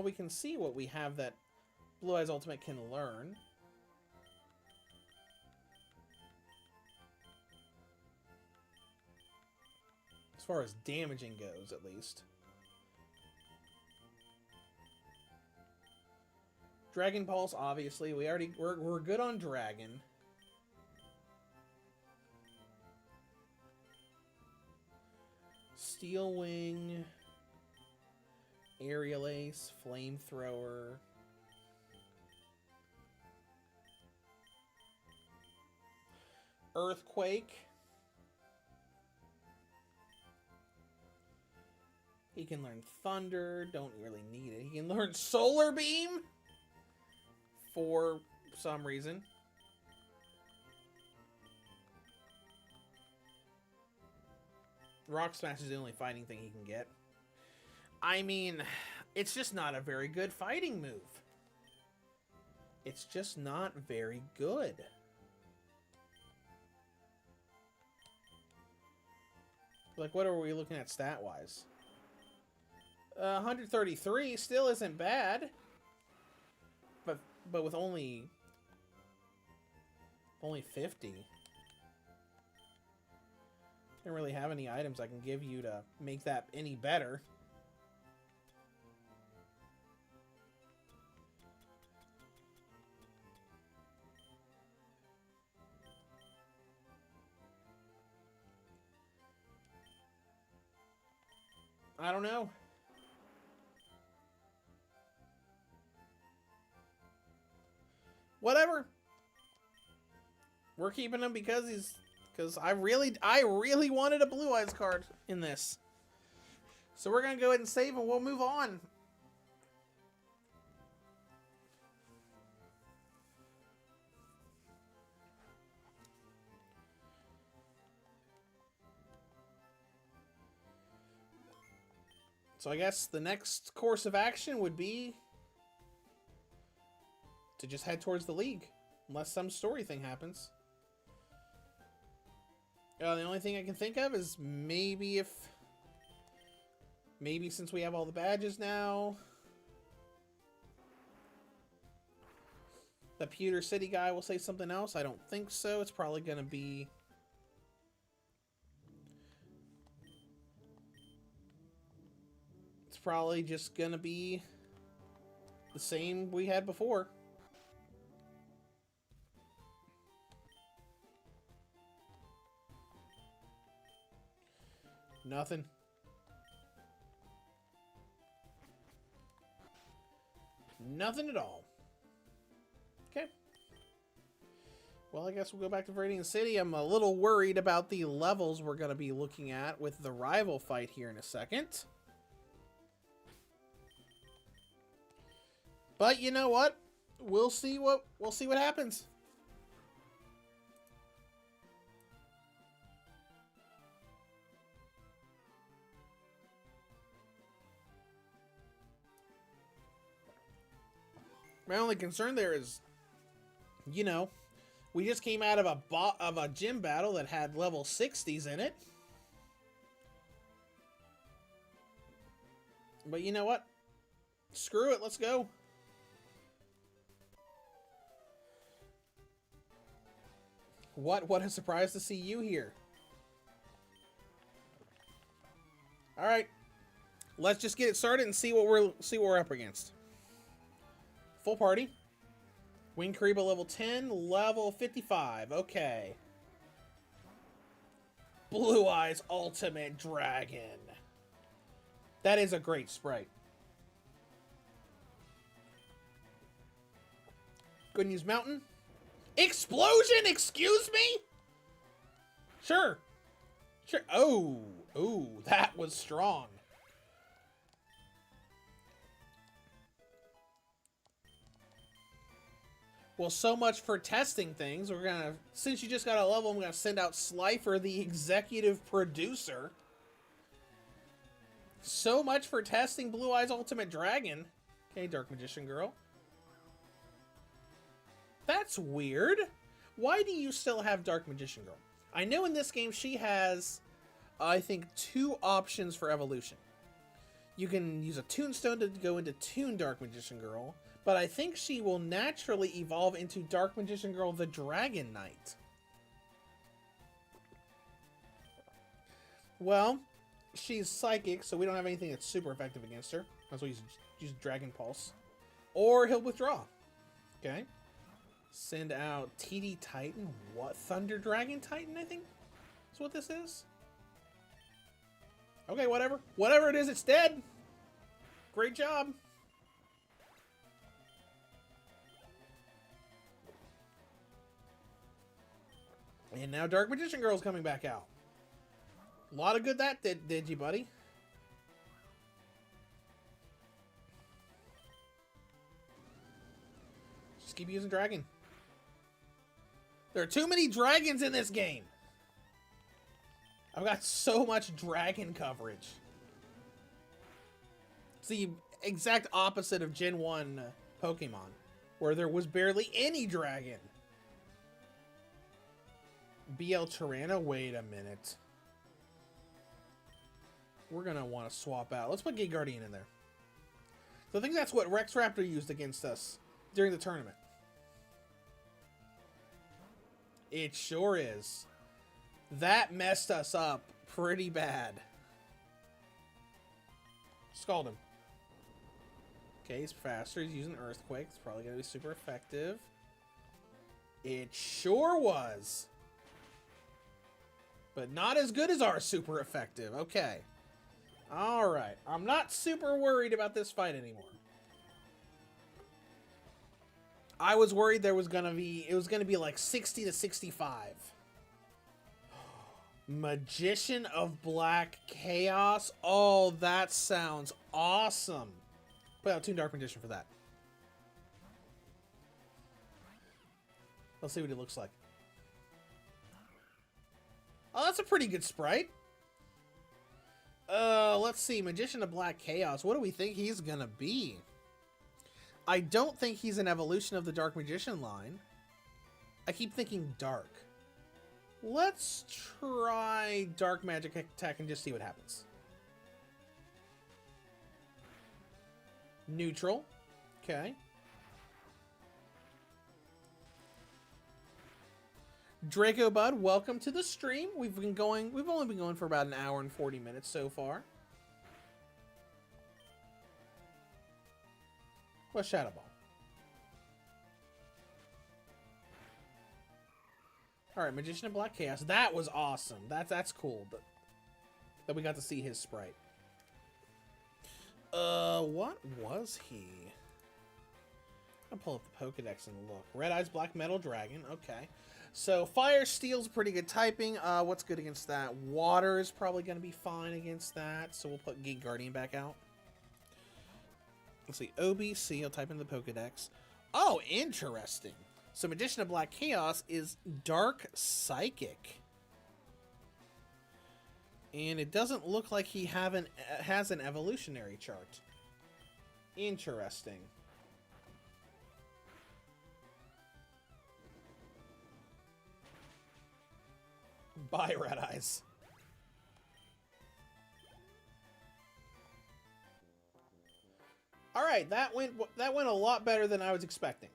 We can see what we have that Blue Eyes Ultimate can learn. As far as damaging goes, at least. Dragon Pulse, obviously. We're good on Dragon. Steel Wing. Aerial Ace. Flamethrower. Earthquake. He can learn Thunder. Don't really need it. He can learn Solar Beam. For some reason. Rock Smash is the only fighting thing he can get. I mean, it's just not a very good fighting move. It's just not very good. Like, what are we looking at stat-wise? 133 still isn't bad. But with only 50. I don't really have any items I can give you to make that any better. I don't know. Whatever. We're keeping him because I really wanted a Blue Eyes card in this. So we're gonna go ahead and save and we'll move on. So I guess the next course of action would be to just head towards the league, unless some story thing happens. The only thing I can think of is maybe since we have all the badges now, the Pewter City guy will say something else. I don't think so. It's probably going to be... It's probably just going to be the same we had before. Nothing. Nothing at all. Okay. Well, I guess we'll go back to Viridian City. I'm a little worried about the levels we're going to be looking at with the rival fight here in a second. But you know what? We'll see what happens. My only concern there is, you know, we just came out of a gym battle that had level 60s in it. But you know what? Screw it, let's go. What a surprise to see you here. All right. Let's just get it started and see what we're up against. Full party. Wing Kariba level 10, level 55. Okay. Blue Eyes Ultimate Dragon. That is a great sprite. Good News Mountain. Explosion! Excuse me? Sure. Sure. Oh, that was strong. Well, so much for testing things. We're gonna, since you just got a level, I'm gonna send out Slifer, the executive producer. So much for testing Blue Eyes Ultimate Dragon. Okay, Dark Magician Girl. That's weird. Why do you still have Dark Magician Girl? I know in this game she has, I think, 2 options for evolution. You can use a Toonstone to go into Toon Dark Magician Girl, but I think she will naturally evolve into Dark Magician Girl the Dragon Knight. Well, she's psychic, so we don't have anything that's super effective against her. That's why we use Dragon Pulse. Or he'll withdraw. Okay. Send out TD Titan. What? Thunder Dragon Titan, I think? That's what this is? Okay, whatever. Whatever it is, it's dead. Great job. And now Dark Magician Girl's coming back out. A lot of good that did you, buddy? Just keep using Dragon. There are too many dragons in this game. I've got so much dragon coverage. It's the exact opposite of Gen 1 Pokemon. where there was barely any dragon. BL Tirana, wait a minute. We're going to want to swap out. Let's put Gate Guardian in there. So I think that's what Rex Raptor used against us during the tournament. It sure is. That messed us up pretty bad. Scald him. Okay, he's faster. He's using Earthquake. It's probably going to be super effective. It sure was. But not as good as our super effective. Okay. Alright. I'm not super worried about this fight anymore. I was worried there was going to be... It was going to be like 60 to 65. Magician of Black Chaos. Oh, that sounds awesome. Put out Toon Dark Magician for that. Let's see what it looks like. Oh, that's a pretty good sprite. Let's see. Magician of Black Chaos. What do we think he's gonna be? I don't think he's an evolution of the Dark Magician line. I keep thinking Dark. Let's try Dark Magic Attack and just see what happens. Neutral. Okay. Draco Bud, welcome to the stream. We've only been going for about an hour and 40 minutes so far. What's Shadow Ball? Alright, Magician of Black Chaos. That was awesome. That's cool, but that we got to see his sprite. What was he? I'll pull up the Pokedex and look. Red Eyes Black Metal Dragon. Okay. So, Fire Steel's pretty good typing. What's good against that? Water is probably going to be fine against that. So, we'll put Gate Guardian back out. Let's see. OBC. I'll type in the Pokedex. Oh, interesting. So, Magician of Black Chaos is Dark Psychic. And it doesn't look like he has an evolutionary chart. Interesting. Bye, Red Eyes. All right, that went a lot better than I was expecting.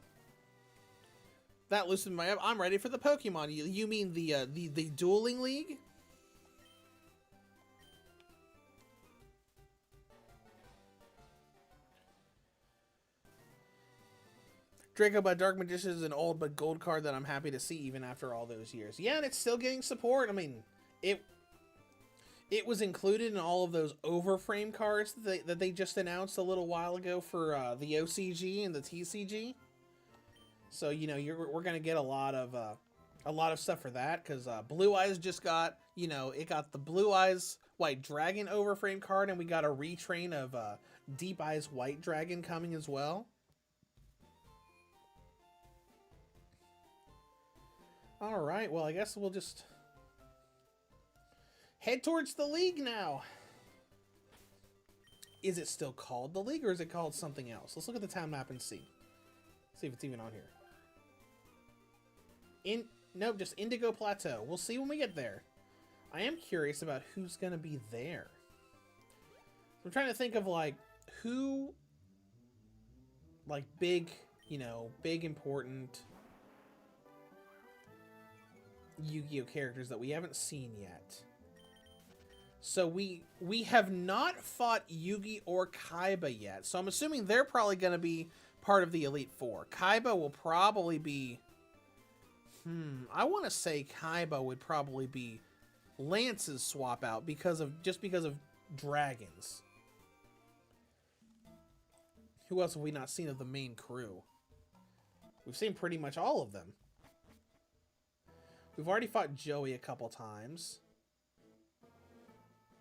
That loosened my up. I'm ready for the Pokemon. You mean the Dueling League? Draco by Dark Magician is an old but gold card that I'm happy to see even after all those years. Yeah, and it's still getting support. I mean, it was included in all of those overframe cards that they just announced a little while ago for the OCG and the TCG. So, you know, we're going to get a lot of stuff for that, because Blue Eyes just got, you know, it got the Blue Eyes White Dragon overframe card, and we got a retrain of Deep Eyes White Dragon coming as well. All right, well, I guess we'll just head towards the league now. Is it still called the league, or is it called something else? Let's look at the town map and see. See if it's even on here. Nope, just Indigo Plateau. We'll see when we get there. I am curious about who's going to be there. I'm trying to think of, like, who, like, big, you know, big important Yu-Gi-Oh characters that we haven't seen yet. So we have not fought Yugi or Kaiba yet. So I'm assuming they're probably going to be part of the Elite Four. Kaiba will probably be... I want to say Kaiba would probably be Lance's swap out because of dragons. Who else have we not seen of the main crew? We've seen pretty much all of them. We've already fought Joey a couple times.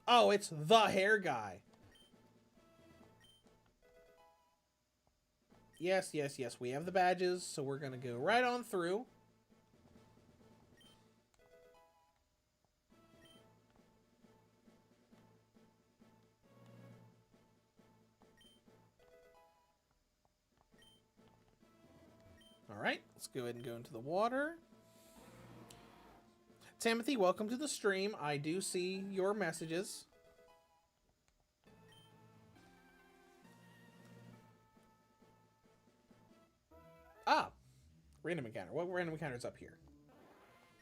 Oh, it's the hair guy. Yes, yes, yes. We have the badges, so we're going to go right on through. Let's go ahead and go into the water. Timothy, welcome to the stream. I do see your messages. Ah, random encounter. What random encounter is up here?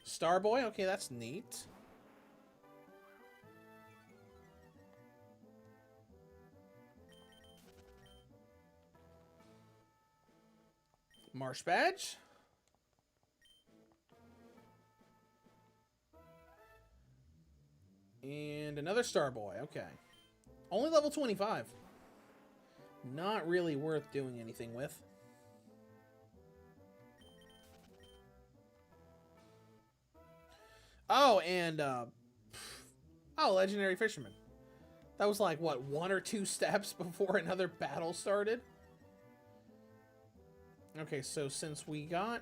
Starboy? Okay, that's neat. Marsh badge. And another Starboy. Okay. Only level 25. Not really worth doing anything with. Oh, and, oh, Legendary Fisherman. That was like, what, 1 or 2 steps before another battle started? Okay, so since we got...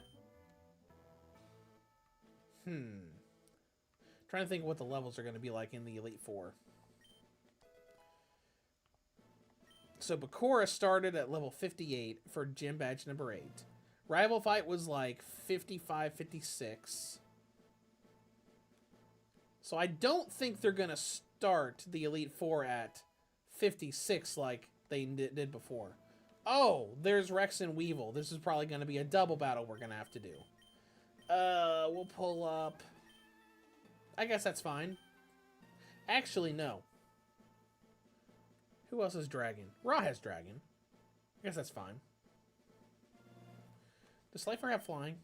Trying to think of what the levels are going to be like in the Elite Four. So Bakura started at level 58 for Gym Badge number 8. Rival Fight was like 55, 56. So I don't think they're going to start the Elite Four at 56 like they did before. Oh, there's Rex and Weevil. This is probably going to be a double battle we're going to have to do. We'll pull up... I guess that's fine. Actually, no. Who else has Dragon? Ra has Dragon. I guess that's fine. Does Slifer have Flying?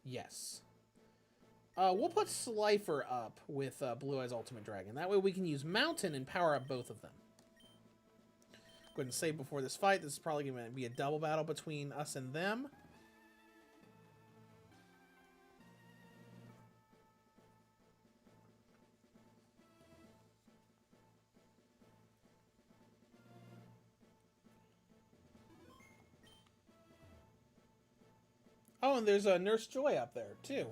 Yes. We'll put Slifer up with Blue Eyes Ultimate Dragon. That way we can use Mountain and power up both of them. Go ahead and say before this fight, this is probably going to be a double battle between us and them. Oh, and there's a Nurse Joy up there, too.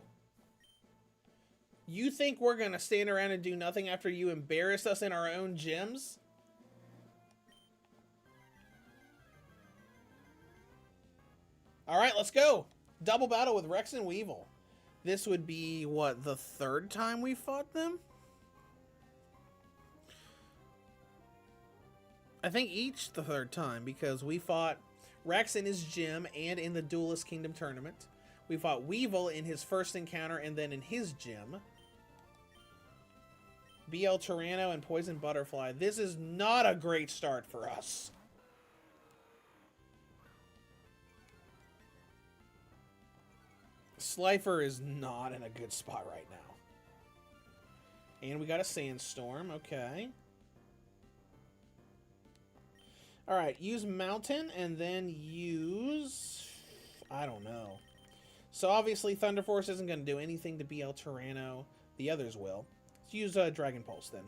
You think we're going to stand around and do nothing after you embarrass us in our own gyms? Alright, let's go. Double battle with Rex and Weevil. This would be, what, the 3rd time we fought them? I think each the 3rd time, because we fought Rex in his gym and in the Duelist Kingdom tournament. We fought Weevil in his first encounter and then in his gym. BL Tyranno and Poison Butterfly. This is not a great start for us. Slifer is not in a good spot right now. And we got a Sandstorm. Okay. Alright, use Mountain and then use... I don't know. So obviously Thunder Force isn't going to do anything to BL Tyranno. The others will. Let's use Dragon Pulse then.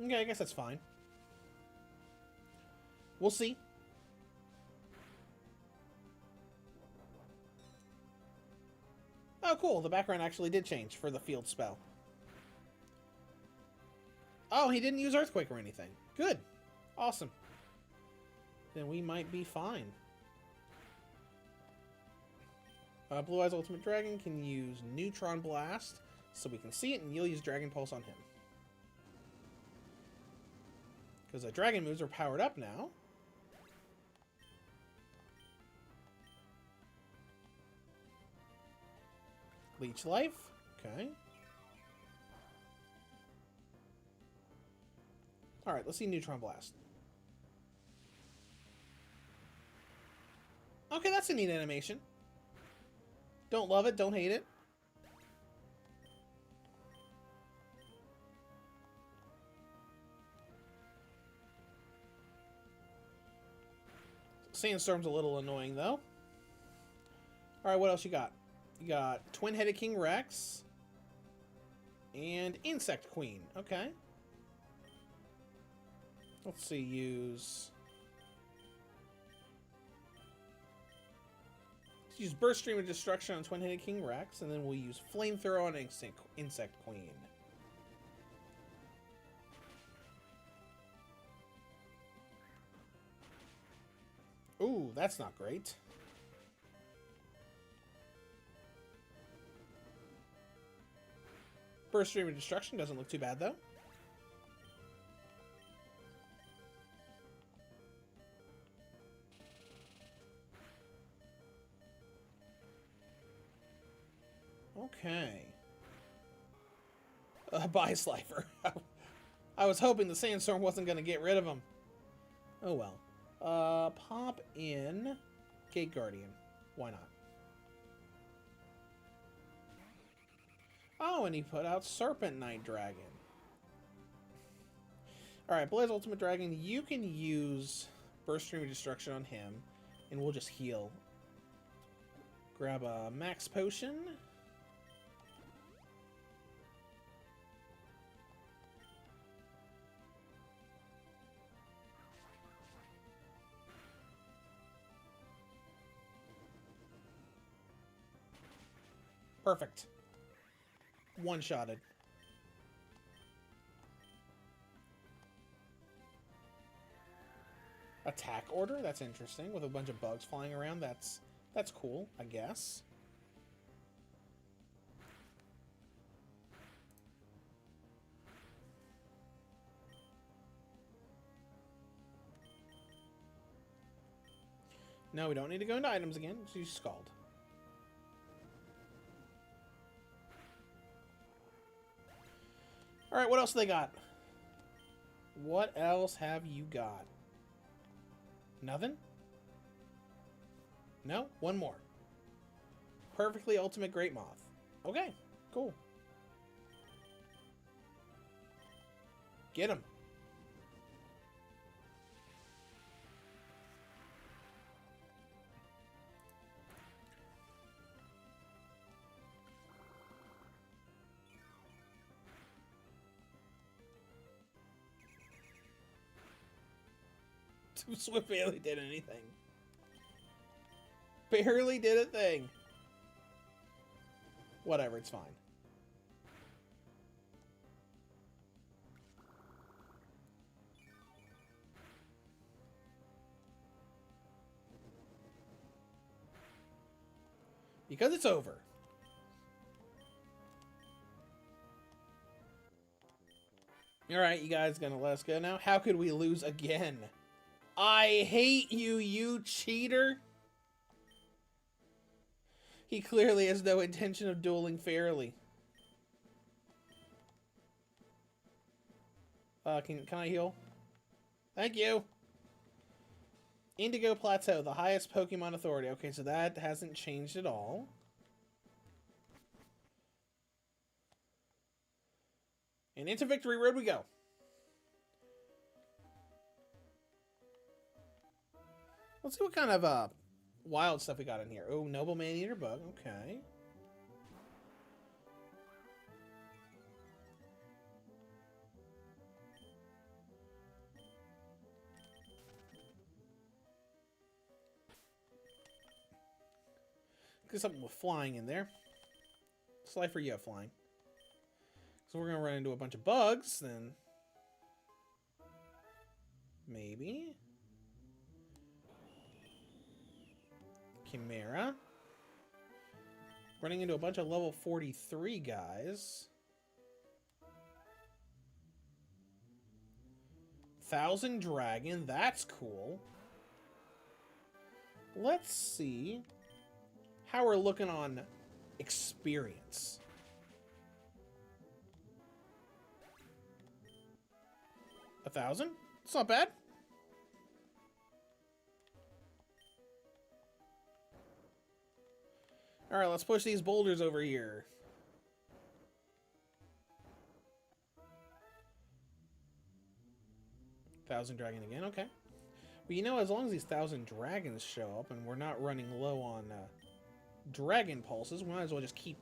Okay, I guess that's fine. We'll see. Oh, cool. The background actually did change for the field spell. Oh, he didn't use Earthquake or anything. Good. Awesome. Then we might be fine. Blue Eyes Ultimate Dragon can use Neutron Blast, so we can see it, and you'll use Dragon Pulse on him. Because the Dragon moves are powered up now. Leech Life. Okay. Alright, let's see Neutron Blast. Okay, that's a neat animation. Don't love it, don't hate it. Sandstorm's a little annoying, though. Alright, what else you got? You got Twin-Headed King Rex. And Insect Queen. Okay. Let's see, use... Let's use Burst Stream of Destruction on Twin-Headed King Rex, and then we'll use Flamethrower on Insect Queen. that's not great. Burst Stream of Destruction doesn't look too bad, though. Okay. Bye, Slifer. I was hoping the Sandstorm wasn't going to get rid of him. Oh, well. Pop in Gate Guardian. Why not? Oh, and he put out Serpent Knight Dragon. Alright, Blaze Ultimate Dragon, you can use Burst Stream of Destruction on him, and we'll just heal. Grab a Max Potion. Perfect. One-shotted. Attack order? That's interesting. With a bunch of bugs flying around. That's cool, I guess. No, we don't need to go into items again. Just use Scald. Alright, what else they got? What else have you got? Nothing? No? One more. Perfectly Ultimate Great Moth. Okay, cool. Get him. Swift barely did anything. Barely did a thing. Whatever, it's fine. Because it's over. Alright, you guys gonna let us go now? How could we lose again? I hate you, you cheater! He clearly has no intention of dueling fairly. Can I heal? Thank you! Indigo Plateau, the highest Pokemon authority. Okay, so that hasn't changed at all. And into Victory Road we go. Let's see what kind of wild stuff we got in here. Oh, Noble Man-Eater Bug. Okay. Get something with flying in there. Slifer, you have flying. So we're going to run into a bunch of bugs, then. Maybe. Chimera. Running into a bunch of level 43 guys. 1000 Dragon, that's cool. Let's see how we're looking on experience. A 1000? It's not bad. Alright, let's push these boulders over here. Thousand Dragon again, okay. But you know, as long as these 1000 Dragons show up and we're not running low on Dragon Pulses, we might as well just keep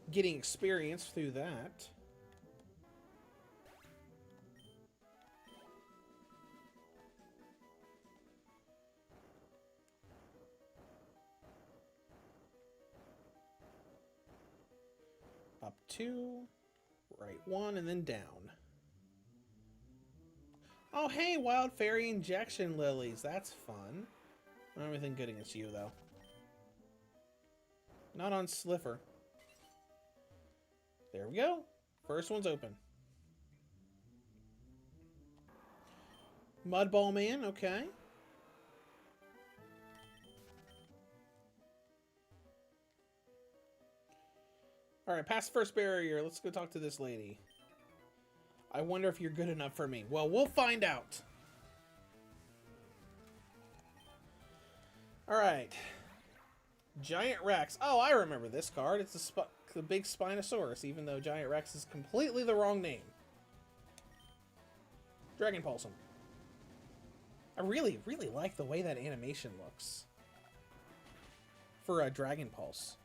getting experience through that. Up 2, right 1, and then down. Oh, hey, Wild Fairy Injection Lilies. That's fun. Everything good against you, though. Not on Slifer. There we go. First one's open. Mudball Man, okay. Alright, past the first barrier. Let's go talk to this lady. I wonder if you're good enough for me. Well, we'll find out. Alright. Giant Rex. Oh, I remember this card. It's the big Spinosaurus, even though Giant Rex is completely the wrong name. Dragon Pulse him. I really, really like the way that animation looks. For a Dragon Pulse.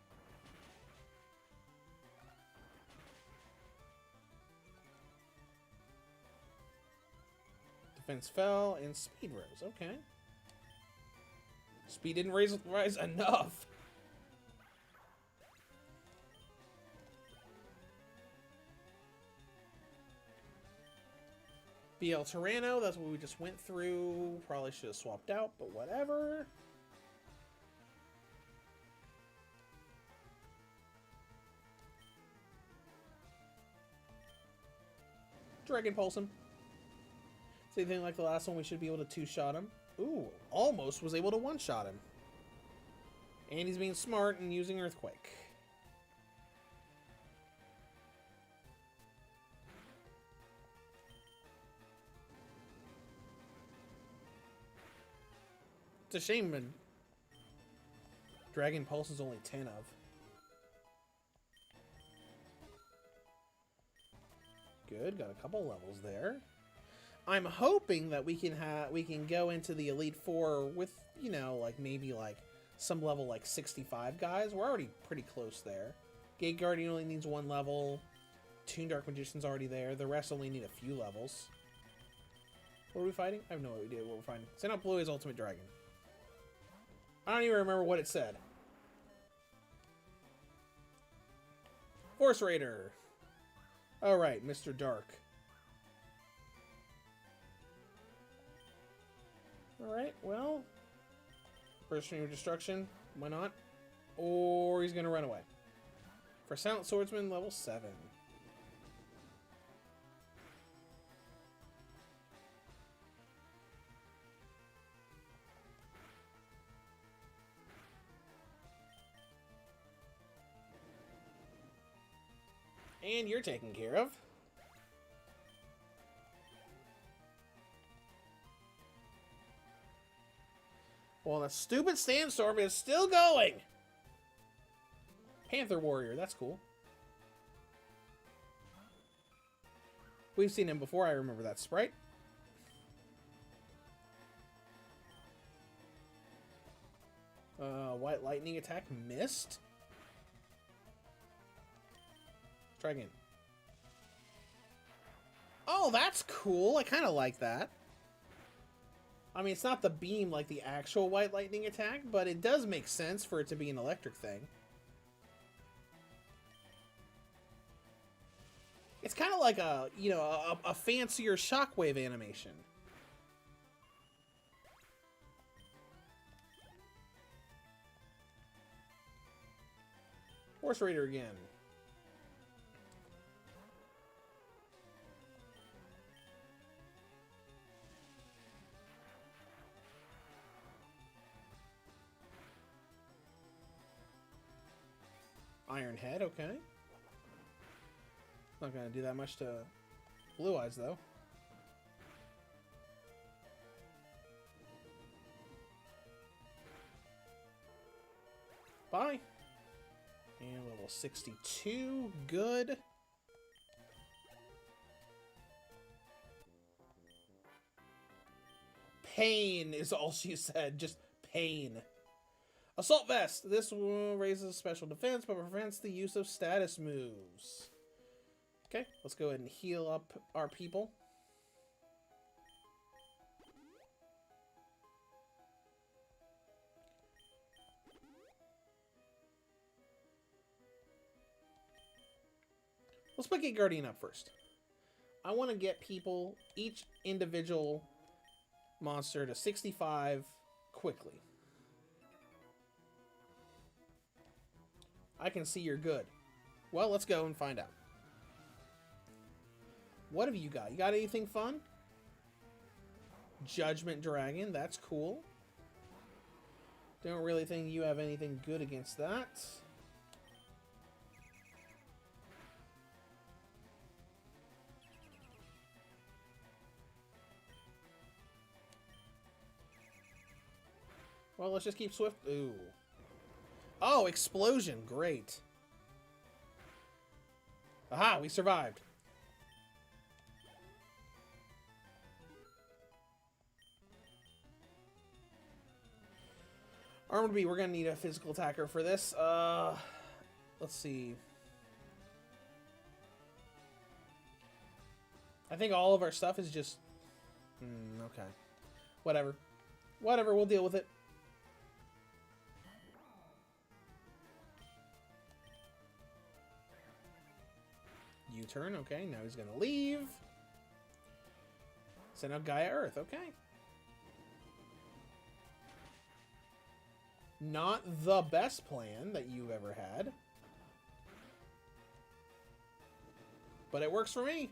Defense fell and speed rose. Okay. Speed didn't rise enough. BL Tyranno, that's what we just went through. Probably should have swapped out, but whatever. Dragon Pulse him. Same thing like the last one, we should be able to two-shot him. Ooh, almost was able to one-shot him. And he's being smart and using Earthquake. It's a shame when Dragon Pulse is only 10 of. Good, got a couple levels there. I'm hoping that we can go into the Elite Four with, you know, like maybe like some level like 65 guys. We're already pretty close there. Gate Guardian only needs 1 level. Toon Dark Magician's already there. The rest only need a few levels. What are we fighting? I have no idea what we're fighting. Send out Bluey's Ultimate Dragon. I don't even remember what it said. Force Raider. Alright, Mr. Dark. Alright, well. First Stream of Destruction. Why not? Or he's gonna run away. For Silent Swordsman, level 7. And you're taken care of. Well, the stupid Sandstorm is still going. Panther Warrior, that's cool. We've seen him before, I remember that sprite. White Lightning attack missed. Try again. Oh, that's cool. I kind of like that. I mean, it's not the beam like the actual White Lightning attack, but it does make sense for it to be an electric thing. It's kind of like a, you know, a fancier Shockwave animation. Force Raider again. Iron Head, okay. Not gonna do that much to Blue Eyes, though. Bye. And level 62, good. Pain is all she said, just pain. Assault Vest. This raises special defense, but prevents the use of status moves. Okay, let's go ahead and heal up our people. Let's put Gate Guardian up first. I want to get people, each individual monster, to 65 quickly. I can see you're good. Well, let's go and find out. What have you got? You got anything fun? Judgment Dragon, that's cool. Don't really think you have anything good against that. Well, let's just keep Swift. Ooh. Oh, explosion. Great. Aha, we survived. Armored Bee, we're going to need a physical attacker for this. Let's see. I think all of our stuff is just... okay. Whatever. Whatever, we'll deal with it. U-turn, okay. Now he's going to leave. Send out Gaia Earth, okay. Not the best plan that you've ever had. But it works for me.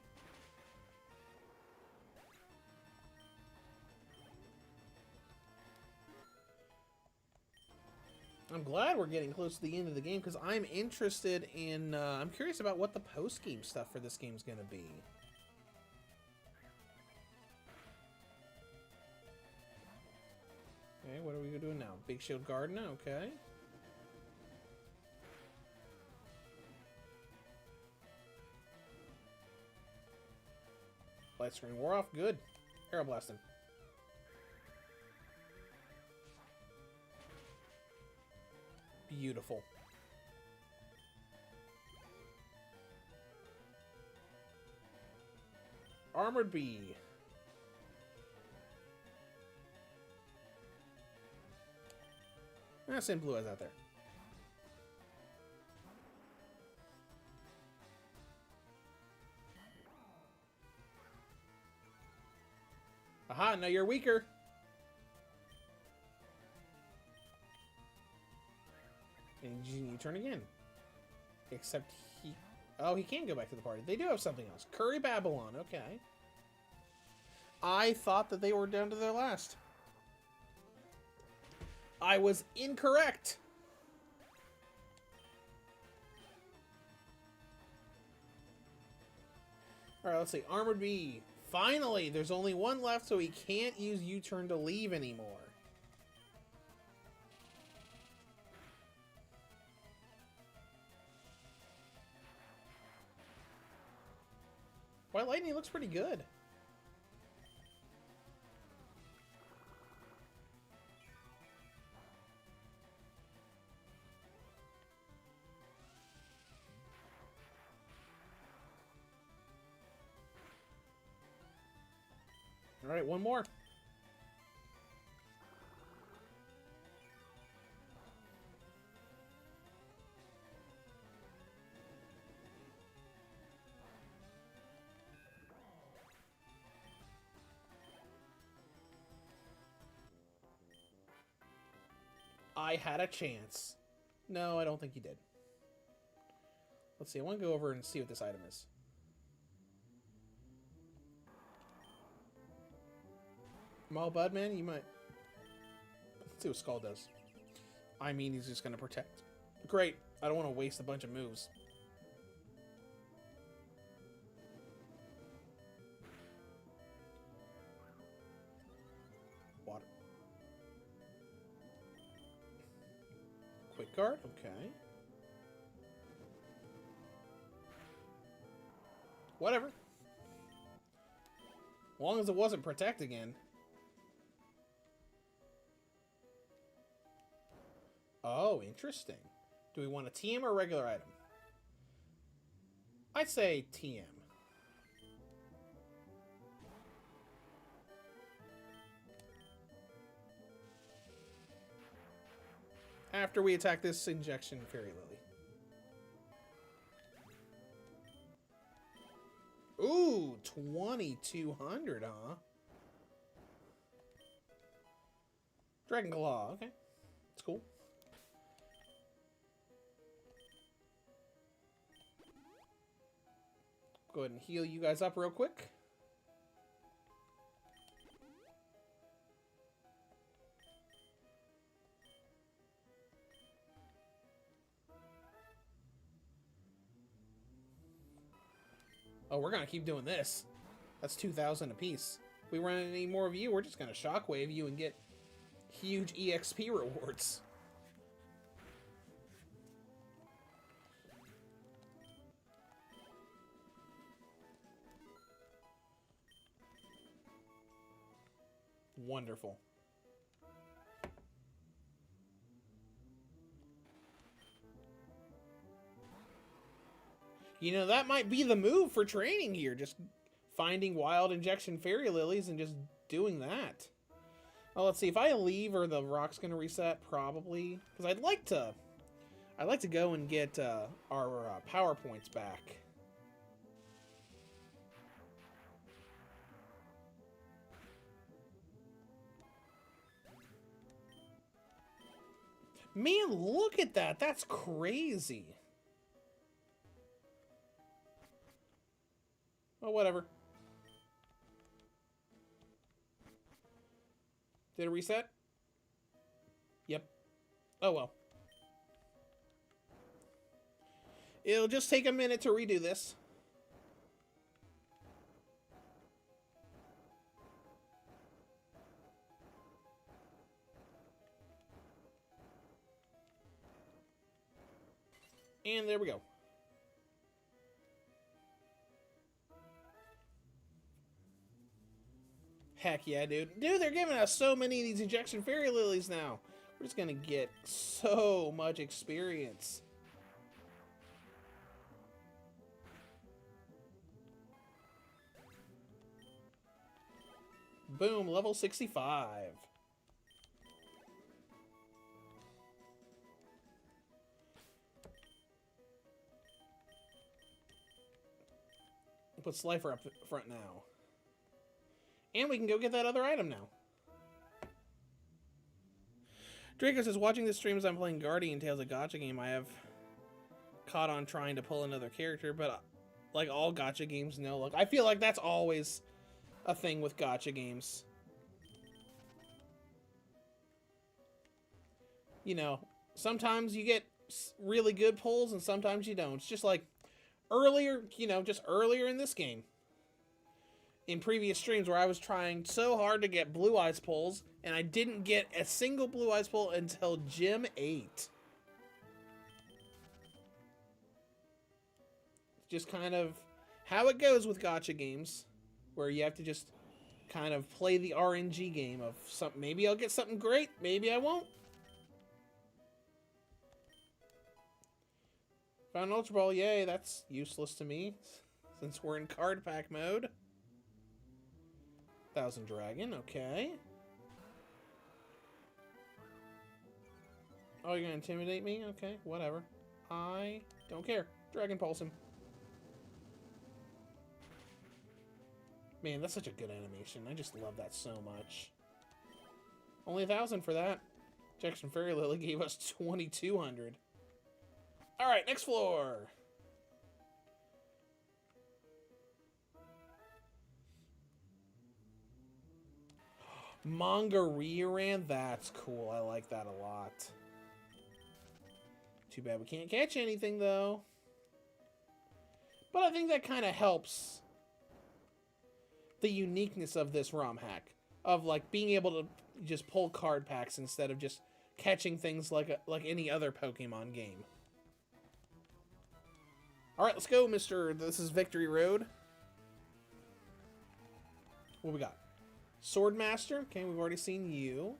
I'm glad we're getting close to the end of the game because I'm interested in... I'm curious about what the post-game stuff for this game is going to be. Okay, what are we doing now? Big Shield Garden, okay. Light screen wore off, good. Arrow blasting. Beautiful. Armored Bee. Same blue eyes out there. Aha, now you're weaker. And you turn again. Except he... Oh, he can go back to the party. They do have something else. Curry Babylon, okay. I thought that they were down to their last. I was incorrect. Alright, let's see. Armored Bee. Finally, there's only one left, so he can't use U-turn to leave anymore. White Lightning looks pretty good. All right, one more. I had a chance. No, I don't think you did. Let's see. I want to go over and see what this item is. Maul Budman, you might... Let's see what Skull does. I mean, he's just going to protect. Great. I don't want to waste a bunch of moves. Water. Quick guard, okay. Whatever. As long as it wasn't protect again. Oh, interesting. Do we want a TM or a regular item? I'd say TM. After we attack this injection Fairy Lily. Ooh, 2,200, huh? Dragon Claw, okay. It's cool. Go ahead and heal you guys up real quick. Oh, we're gonna keep doing this. That's 2,000 apiece. If we run into any more of you, we're just gonna shockwave you and get huge EXP rewards. Wonderful. You know, that might be the move for training here. Just finding wild injection fairy lilies and just doing that. Well, let's see. If I leave, are the rocks going to reset? Probably. Because I'd like to go and get our power points back. Man, look at that. That's crazy. Oh, whatever. Did it reset? Yep. Oh, well. It'll just take a minute to redo this. And there we go. Heck yeah, dude. Dude, they're giving us so many of these injection fairy lilies now. We're just gonna get so much experience. Boom, level 65. Put Slifer up front now. And we can go get that other item now. Draco says, watching this stream as I'm playing Guardian Tales, a gacha game, I have caught on trying to pull another character, but like all gacha games, no luck. I feel like that's always a thing with gacha games. You know, sometimes you get really good pulls and sometimes you don't. It's just like earlier, you know, just earlier in this game. In previous streams where I was trying so hard to get Blue Eyes pulls, and I didn't get a single Blue Eyes pull until Gym 8. Just kind of how it goes with gacha games, where you have to just kind of play the RNG game of something. Maybe I'll get something great, maybe I won't. Found an Ultra Ball, yay, that's useless to me, since we're in card pack mode. 1,000 Dragon, okay. Oh, you're gonna intimidate me? Okay, whatever. I don't care. Dragon Pulse him. Man, that's such a good animation. I just love that so much. Only 1,000 for that. Jackson Fairy Lily gave us 2,200. Alright, next floor. Mangariran, that's cool. I like that a lot. Too bad we can't catch anything, though. But I think that kind of helps the uniqueness of this Romhack. Of, like, being able to just pull card packs instead of just catching things like any other Pokemon game. Alright, let's go, Mr. This is Victory Road. What we got? Swordmaster. Okay, we've already seen you.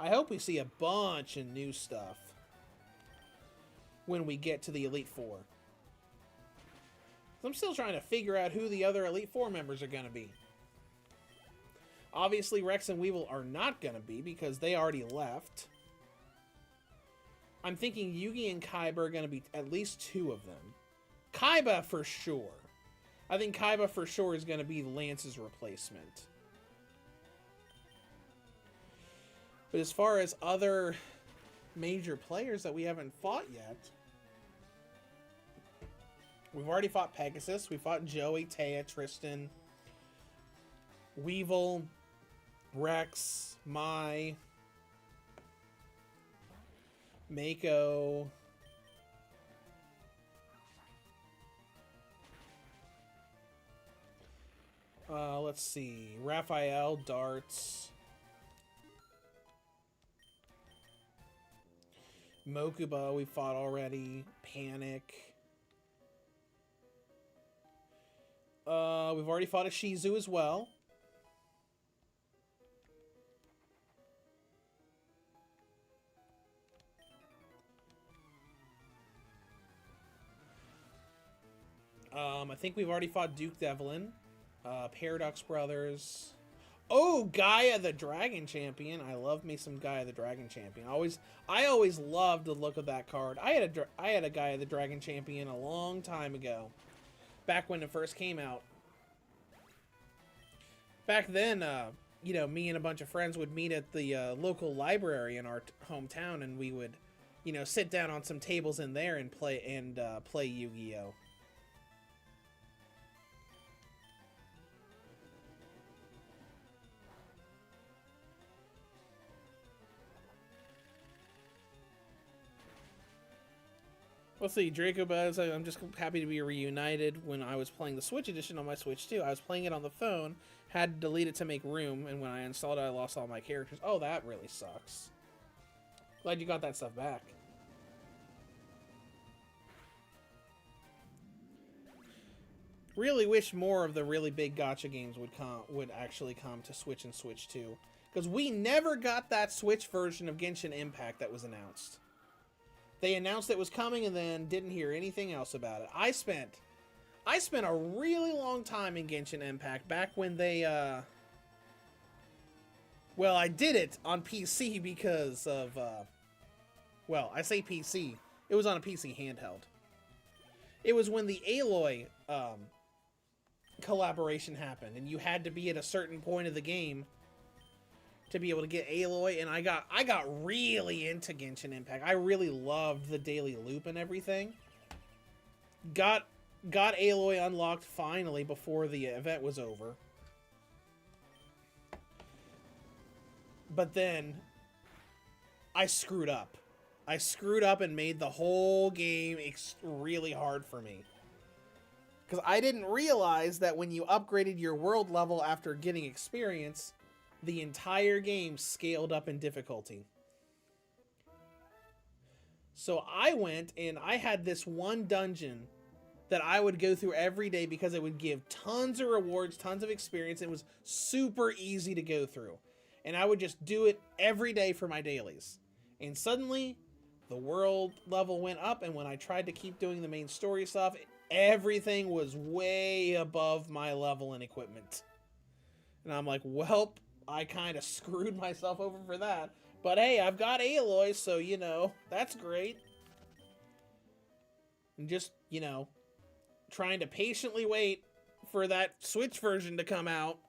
I hope we see a bunch of new stuff when we get to the Elite Four. I'm still trying to figure out who the other Elite Four members are going to be. Obviously, Rex and Weevil are not going to be because they already left. I'm thinking Yugi and Kaiba are going to be at least 2 of them. Kaiba for sure. I think Kaiba for sure is going to be Lance's replacement. But as far as other major players that we haven't fought yet, We've already fought Pegasus. We fought Joey, Taya, Tristan, Weevil, Rex, Mai, Mako. Let's see. Raphael, Darts. Mokuba, we fought already. Panic. We've already fought a Shizu as well. I think we've already fought Duke Devlin. Paradox Brothers. Oh, Gaia the Dragon Champion. I love me some Gaia the Dragon Champion. I always loved the look of that card. I had a Gaia the Dragon Champion a long time ago. Back when it first came out. Back then, you know, me and a bunch of friends would meet at the local library in our hometown, and we would, you know, sit down on some tables in there and play Yu-Gi-Oh! Let's see, Draco Buzz, I'm just happy to be reunited. When I was playing the Switch edition on my Switch too, I was playing it on the phone, had to delete it to make room, and when I installed it, I lost all my characters. Oh, that really sucks. Glad you got that stuff back. Really wish more of the really big gacha games would actually come to Switch and Switch 2. Because we never got that Switch version of Genshin Impact that was announced. They announced it was coming and then didn't hear anything else about it. I spent a really long time in Genshin Impact back when they, well, I did it on PC because of, well, I say PC. It was on a PC handheld. It was when the Aloy, collaboration happened, and you had to be at a certain point of the game to be able to get Aloy, and I got really into Genshin Impact. I really loved the daily loop and everything. Got Aloy unlocked finally before the event was over. But then I screwed up. I screwed up and made the whole game really hard for me. Because I didn't realize that when you upgraded your world level after getting experience, the entire game scaled up in difficulty. So I went and I had this one dungeon that I would go through every day because it would give tons of rewards, tons of experience. It was super easy to go through. And I would just do it every day for my dailies. And suddenly, the world level went up, and when I tried to keep doing the main story stuff, everything was way above my level and equipment. And I'm like, welp. I kind of screwed myself over for that. But hey, I've got Aloy, so, you know, that's great. And just, you know, trying to patiently wait for that Switch version to come out.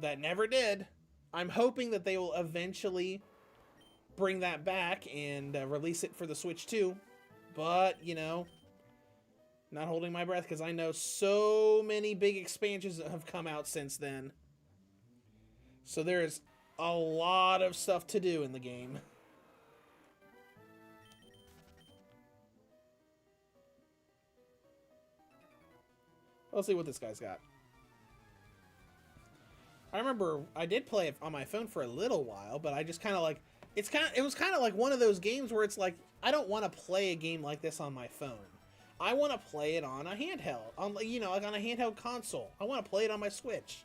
That never did. I'm hoping that they will eventually bring that back and release it for the Switch too. But, you know, not holding my breath because I know so many big expansions have come out since then. So there's a lot of stuff to do in the game. Let's see what this guy's got. I remember I did play it on my phone for a little while, but I just kind of like, it was kind of like one of those games where it's like, I don't want to play a game like this on my phone. I want to play it on a handheld, you know, like on a handheld console. I want to play it on my Switch.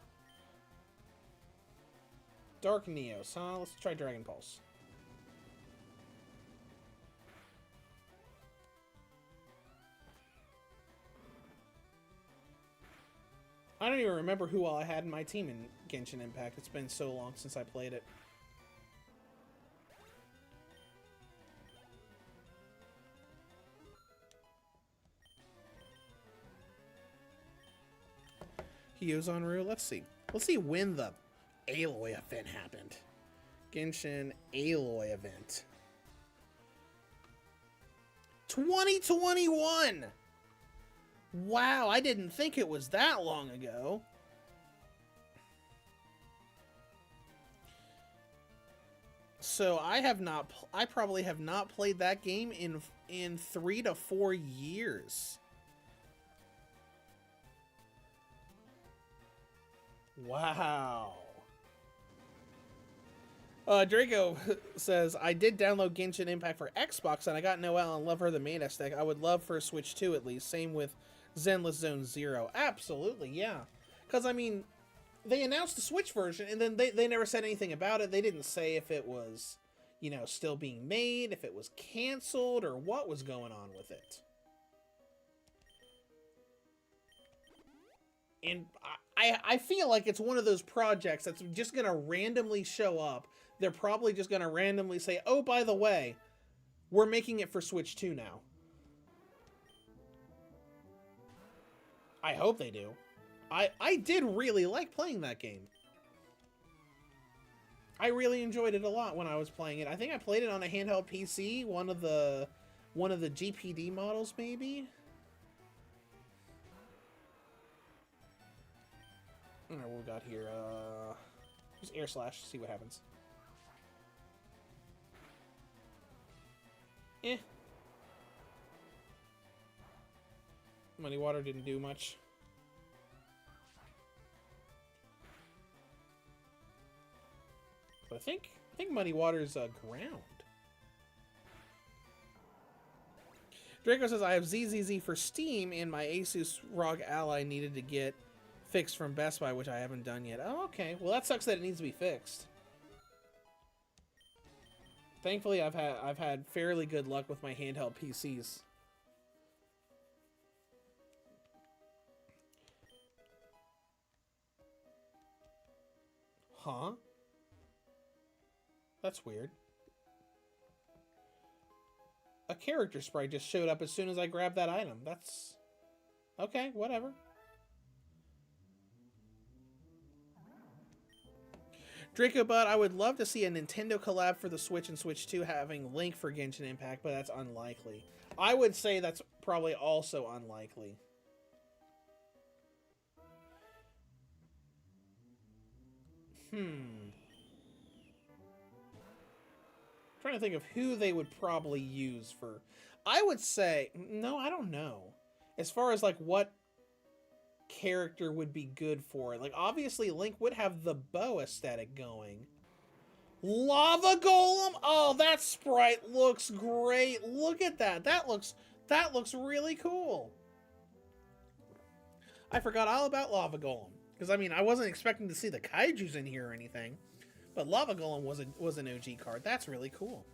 Dark Neos, huh? Let's try Dragon Pulse. I don't even remember who all I had in my team in Genshin Impact. It's been so long since I played it. Hyozanru, let's see. Let's see when the Aloy event happened. Genshin Aloy event. 2021! Wow, I didn't think it was that long ago. So I probably have not played that game in 3 to 4 years. Wow. Draco says, I did download Genshin Impact for Xbox, and I got Noelle and love her the main aesthetic. I would love for a Switch 2 at least. Same with Zenless Zone Zero. Absolutely, yeah. Because, I mean, they announced the Switch version, and then they never said anything about it. They didn't say if it was, you know, still being made, if it was canceled, or what was going on with it. And I feel like it's one of those projects that's just going to randomly show up. They're probably just going to randomly say, oh, by the way, we're making it for Switch 2 now. I hope they do. I did really like playing that game. I really enjoyed it a lot when I was playing it. I think I played it on a handheld PC, one of the GPD models, maybe. Alright, what we got here? Just air slash, see what happens. Muddy Water didn't do much. But I think Muddy Water's ground. Draco says, I have ZZZ for Steam, and my Asus ROG Ally needed to get fixed from Best Buy, which I haven't done yet. Oh, okay. Well, that sucks that it needs to be fixed. Thankfully, I've had fairly good luck with my handheld PCs. Huh? That's weird. A character sprite just showed up as soon as I grabbed that item. That's... okay, whatever. Draco Bud, I would love to see a Nintendo collab for the Switch and Switch 2 having Link for Genshin Impact, but that's unlikely. I would say that's probably also unlikely. Trying to think of who they would probably use for... I would say... no, I don't know. As far as, like, what character would be good for it. Like, obviously, Link would have the bow aesthetic going. Lava Golem? Oh, that sprite looks great. Look at that. That looks really cool. I forgot all about Lava Golem. Because, I mean, I wasn't expecting to see the kaijus in here or anything. But Lava Golem was an OG card. That's really cool.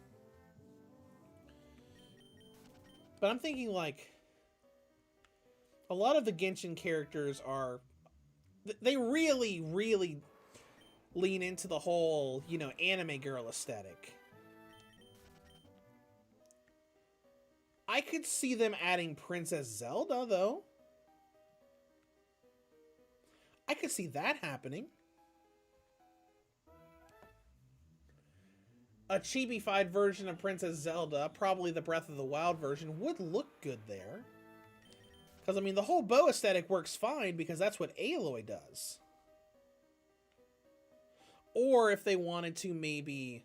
But I'm thinking, like... a lot of the Genshin characters are... they really, really lean into the whole, you know, anime girl aesthetic. I could see them adding Princess Zelda, though. I could see that happening. A chibi-fied version of Princess Zelda, probably the Breath of the Wild version, would look good there. Because, I mean, the whole bow aesthetic works fine because that's what Aloy does. Or if they wanted to maybe...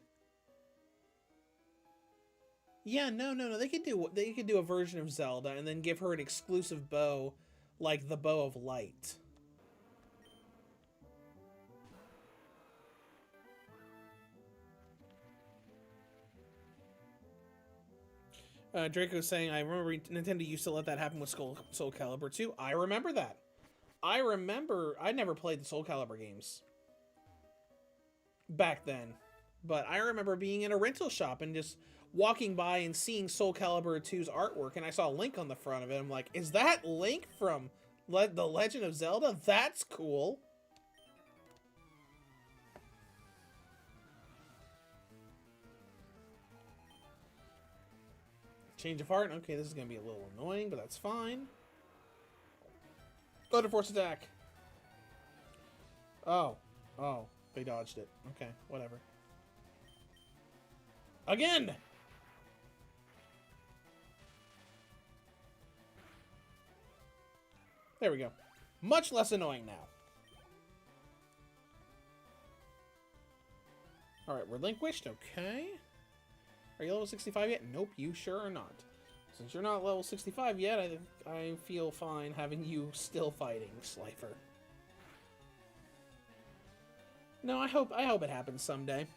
yeah, no. They could do a version of Zelda and then give her an exclusive bow like the Bow of Light. Draco's saying, I remember Nintendo used to let that happen with Soul Calibur 2. I remember that. I never played the Soul Calibur games back then. But I remember being in a rental shop and just walking by and seeing Soul Calibur 2's artwork, and I saw Link on the front of it. I'm like, is that Link from The Legend of Zelda? That's cool. Change of heart. Okay, this is going to be a little annoying, but that's fine. Go to force attack. Oh, they dodged it. Okay, whatever. Again! There we go. Much less annoying now. Alright, relinquished. Okay. Are you level 65 yet? Nope, you sure are not. Since you're not level 65 yet, I feel fine having you still fighting, Slifer. No, I hope it happens someday.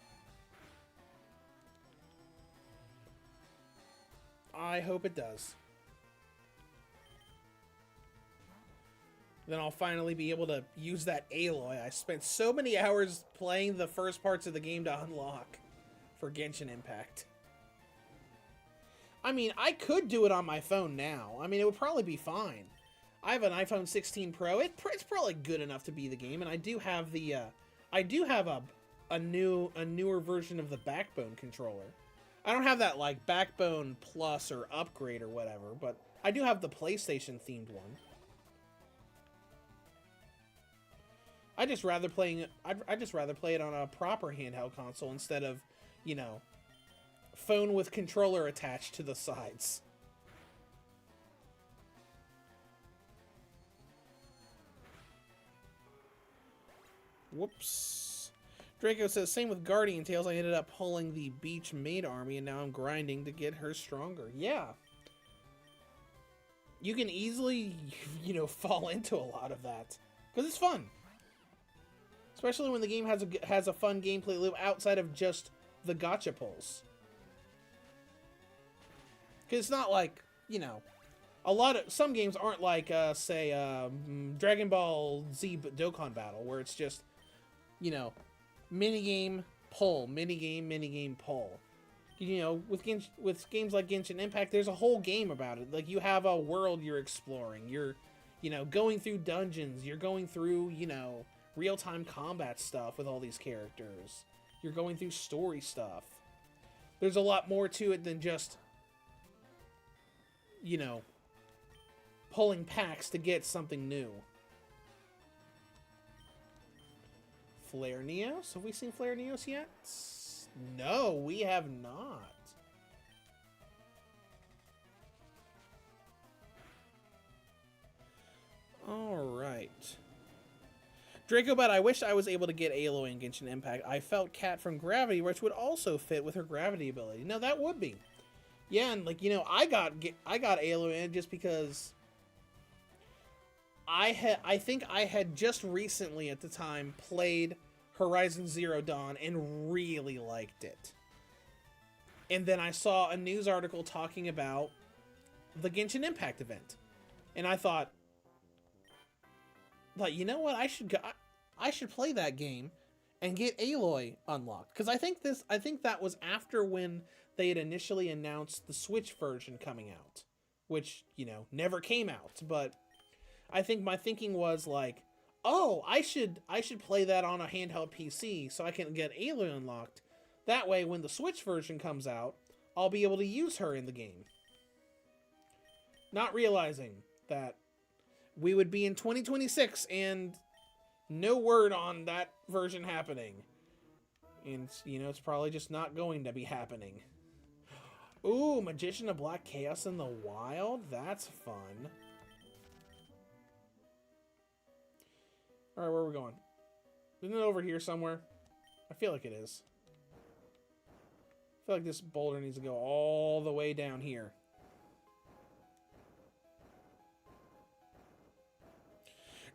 I hope it does. Then I'll finally be able to use that Aloy I spent so many hours playing the first parts of the game to unlock for Genshin Impact. I mean, I could do it on my phone now. I mean, it would probably be fine. I have an iPhone 16 Pro. It's probably good enough to be the game, and I do have the a newer version of the Backbone controller. I don't have that like Backbone Plus or upgrade or whatever, but I do have the PlayStation themed one. I'd just rather play it on a proper handheld console instead of, you know, phone with controller attached to the sides. Whoops. Draco says, same with Guardian Tales. I ended up pulling the Beach Maid army, and now I'm grinding to get her stronger. Yeah. You can easily, you know, fall into a lot of that. Because it's fun. Especially when the game has a fun gameplay loop outside of just the gacha pulls. Because it's not like, you know, some games aren't like, say, Dragon Ball Z Dokkan Battle, where it's just, you know, minigame, pull, minigame, pull. You know, with games like Genshin Impact, there's a whole game about it. Like, you have a world you're exploring. You're, you know, going through dungeons. You're going through, you know, real-time combat stuff with all these characters. You're going through story stuff. There's a lot more to it than just, you know, pulling packs to get something new. Flare Neos? Have we seen Flare Neos yet? No, we have not. Alright. Dracobot, I wish I was able to get Aloy in Genshin Impact. I felt Cat from Gravity, which would also fit with her gravity ability. No, that would be. Yeah, and like, you know, I got Aloy in just because I think I had just recently at the time played Horizon Zero Dawn and really liked it. And then I saw a news article talking about the Genshin Impact event. And I thought, like, you know what? I should play that game and get Aloy unlocked, because I think that was after when they had initially announced the Switch version coming out, which, you know, never came out. But I think my thinking was like, oh, I should play that on a handheld PC so I can get Aloy unlocked. That way, when the Switch version comes out, I'll be able to use her in the game. Not realizing that we would be in 2026 and no word on that version happening. And, you know, it's probably just not going to be happening. Ooh, Magician of Black Chaos in the Wild? That's fun. Alright, where are we going? Isn't it over here somewhere? I feel like it is. I feel like this boulder needs to go all the way down here.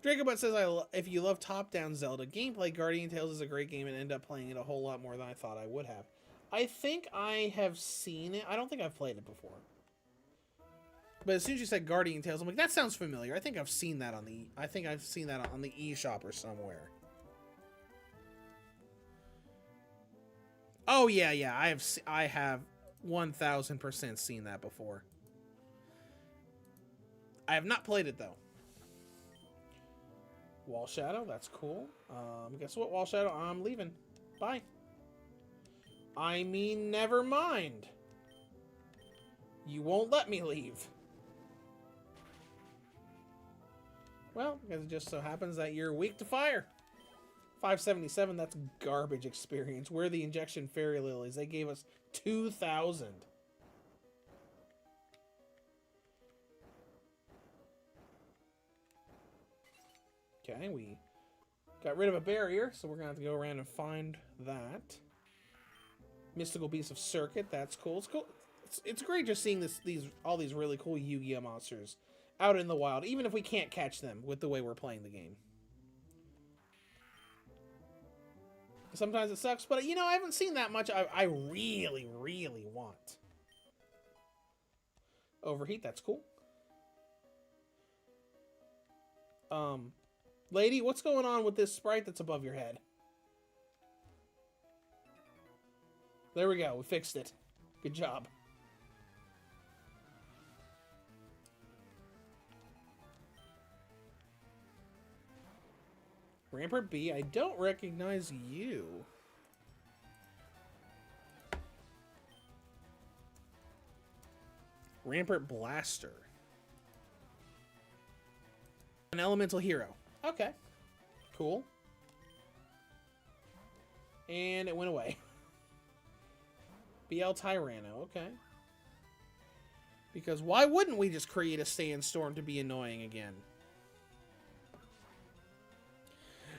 Dracobot says, if you love top-down Zelda gameplay, Guardian Tales is a great game and end up playing it a whole lot more than I thought I would have. I think I have seen it. I don't think I've played it before. But as soon as you said Guardian Tales, I'm like, that sounds familiar. I think I've seen that on the eShop or somewhere. Oh yeah, I have 1000% seen that before. I have not played it though. Wall Shadow, that's cool. Guess what, Wall Shadow? I'm leaving. Bye. I mean, never mind. You won't let me leave. Well, because it just so happens that you're weak to fire. 577, that's garbage experience. Where are the injection fairy lilies? They gave us 2,000. Okay, we got rid of a barrier, so we're going to have to go around and find that. Mystical Beast of Circuit, that's cool. It's cool. It's great just seeing all these really cool Yu-Gi-Oh monsters out in the wild, even if we can't catch them with the way we're playing the game. Sometimes it sucks, but, you know, I haven't seen that much. I really, really want. Overheat, that's cool. Lady, what's going on with this sprite that's above your head? There we go, we fixed it. Good job. Rampart B, I don't recognize you. Rampart Blaster. An elemental hero. Okay. Cool. And it went away. BL Tyranno. Okay. Because why wouldn't we just create a Sandstorm to be annoying again?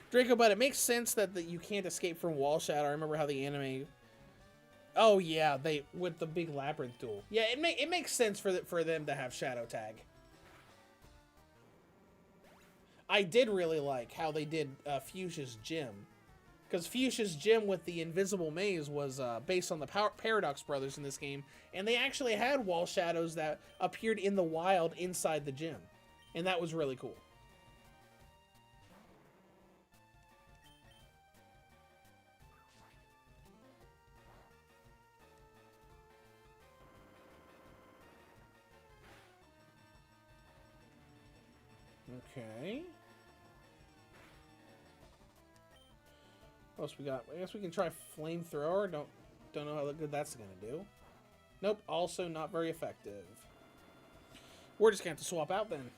Draco, but it makes sense that you can't escape from Wall Shadow. I remember how the anime... Oh, yeah, with the big Labyrinth duel. Yeah, it makes sense for them to have Shadow Tag. I did really like how they did Fuchsia's Gym. Because Fuchsia's Gym with the Invisible Maze was based on the Paradox Brothers in this game. And they actually had wall shadows that appeared in the wild inside the gym. And that was really cool. Okay. What else we got? I guess we can try Flamethrower. Don't know how good that's gonna do. Nope, also not very effective. We're just gonna have to swap out then.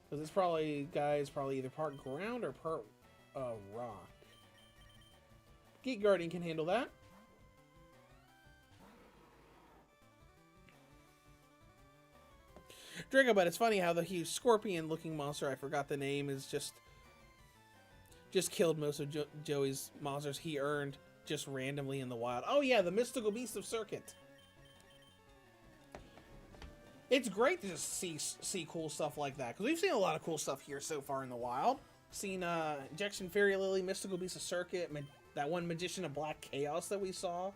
Because it's probably, guys, either part ground or part rock. Geek Guardian can handle that. Draco, but it's funny how the huge scorpion-looking monster, I forgot the name, is just killed most of Joey's monsters he earned just randomly in the wild. Oh yeah, the Mystical Beast of Circuit. It's great to just see cool stuff like that, because we've seen a lot of cool stuff here so far in the wild. Seen Injection Fairy Lily, Mystical Beast of Circuit, that one Magician of Black Chaos that we saw.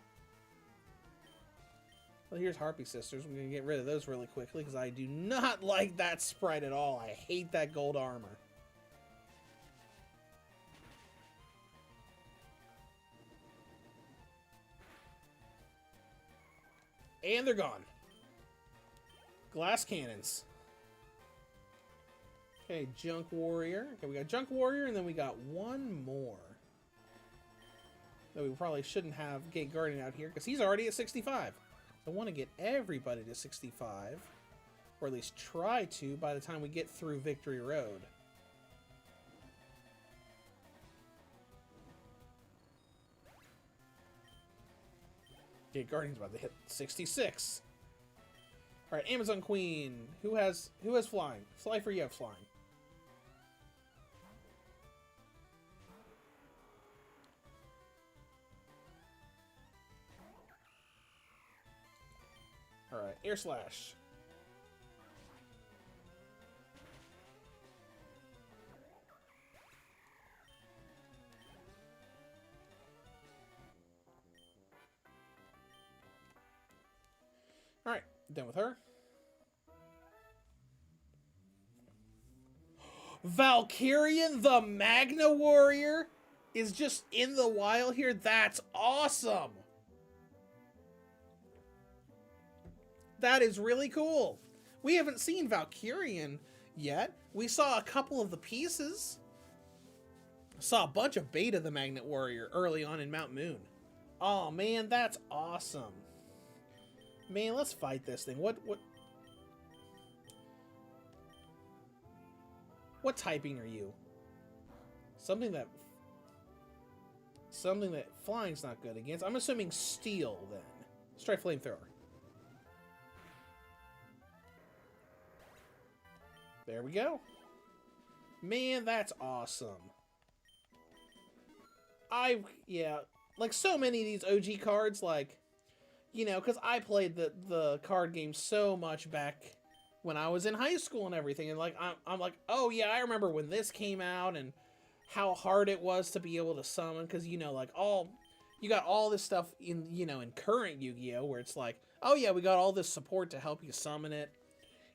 Well, here's Harpy Sisters. I'm going to get rid of those really quickly because I do not like that sprite at all. I hate that gold armor. And they're gone. Glass Cannons. Okay, Junk Warrior. Okay, we got Junk Warrior, and then we got one more. That we probably shouldn't have Gate Guardian out here because he's already at 65. I want to get everybody to 65, or at least try to by the time we get through Victory Road. Gate Guardian's about to hit 66. All right, Amazon Queen. Who has flying? Slifer, you have flying. Alright, Air Slash. Alright, done with her. Valkyrian the Magna Warrior is just in the wild here. That's awesome. That is really cool. We haven't seen Valkyrian yet. We saw a couple of the pieces. Saw a bunch of beta the Magnet Warrior early on in Mount Moon. Oh man, that's awesome. Man, let's fight this thing. What typing are you? Something that flying's not good against. I'm assuming steel then. Let's try Flamethrower. There we go. Man, that's awesome. Yeah, like so many of these OG cards, like, you know, because I played the card game so much back when I was in high school and everything, and like I'm like, oh yeah, I remember when this came out and how hard it was to be able to summon, because you know, like you got all this stuff in, you know, in current Yu-Gi-Oh where it's like, oh yeah, we got all this support to help you summon it.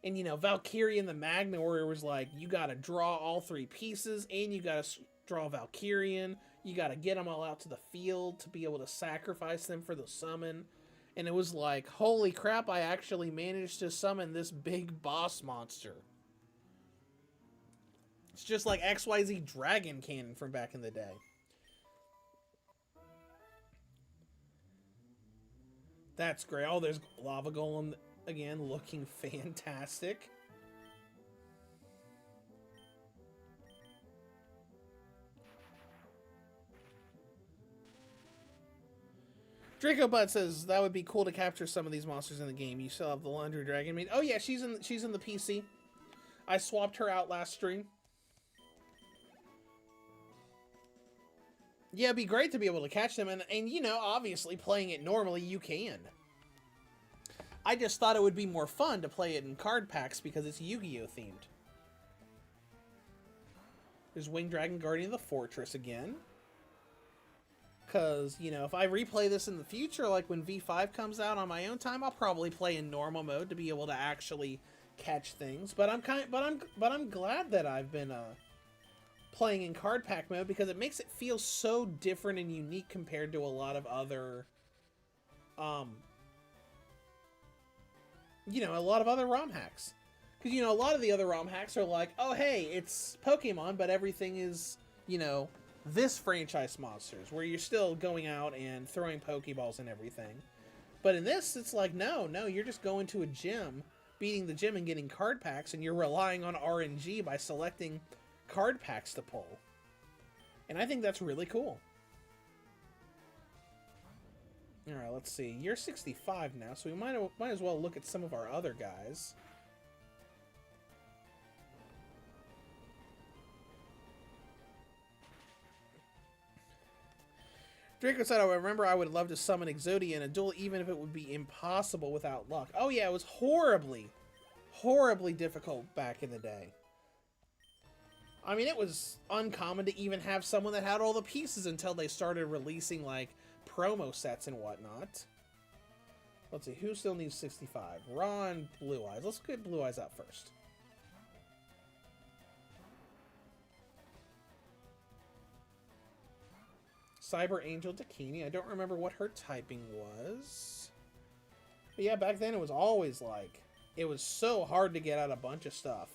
And you know, Valkyrian the Magna Warrior was like, you gotta draw all 3 pieces, and you gotta draw Valkyrian. You gotta get them all out to the field to be able to sacrifice them for the summon. And it was like, holy crap, I actually managed to summon this big boss monster. It's just like XYZ Dragon Cannon from back in the day. That's great. Oh, there's Lava Golem again, looking fantastic. Draco Bud says that would be cool to capture some of these monsters in the game. You still have the Laundry Dragon Maid. Oh yeah, she's in the PC. I swapped her out last stream. Yeah, it'd be great to be able to catch them, and you know, obviously playing it normally you can. I just thought it would be more fun to play it in card packs because it's Yu-Gi-Oh themed. There's Winged Dragon Guardian of the Fortress again. Because, you know, if I replay this in the future, like when V5 comes out on my own time, I'll probably play in normal mode to be able to actually catch things. But I'm glad that I've been playing in card pack mode, because it makes it feel so different and unique compared to a lot of other you know, a lot of other ROM hacks. Because, you know, a lot of the other ROM hacks are like, oh hey, it's Pokemon, but everything is, you know, this franchise monsters, where you're still going out and throwing Pokeballs and everything. But in this, it's like, no, you're just going to a gym, beating the gym and getting card packs, and you're relying on RNG by selecting card packs to pull. And I think that's really cool. Alright, let's see. You're 65 now, so we might as well look at some of our other guys. Draco said, I remember I would love to summon Exodia in a duel, even if it would be impossible without luck. Oh yeah, it was horribly, horribly difficult back in the day. I mean, it was uncommon to even have someone that had all the pieces until they started releasing, like, promo sets and whatnot. Let's see, who still needs 65? Ron, Blue Eyes. Let's get Blue Eyes out first. Cyber Angel Dakini. I don't remember what her typing was. But yeah, back then it was always like, it was so hard to get out a bunch of stuff.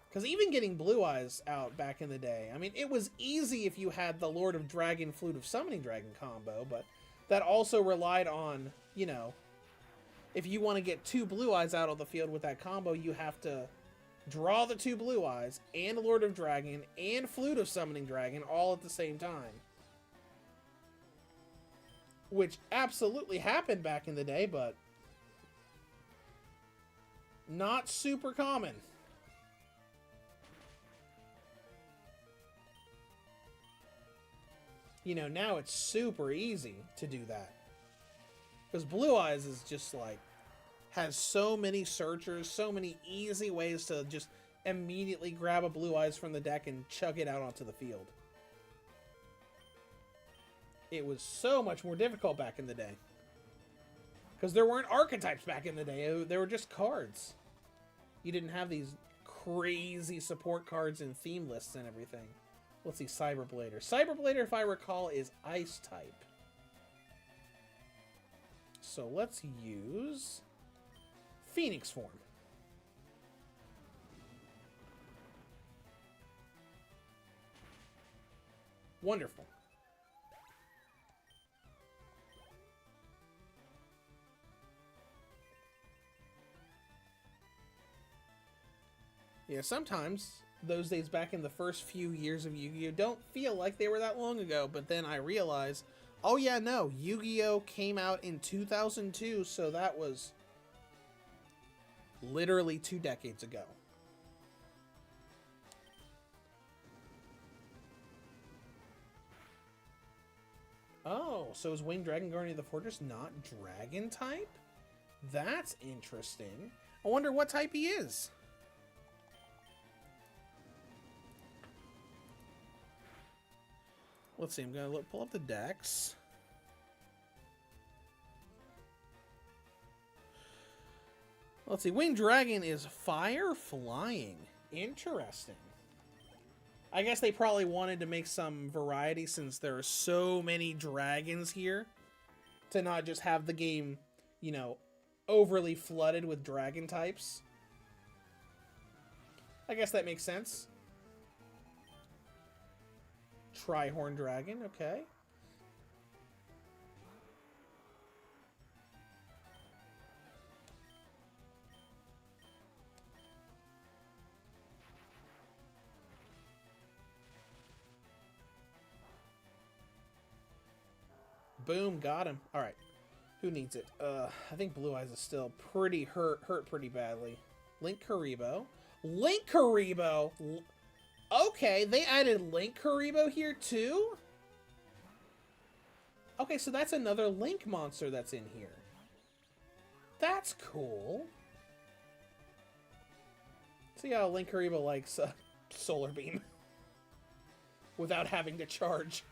Because even getting Blue Eyes out back in the day, I mean, it was easy if you had the Lord of Dragon, Flute of Summoning Dragon combo, but that also relied on, you know, if you want to get 2 Blue Eyes out on the field with that combo, you have to draw the 2 Blue Eyes and Lord of Dragon and Flute of Summoning Dragon all at the same time. Which absolutely happened back in the day, but not super common. You know, now it's super easy to do that. Because Blue Eyes is just like, has so many searchers, so many easy ways to just immediately grab a Blue Eyes from the deck and chuck it out onto the field. It was so much more difficult back in the day. Because there weren't archetypes back in the day, they were just cards. You didn't have these crazy support cards and theme lists and everything. Let's see, Cyberblader. Cyberblader, if I recall, is Ice type. So let's use Phoenix form. Wonderful. Yeah, sometimes those days back in the first few years of Yu-Gi-Oh! Don't feel like they were that long ago, but then I realized, oh yeah, no, Yu-Gi-Oh! Came out in 2002, so that was Literally 2 decades ago. Oh, so is Winged Dragon Guardian of the Fortress not dragon type? That's interesting. I wonder what type he is. Let's see, I'm going to pull up the dex. Let's see, Winged Dragon is fire flying. Interesting. I guess they probably wanted to make some variety since there are so many dragons here. To not just have the game, you know, overly flooded with dragon types. I guess that makes sense. Trihorn Dragon, okay. Boom, got him. All right. Who needs it? I think Blue Eyes is still pretty hurt pretty badly. Link Karibo. Link Karibo! Okay, they added Link Karibo here too? Okay, so that's another Link monster that's in here. That's cool. See how Link Karibo likes Solar Beam. Without having to charge.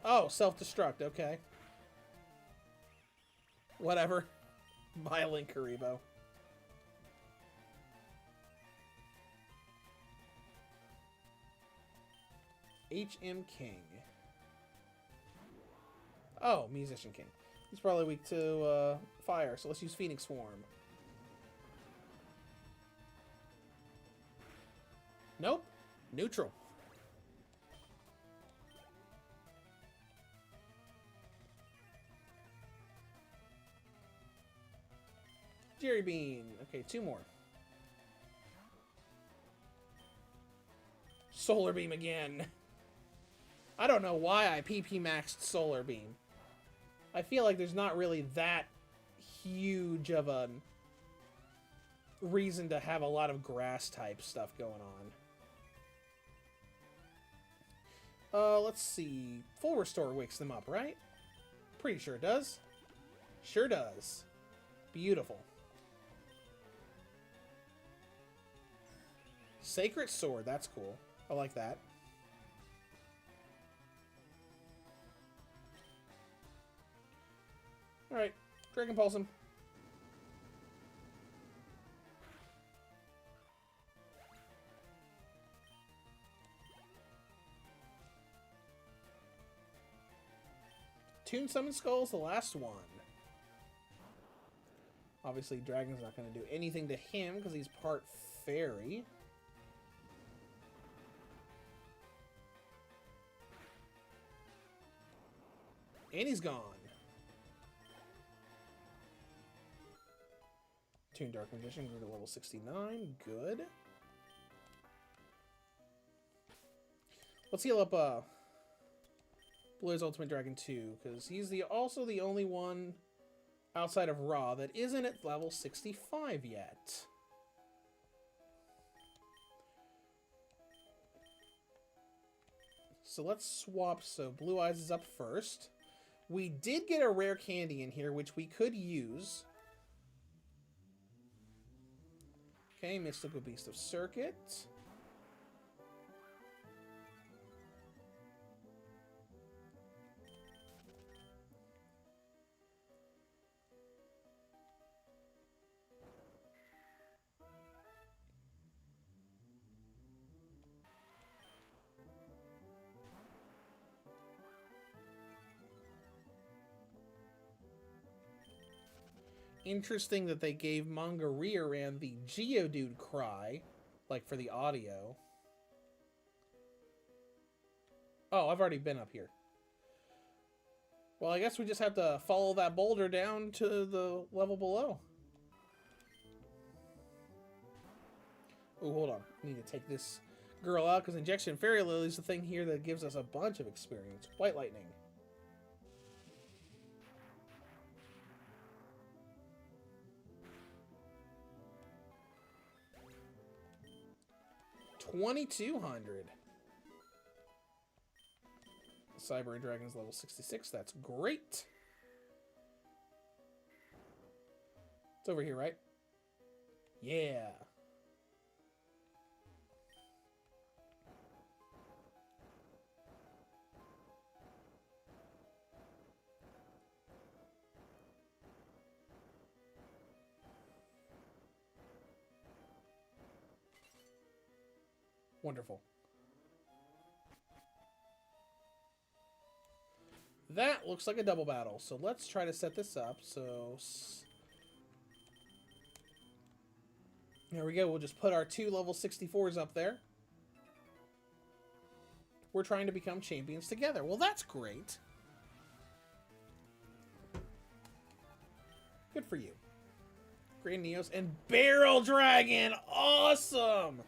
Oh, self-destruct, okay. Whatever. Bye, Link Karibo. HM King. Oh, Musician King. He's probably weak to fire, so let's use Phoenix Swarm. Nope. Neutral. Jerry Bean. Okay, 2 more. Solar Beam again. I don't know why I PP maxed Solar Beam. I feel like there's not really that huge of a reason to have a lot of grass type stuff going on. Let's see. Full Restore wakes them up, right? Pretty sure it does. Sure does. Beautiful. Sacred Sword, that's cool. I like that. Alright, Dragon Pulse him. Toon Summon Skull's the last one. Obviously, Dragon's not going to do anything to him because he's part fairy. And he's gone. Toon Dark Magician grew to level 69. Good. Let's heal up Blue's Ultimate Dragon 2, because he's also the only one outside of Ra that isn't at level 65 yet. So let's swap, so Blue Eyes is up first. We did get a rare candy in here, which we could use. Okay, Mystical Beast of Circuit. Interesting that they gave Mangarearan the Geodude cry, like for the audio. Oh, I've already been up here. Well, I guess we just have to follow that boulder down to the level below. Oh, hold on. I need to take this girl out because Injection Fairy Lily is the thing here that gives us a bunch of experience. White Lightning. 2,200. Cyber Dragon's level 66. That's great. It's over here, right? Yeah. Wonderful. That looks like a double battle. So let's try to set this up. So there we go. We'll just put our 2 level 64s up there. We're trying to become champions together. Well, that's great. Good for you. Grand Neos and Barrel Dragon. Awesome.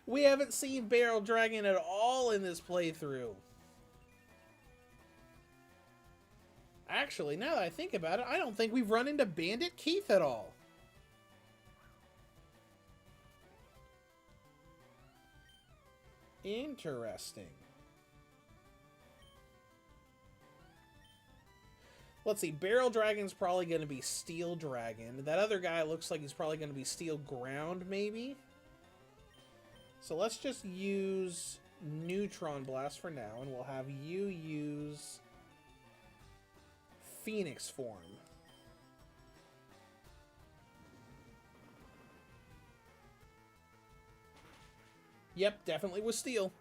We haven't seen Barrel Dragon at all in this playthrough. Actually, now that I think about it, I don't think we've run into Bandit Keith at all. Interesting. Let's see. Barrel Dragon's probably going to be Steel Dragon. That other guy looks like he's probably going to be Steel Ground, maybe. So let's just use Neutron Blast for now, and we'll have you use Phoenix form. Yep, definitely was Steel.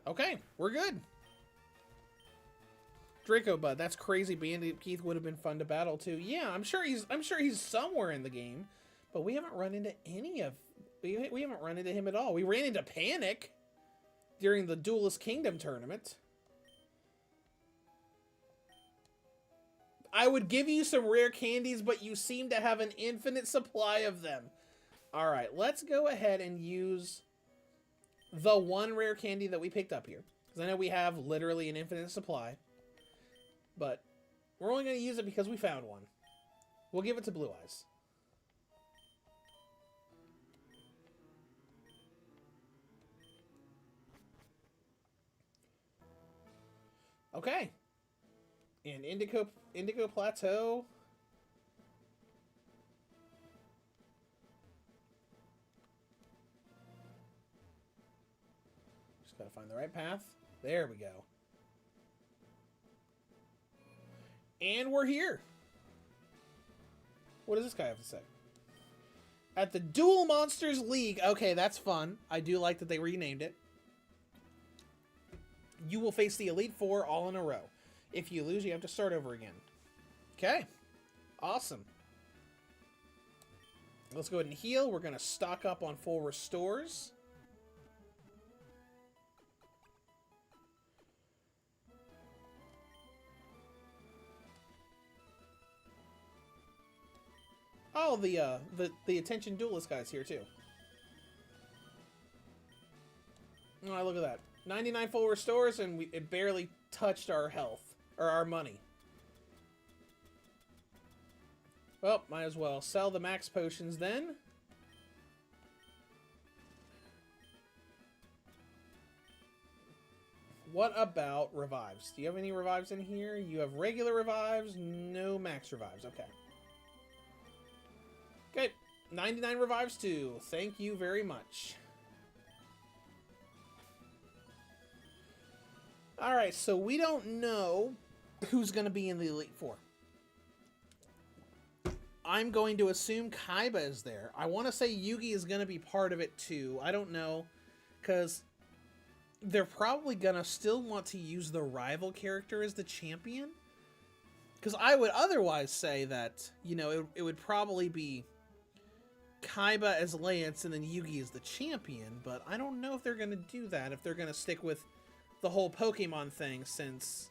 Okay, we're good. Draco Bud, that's crazy. Bandit Keith would have been fun to battle too. Yeah, I'm sure he's somewhere in the game, but we haven't run into we haven't run into him at all. We ran into Panic during the Duelist Kingdom tournament. I would give you some rare candies, but you seem to have an infinite supply of them. All right, let's go ahead and use the one rare candy that we picked up here, because I know we have literally an infinite supply. But we're only going to use it because we found one. We'll give it to Blue Eyes. Okay. And Indigo Plateau. Just got to find the right path. There we go. And we're here. What does this guy have to say? At the Duel Monsters League. Okay, that's fun. I do like that they renamed it. You will face the Elite Four all in a row. If you lose, you have to start over again. Okay. Awesome. Let's go ahead and heal. We're going to stock up on full restores. Oh, the Attention Duelist guy's here too. Oh, look at that. 99 full restores, and it barely touched our health. Or our money. Well, might as well sell the max potions then. What about revives? Do you have any revives in here? You have regular revives, no max revives. Okay. Okay, 99 revives too. Thank you very much. Alright, so we don't know who's going to be in the Elite Four. I'm going to assume Kaiba is there. I want to say Yugi is going to be part of it too. I don't know, because they're probably going to still want to use the rival character as the champion. Because I would otherwise say that, you know, it would probably be Kaiba as Lance and then Yugi as the champion, but I don't know if they're going to do that, if they're going to stick with the whole Pokemon thing, since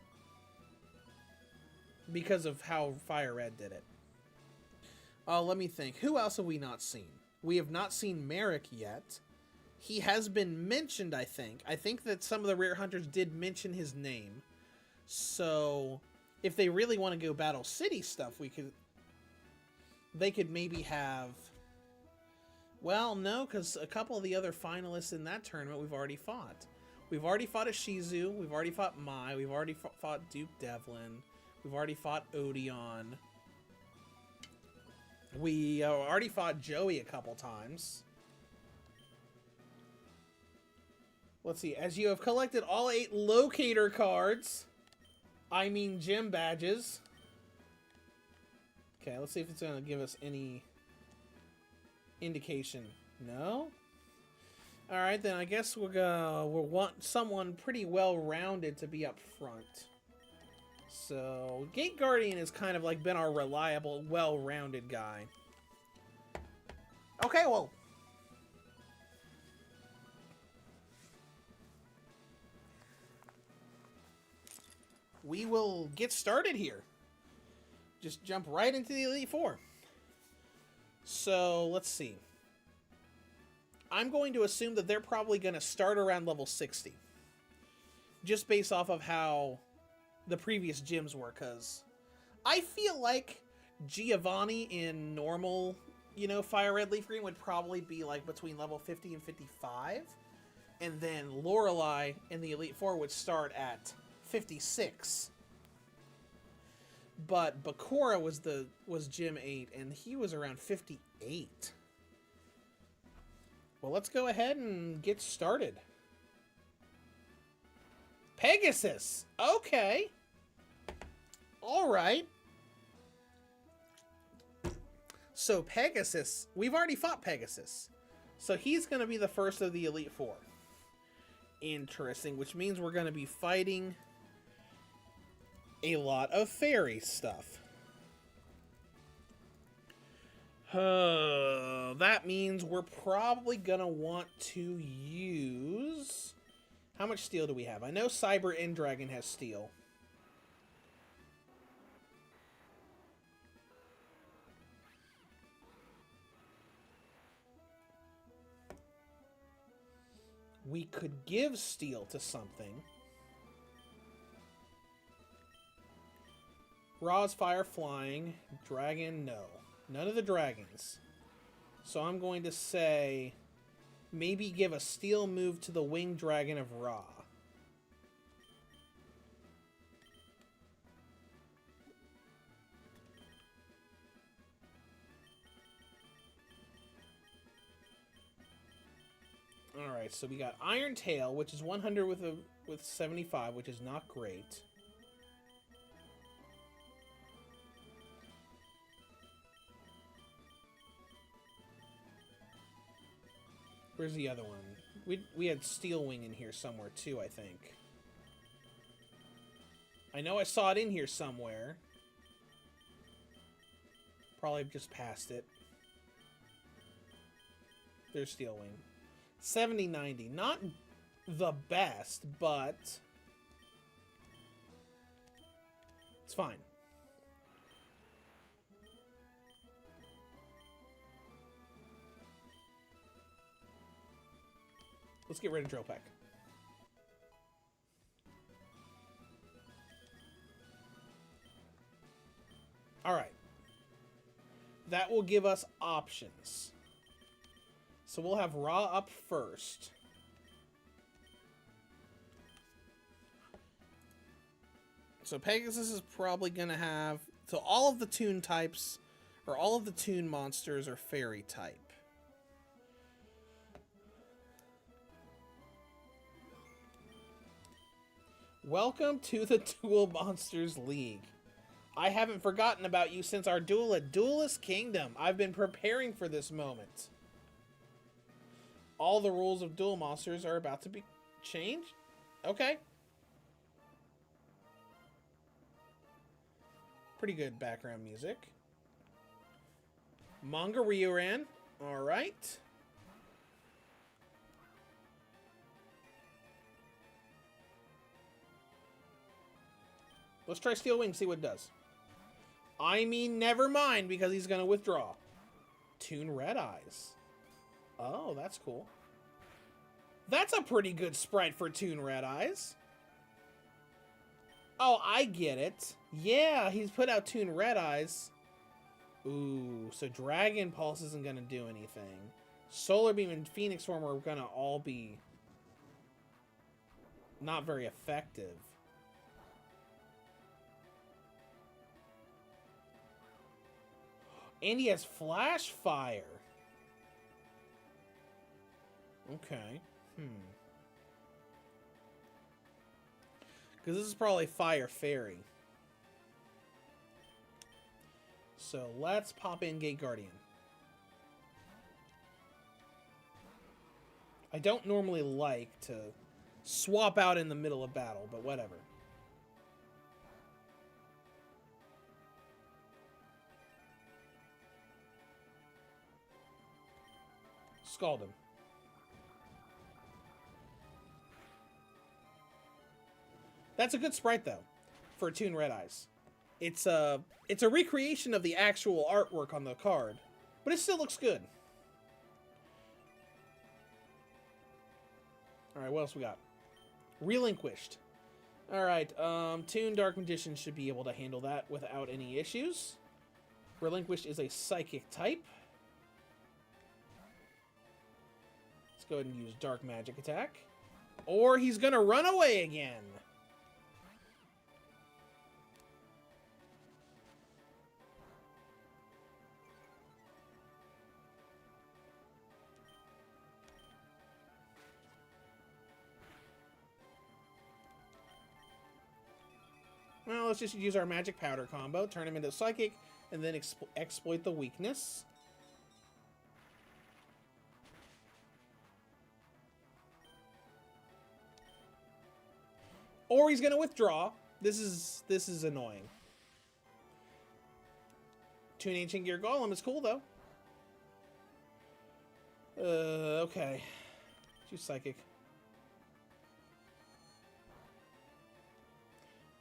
because of how Fire Red did it. Let me think. Who else have we not seen? We have not seen Merrick yet. he has been mentioned, I think. I think that some of the rare hunters did mention his name. So, if they really want to go Battle City stuff, they could maybe have... Well, no, because a couple of the other finalists in that tournament we've already fought. We've already fought a Shizu, we've already fought Mai, we've already fought Duke Devlin, we've already fought Odeon. We already fought Joey a couple times. Let's see, as you have collected all 8 locator cards, I mean gym badges. Okay, let's see if it's going to give us any indication. No? Alright, then I guess we'll want someone pretty well-rounded to be up front. So, Gate Guardian has kind of like been our reliable, well-rounded guy. Okay, well. We will get started here. Just jump right into the Elite Four. So, let's see. I'm going to assume that they're probably going to start around level 60. Just based off of how the previous gyms were, because I feel like Giovanni in normal, Fire Red Leaf Green would probably be like between level 50 and 55. And then Lorelei in the Elite Four would start at 56. But Bakura was Gym 8, and he was around 58. Well, let's go ahead and get started. Pegasus! Okay. Alright. So Pegasus, we've already fought Pegasus. So he's going to be the first of the Elite Four. Interesting, which means we're going to be fighting a lot of fairy stuff. That means we're probably going to want to use... How much steel do we have? I know Cyber End Dragon has steel. We could give steel to something. Raw's Fire Flying. Dragon, no. None of the dragons. So I'm going to say... Maybe give a steel move to the Winged Dragon of Ra. Alright, so we got Iron Tail, which is 100 with 75, which is not great. Where's the other one? We had Steel Wing in here somewhere too, I think. I know I saw it in here somewhere. Probably just passed it. There's Steel Wing. 70-90. Not the best, but it's fine. Let's get rid of Drill Peck. Alright. That will give us options. So we'll have Ra up first. So Pegasus is probably going to have... So all of the Toon types, or all of the Toon monsters are Fairy type. Welcome to the Duel Monsters League. I haven't forgotten about you since our duel at Duelist Kingdom. I've been preparing for this moment. All the rules of Duel Monsters are about to be changed? Okay. Pretty good background music. Manga Ryuran. Alright. Let's try Steel Wing, see what it does. I mean, never mind, because he's going to withdraw. Toon Red Eyes. Oh, that's cool. That's a pretty good sprite for Toon Red Eyes. Oh, I get it. Yeah, he's put out Toon Red Eyes. Ooh, so Dragon Pulse isn't going to do anything. Solar Beam and Phoenix Form are going to all be not very effective. And he has Flash Fire. Okay. Because this is probably Fire Fairy. So let's pop in Gate Guardian. I don't normally like to swap out in the middle of battle, but whatever. Scald him. That's a good sprite, though, for Toon Red Eyes. It's a recreation of the actual artwork on the card, but it still looks good. Alright, what else we got? Relinquished. Alright, Toon Dark Magician should be able to handle that without any issues. Relinquished is a Psychic type. Let's go ahead and use Dark Magic Attack. Or he's gonna run away again. Well, let's just use our Magic Powder combo, turn him into Psychic, and then exploit the weakness. Or he's gonna withdraw. This is annoying. Toon Ancient Gear Golem is cool though. Okay. Choose Psychic.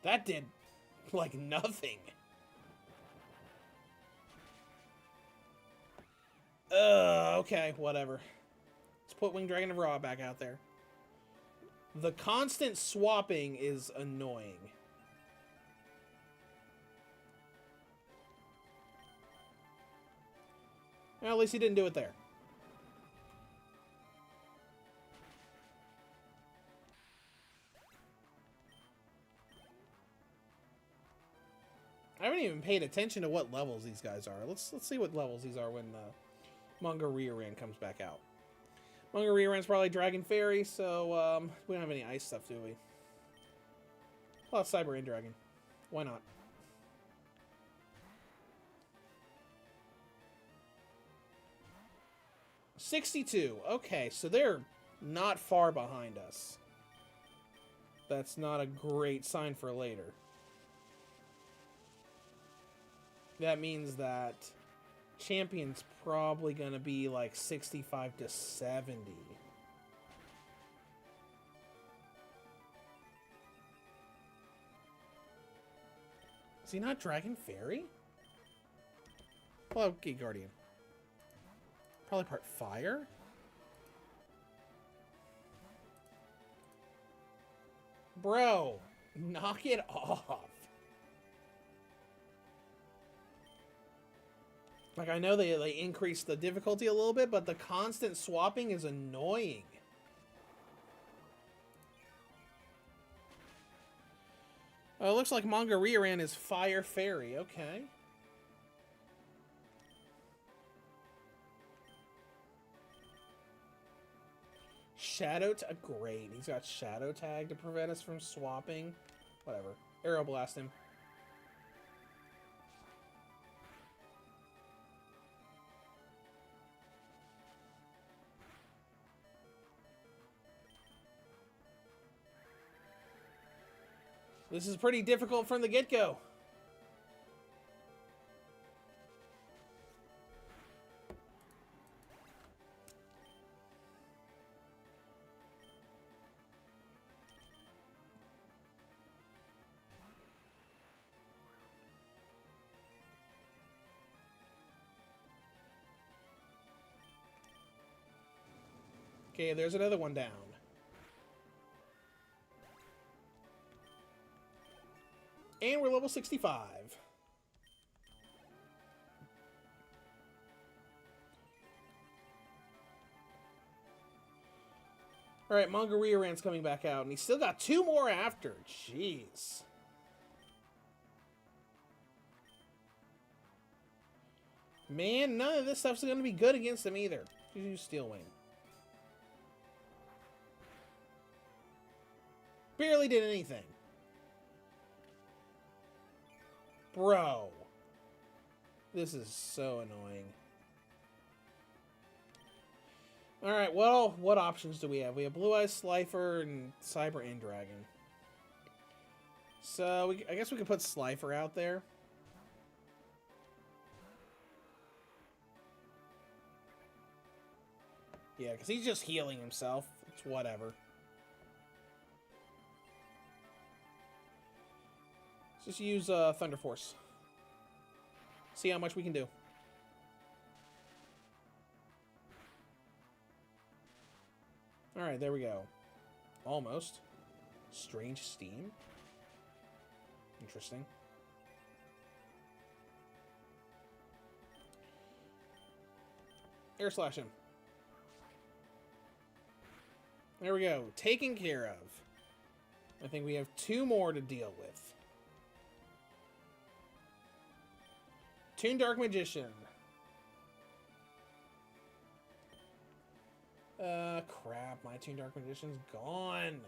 That did like nothing. Okay, whatever. Let's put Winged Dragon of Ra back out there. The constant swapping is annoying. Well, at least he didn't do it there. I haven't even paid attention to what levels these guys are. Let's see what levels these are when Manga Rearran comes back out. Manga Rearran's probably Dragon Fairy, so we don't have any ice stuff, do we? Well, Cyber and Dragon. Why not? $62. Okay, so they're not far behind us. That's not a great sign for later. That means that Champion's probably going to be like 65 to 70. Is he not Dragon Fairy? Hello, Gate Guardian. Probably part Fire? Bro, knock it off. Like, I know they increased the difficulty a little bit, but the constant swapping is annoying. Oh, it looks like Manga Rearran is Fire Fairy. Okay. Shadow Tag. Great. He's got Shadow Tag to prevent us from swapping. Whatever. Arrow Blast him. This is pretty difficult from the get-go. Okay, there's another one down. And we're level 65. Alright, Mongoliaran's coming back out, and he's still got 2 more after. Jeez. Man, none of this stuff's going to be good against him either. You use Steel Wing. Barely did anything. Bro. This is so annoying. Alright, well, what options do we have? We have Blue Eyes, Slifer, and Cyber and Dragon. So, I guess we could put Slifer out there. Yeah, because he's just healing himself. It's whatever. Let's just use Thunder Force. See how much we can do. Alright, there we go. Almost. Strange Steam. Interesting. Air Slash him. There we go. Taken care of. I think we have 2 more to deal with. Toon Dark Magician. Crap. My Toon Dark Magician's gone.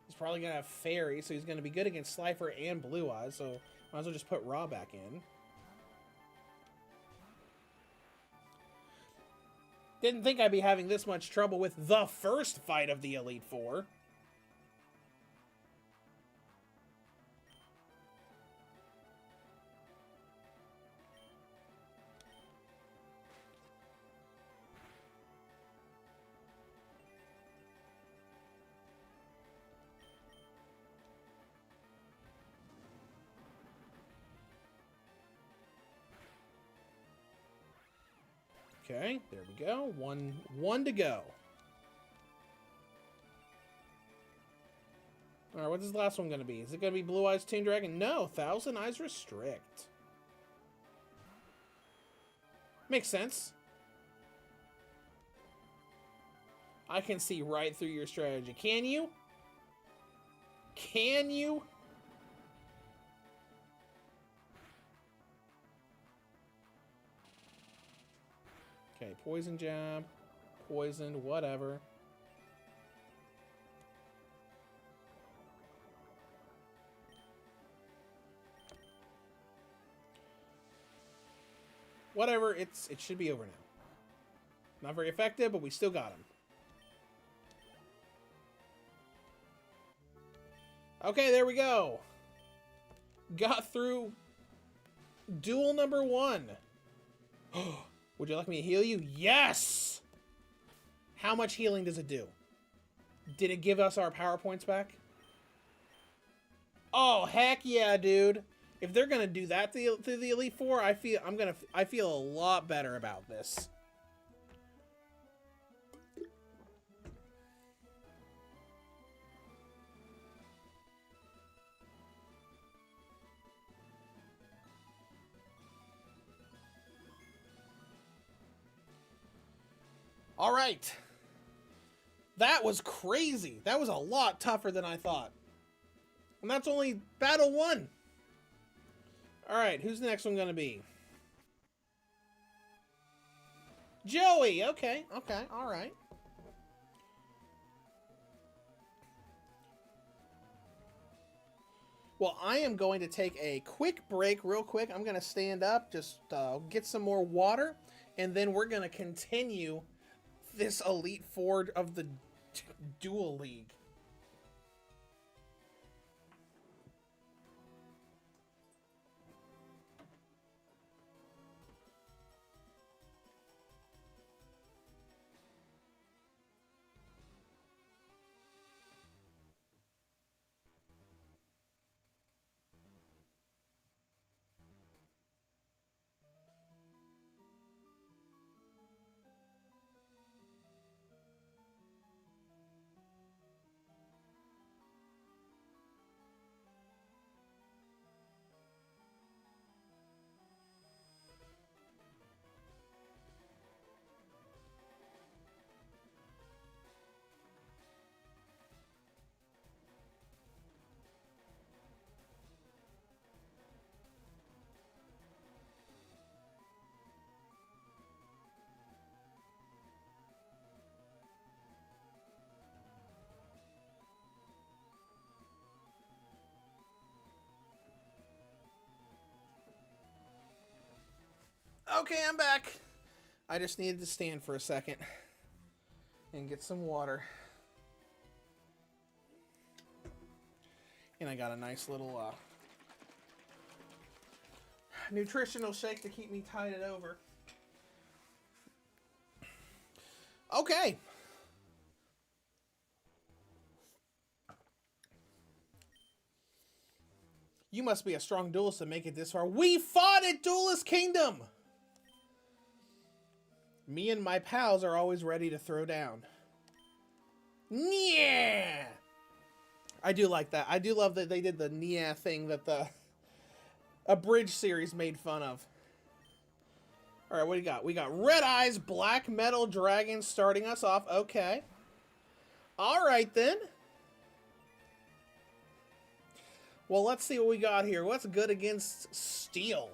He's probably going to have Fairy, so he's going to be good against Slifer and Blue Eyes, so might as well just put Raw back in. Didn't think I'd be having this much trouble with the first fight of the Elite Four. Okay, there we go. One to go. Alright, what's this last one going to be? Is it going to be Blue Eyes Toon Dragon? No, Thousand Eyes Restrict. Makes sense. I can see right through your strategy. Can you? Can you? Okay, Poison Jab. Poisoned, whatever. Whatever, it should be over now. Not very effective, but we still got him. Okay, there we go. Got through duel number 1. Would you like me to heal you? Yes! How much healing does it do? Did it give us our power points back? Oh, heck yeah, dude. If they're gonna do that through the Elite Four, I feel a lot better about this. All right. That was crazy. That was a lot tougher than I thought. And that's only battle 1. All right, who's the next one going to be? Joey. Okay, all right. Well, I am going to take a quick break real quick. I'm going to stand up, just get some more water, and then we're going to continue this Elite Four of the Duel League. Okay, I'm back. I just needed to stand for a second and get some water. And I got a nice little nutritional shake to keep me tided over. Okay. You must be a strong duelist to make it this far. We fought at Duelist Kingdom! Me and my pals are always ready to throw down. Yeah! I do like that. I do love that they did the yeah thing that the Abridged series made fun of. Alright, what do you got? We got Red Eyes, Black Metal Dragon starting us off. Okay. Alright then. Well, let's see what we got here. What's good against Steel?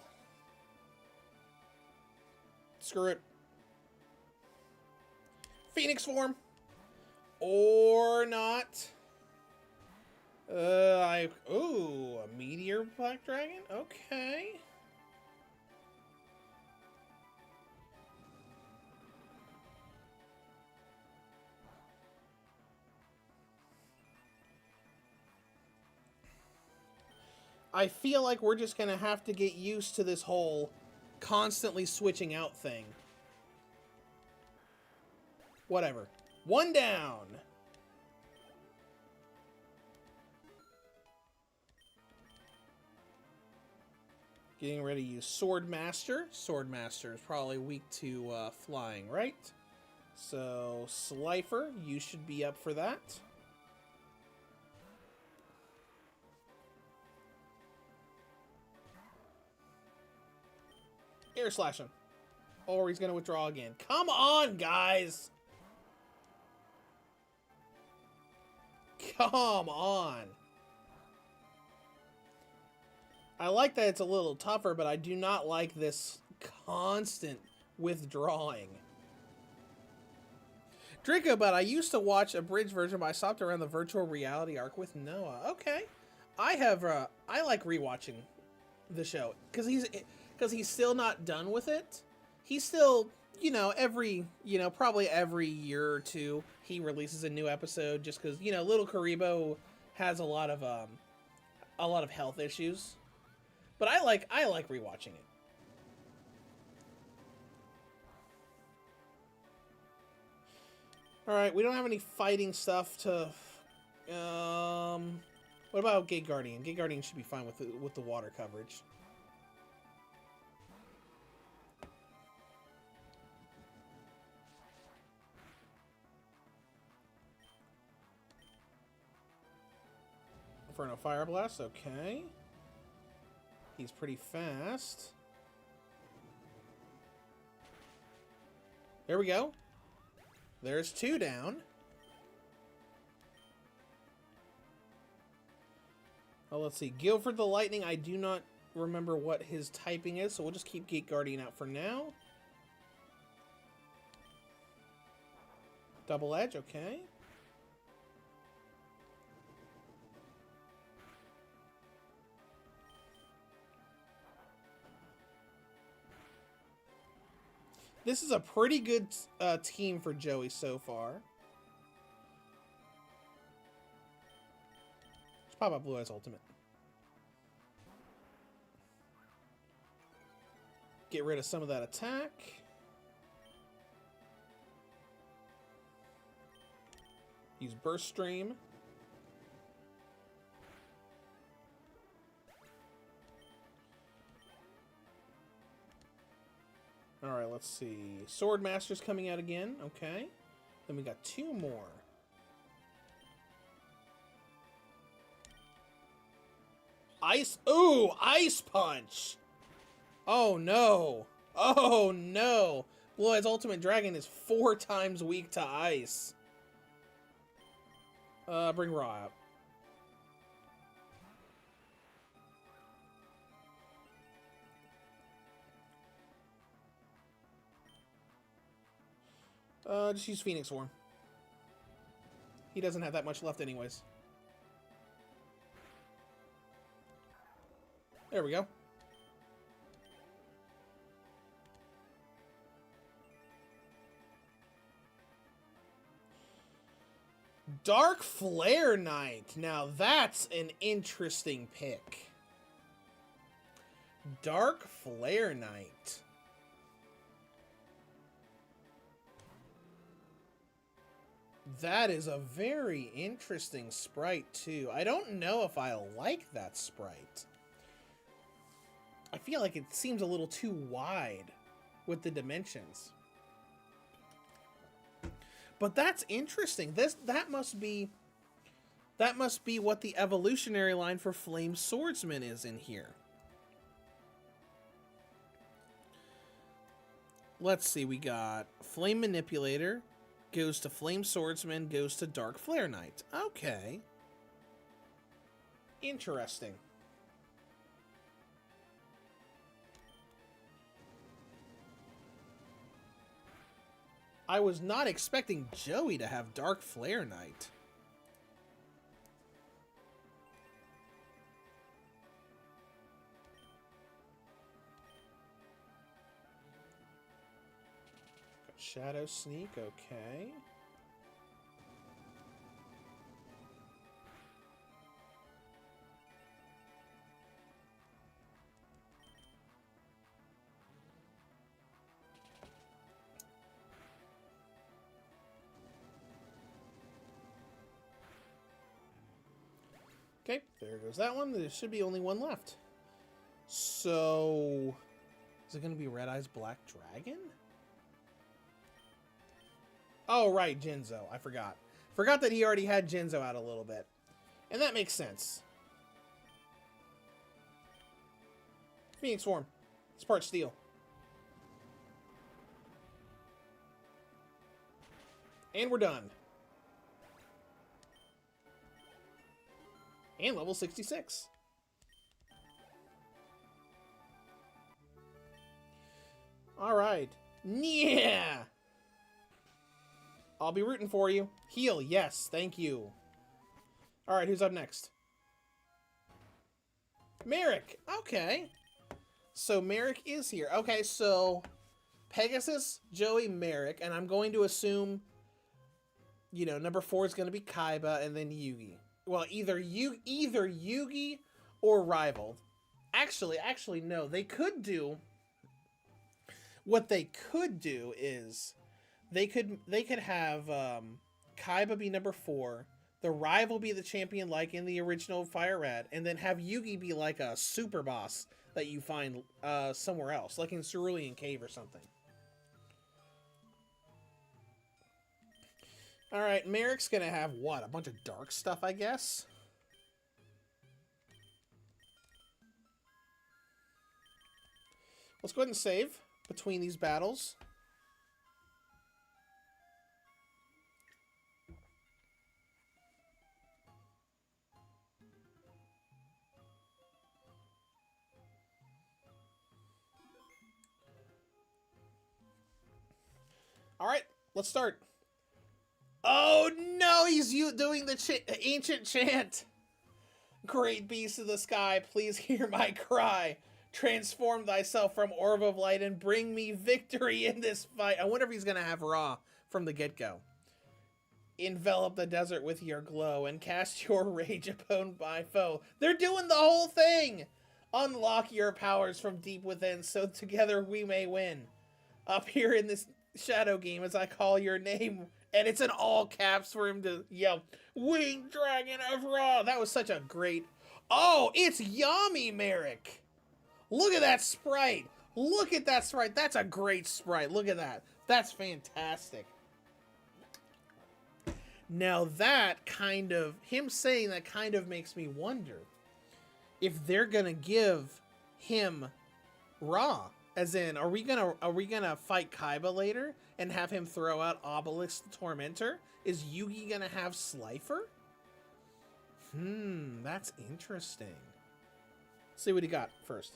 Screw it. Phoenix form. Or not. Ooh, a Meteor Black Dragon? Okay. I feel like we're just gonna have to get used to this whole constantly switching out thing. Whatever. One down. Getting ready to use Swordmaster. Swordmaster is probably weak to flying, right? So, Slifer, you should be up for that. Air slash him. Or he's going to withdraw again. Come on, guys! Come on! I like that it's a little tougher, but I do not like this constant withdrawing. Draco, but I used to watch a bridge version, but I stopped around the virtual reality arc with Noah. Okay. I like rewatching the show because he's still not done with it. He's still, probably every year or two he releases a new episode just because, little Karibo has a lot of health issues. But I like rewatching it. All right, we don't have any fighting stuff to. What about Gate Guardian? Gate Guardian should be fine with the water coverage. Inferno Fire Blast, okay. He's pretty fast. There we go. There's two down. Oh, let's see. Guilford the Lightning, I do not remember what his typing is, so we'll just keep Gate Guardian out for now. Double Edge, okay. This is a pretty good team for Joey so far. Let's pop up Blue Eyes Ultimate. Get rid of some of that attack. Use Burst Stream. Alright, let's see. Swordmaster's coming out again. Okay. Then we got two more. Ice. Ooh, Ice Punch. Oh, no. Oh, no. Blue Eyes Ultimate Dragon is 4 times weak to ice. Bring Raw out. Just use Phoenix Form. He doesn't have that much left anyways. There we go. Dark Flare Knight. Now that's an interesting pick. Dark Flare Knight. That is a very interesting sprite, too. I don't know if I like that sprite. I feel like it seems a little too wide with the dimensions. But that's interesting. That must be what the evolutionary line for Flame Swordsman is in here. Let's see, we got Flame Manipulator, goes to Flame Swordsman, goes to Dark Flare Knight. Okay. Interesting. I was not expecting Joey to have Dark Flare Knight. Shadow Sneak, okay. Okay, there goes that one. There should be only one left. So, is it going to be Red Eyes Black Dragon? Oh, right, Jinzo. I forgot. Forgot that he already had Jinzo out a little bit. And that makes sense. Phoenix form. It's part steel. And we're done. And level 66. Alright. Yeah! I'll be rooting for you. Heal, yes, thank you. Alright, who's up next? Merrick, okay. So Merrick is here. Okay, so Pegasus, Joey, Merrick, and I'm going to assume, you know, number 4 is going to be Kaiba and then Yugi. Well, either Yugi or Rival. Actually, no. They could do... What they could do is... They could have Kaiba be number 4, the Rival be the champion like in the original Fire Red, and then have Yugi be like a super boss that you find somewhere else, like in Cerulean Cave or something. Alright, Merrick's gonna have what? A bunch of dark stuff, I guess? Let's go ahead and save between these battles. Alright, let's start. Oh no, he's doing the ancient chant. Great beast of the sky, please hear my cry. Transform thyself from orb of light and bring me victory in this fight. I wonder if he's going to have Ra from the get-go. Envelop the desert with your glow and cast your rage upon my foe. They're doing the whole thing! Unlock your powers from deep within so together we may win. Up here in this shadow game as I call your name, and it's in all caps for him to yell, Winged Dragon of Ra! That was such a great... Oh, it's Yami Merrick! Look at that sprite! Look at that sprite! That's a great sprite! Look at that! That's fantastic! Now that kind of... Him saying that kind of makes me wonder if they're gonna give him Ra. As in, are we gonna fight Kaiba later and have him throw out Obelisk the Tormentor? Is Yugi gonna have Slifer? That's interesting. Let's see what he got first.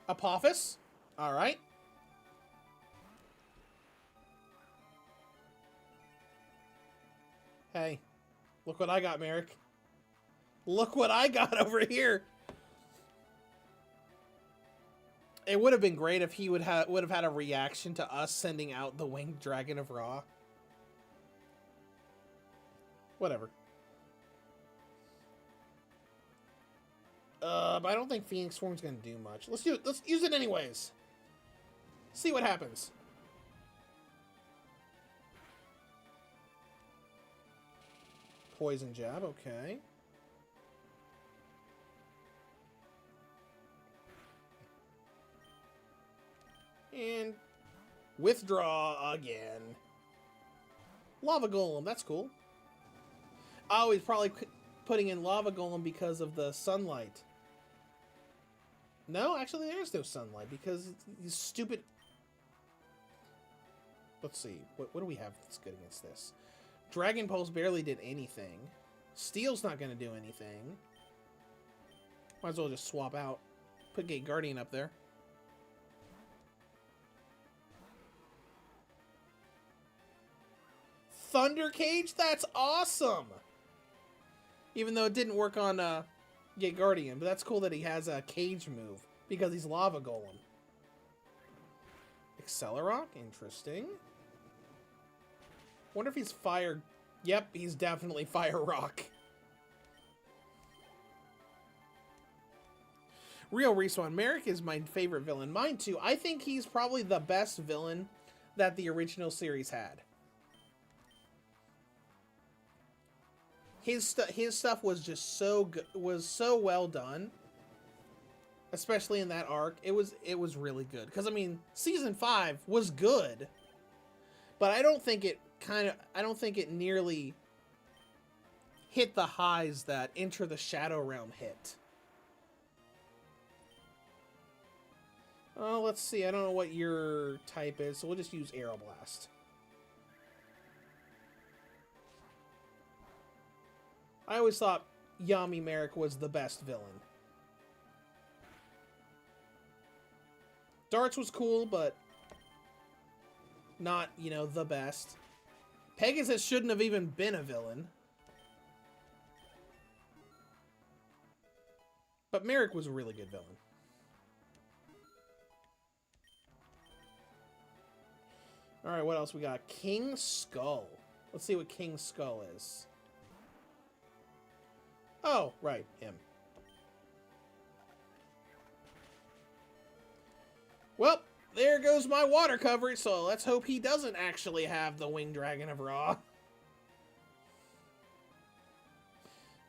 Apophis. Alright. Hey, look what I got, Merrick. Look what I got over here. It would have been great if he would have had a reaction to us sending out the Winged Dragon of Ra. Whatever. But I don't think Phoenix Form's gonna do much. Let's do it. Let's use it anyways. See what happens. Poison jab, okay. And withdraw again. Lava Golem, that's cool. Oh, he's probably putting in Lava Golem because of the sunlight. No, actually there's no sunlight because these stupid... Let's see. What do we have that's good against this? Dragon Pulse barely did anything. Steel's not going to do anything. Might as well just swap out. Put Gate Guardian up there. Thunder Cage? That's awesome! Even though it didn't work on Gate Guardian, but that's cool that he has a cage move because he's Lava Golem. Accelerock? Interesting. Wonder if he's Fire... Yep, he's definitely Fire Rock. Real Respawn. Merrick is my favorite villain. Mine too. I think he's probably the best villain that the original series had. His stuff was just so good, was so well done, especially in that arc. It was really good because I mean, season 5 was good, but I don't think it nearly hit the highs that Enter the Shadow Realm hit. Oh, let's see. I don't know what your type is, so we'll just use Aeroblast. I always thought Yami Merrick was the best villain. Darts was cool, but not, you know, the best. Pegasus shouldn't have even been a villain. But Merrick was a really good villain. Alright, what else we got? King Skull. Let's see what King Skull is. Oh, right, him. Well, there goes my water coverage, so let's hope he doesn't actually have the Winged Dragon of Ra.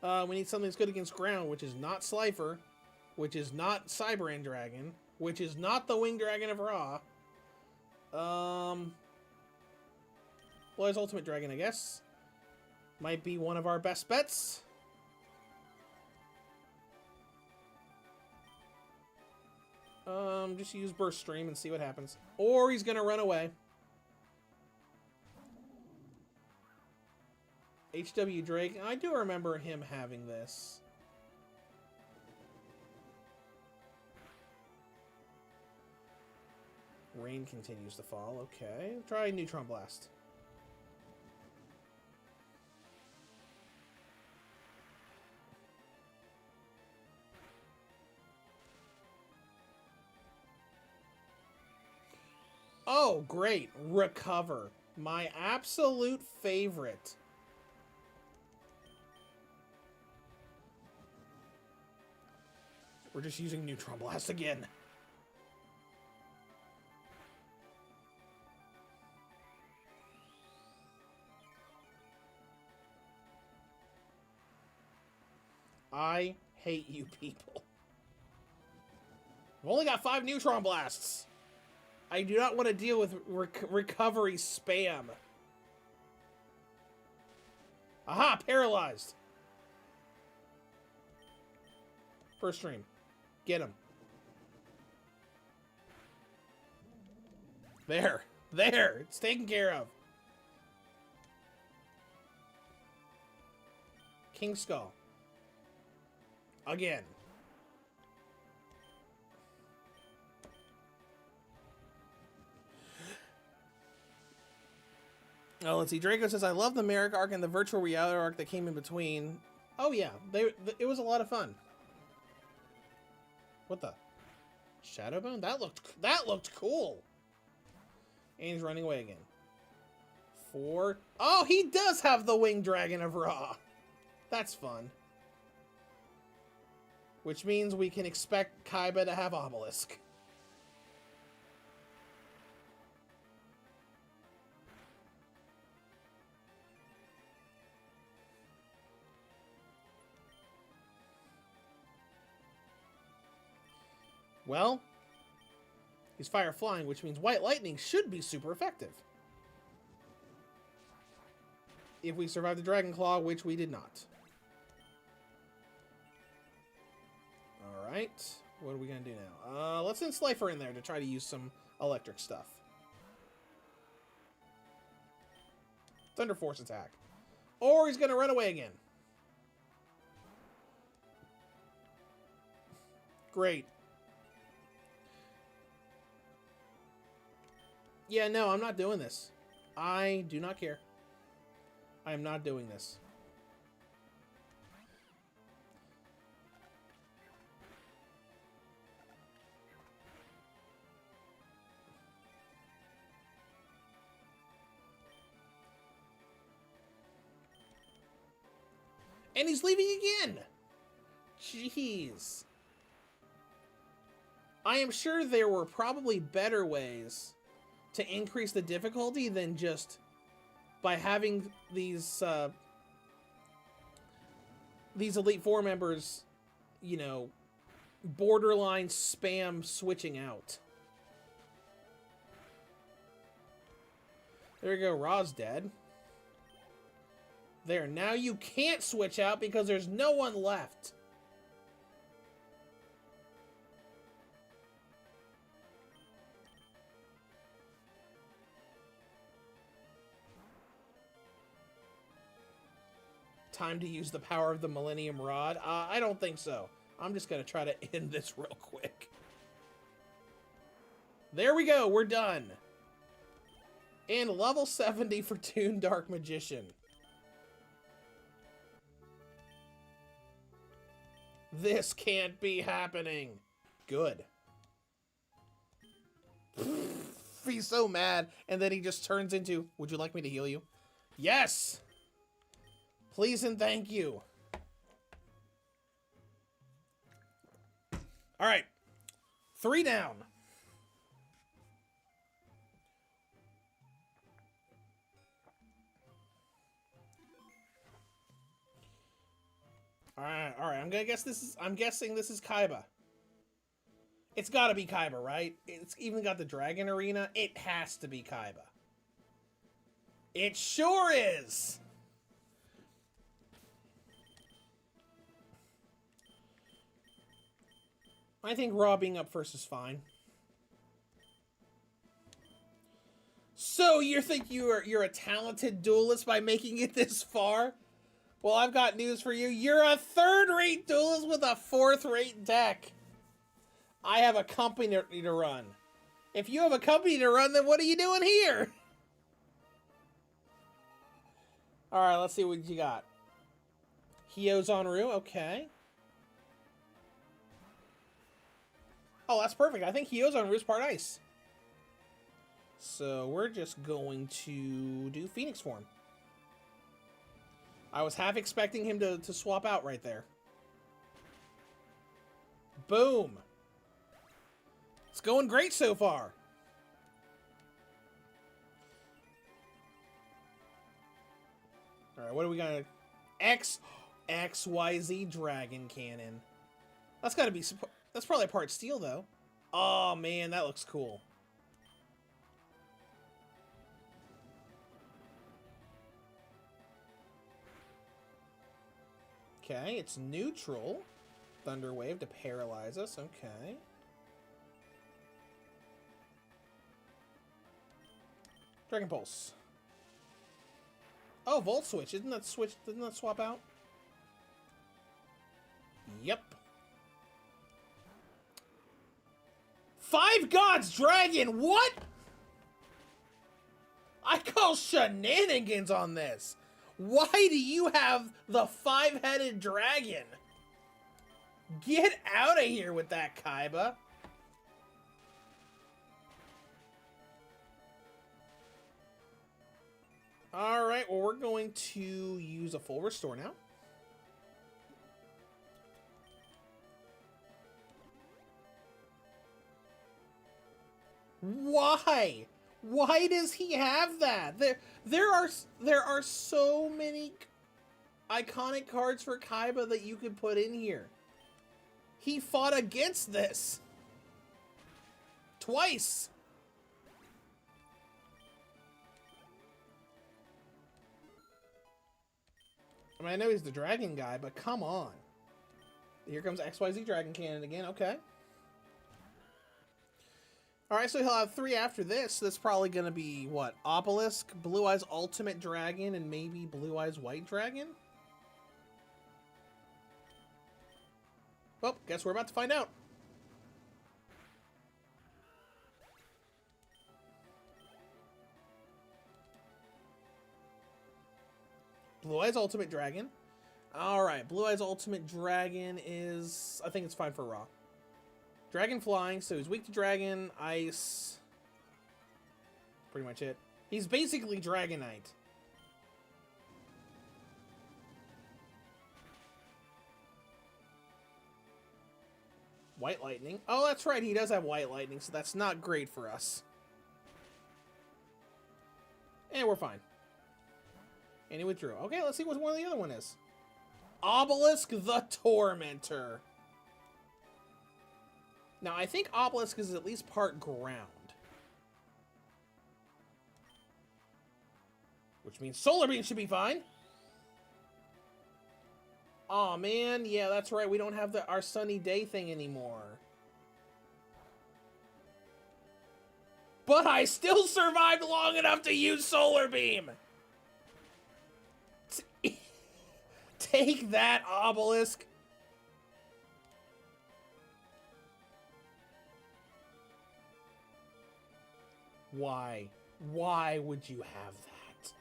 We need something that's good against ground, which is not Slifer, which is not Cyber End Dragon, which is not the Winged Dragon of Ra. Loy's Ultimate Dragon, I guess. Might be one of our best bets. Just use Burst Stream and see what happens. Or he's gonna run away. HW Drake. I do remember him having this. Rain continues to fall. Okay. Try Neutron Blast. Oh, great. Recover. My absolute favorite. We're just using Neutron Blast again. I hate you people. I've only got 5 Neutron Blasts. I do not want to deal with recovery spam. Aha! Paralyzed! First stream. Get him. There. There! It's taken care of. King Skull. Again. Oh, let's see. Draco says, I love the Merrick arc and the virtual reality arc that came in between. Oh, yeah. It was a lot of fun. What the? Shadowbone? That looked cool. And he's running away again. 4. Oh, he does have the Winged Dragon of Ra. That's fun. Which means we can expect Kaiba to have Obelisk. Well, he's Fire Flying, which means White Lightning should be super effective. If we survive the Dragon Claw, which we did not. Alright, what are we going to do now? Let's send Slifer in there to try to use some electric stuff. Thunder Force attack. Or he's going to run away again. Great. Yeah, no, I'm not doing this. I do not care. I am not doing this. And he's leaving again! Jeez. I am sure there were probably better ways to increase the difficulty than just by having these Elite Four members, you know, borderline spam switching out. There you go, Ra's dead. There, now you can't switch out because there's no one left. Time to use the power of the Millennium Rod? I don't think so. I'm just going to try to end this real quick. There we go. We're done. And level 70 for Toon Dark Magician. This can't be happening. Good. He's so mad. And then he just turns into, would you like me to heal you? Yes! Please and thank you. All right. 3 down. All right. I'm guessing this is Kaiba. It's got to be Kaiba, right? It's even got the Dragon Arena. It has to be Kaiba. It sure is. I think Raw being up first is fine. So you think you're a talented duelist by making it this far? Well, I've got news for you. You're a third-rate duelist with a fourth-rate deck. I have a company to run. If you have a company to run, then what are you doing here? All right, let's see what you got. Hio's on Rue, okay. Oh, that's perfect. I think Hio's on Rue's part ice. So we're just going to do Phoenix form. I was half expecting him to swap out right there. Boom. It's going great so far. All right, what do we got? XYZ Dragon Cannon. That's got to be... That's probably part steel, though. Oh, man, that looks cool. Okay, it's neutral. Thunder Wave to paralyze us. Okay. Dragon Pulse. Oh, Volt Switch. Didn't that swap out? Yep. 5 Gods Dragon, what? I call shenanigans on this. Why do you have the 5-headed dragon? Get out of here with that, Kaiba. Alright, well, we're going to use a full restore now. Why? Why does he have that? There are so many iconic cards for Kaiba that you could put in here. He fought against this twice. I mean, I know he's the dragon guy, but come on. Here comes XYZ Dragon Cannon again. Okay. Alright, so he'll have 3 after this. So that's probably going to be, what? Obelisk, Blue Eyes Ultimate Dragon, and maybe Blue Eyes White Dragon? Well, guess we're about to find out. Blue Eyes Ultimate Dragon. Alright, Blue Eyes Ultimate Dragon is... I think it's fine for Raw. Dragon Flying, so he's weak to Dragon, Ice. Pretty much it. He's basically Dragonite. White Lightning. Oh, that's right, he does have White Lightning, so that's not great for us. And we're fine. And he withdrew. Okay, let's see what one of the other one is. Obelisk the Tormentor. Now, I think Obelisk is at least part ground. Which means Solar Beam should be fine. Aw, man. Yeah, that's right. We don't have our sunny day thing anymore. But I still survived long enough to use Solar Beam. Take that, Obelisk. Why? Why would you have that?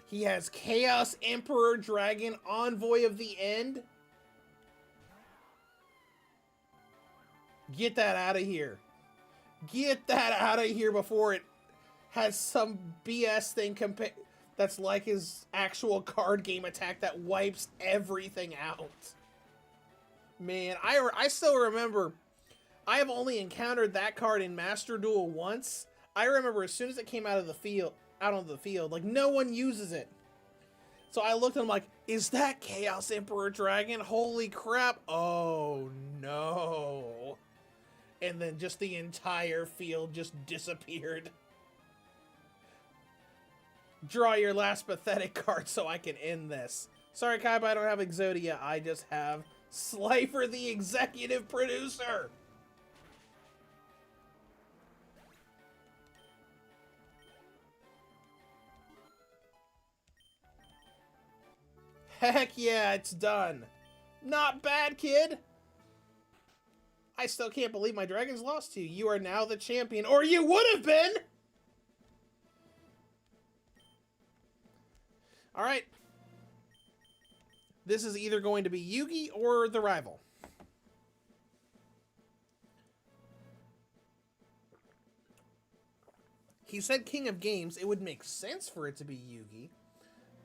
He has Chaos Emperor Dragon, Envoy of the End. Get that out of here. Get that out of here before it has some BS thing that's like his actual card game attack that wipes everything out. Man, I still remember... I have only encountered that card in Master Duel once. I remember as soon as it came out of the field, like no one uses it. So I looked and I'm like, is that Chaos Emperor Dragon? Holy crap. Oh no. And then just the entire field just disappeared. Draw your last pathetic card so I can end this. Sorry, Kaiba, I don't have Exodia. I just have Slifer, the executive producer. Heck yeah, it's done. Not bad, kid. I still can't believe my dragons lost to you. You are now the champion, or you would have been! Alright. This is either going to be Yugi or the rival. He said King of Games. It would make sense for it to be Yugi.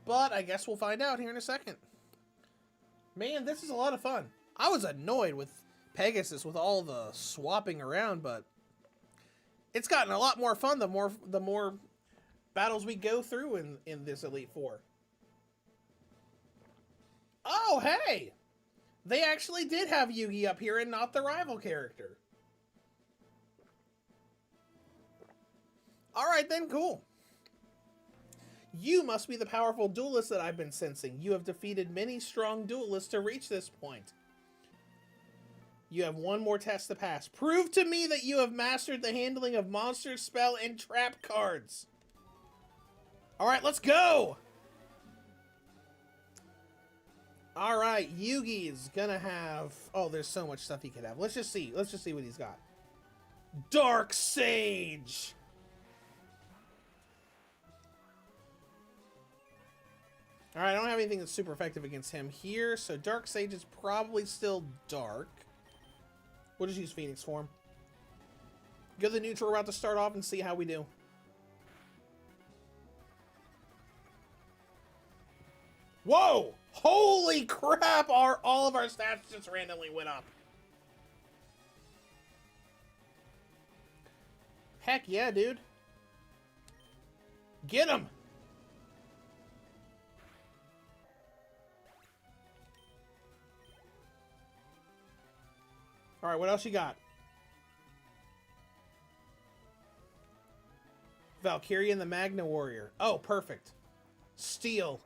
But I guess we'll find out here in a second. Man, this is a lot of fun. I was annoyed with Pegasus with all the swapping around, but it's gotten a lot more fun the more battles we go through in this Elite Four. Oh, hey! They actually did have Yugi up here and not the rival character. Alright then, cool. You must be the powerful duelist that I've been sensing. You have defeated many strong duelists to reach this point. You have one more test to pass. Prove to me that you have mastered the handling of monster, spell, and trap cards. Alright, let's go! Alright, Yugi is gonna have... Oh, there's so much stuff he could have. Let's just see. Let's just see what he's got. Dark Sage! Alright, I don't have anything that's super effective against him here, so Dark Sage is probably still dark. We'll just use Phoenix form. Go to the neutral route to start off and see how we do. Whoa! Holy crap! All of our stats just randomly went up. Heck yeah, dude. Get him! Alright, what else you got? Valkyrie and the Magna Warrior. Oh, perfect. Steel.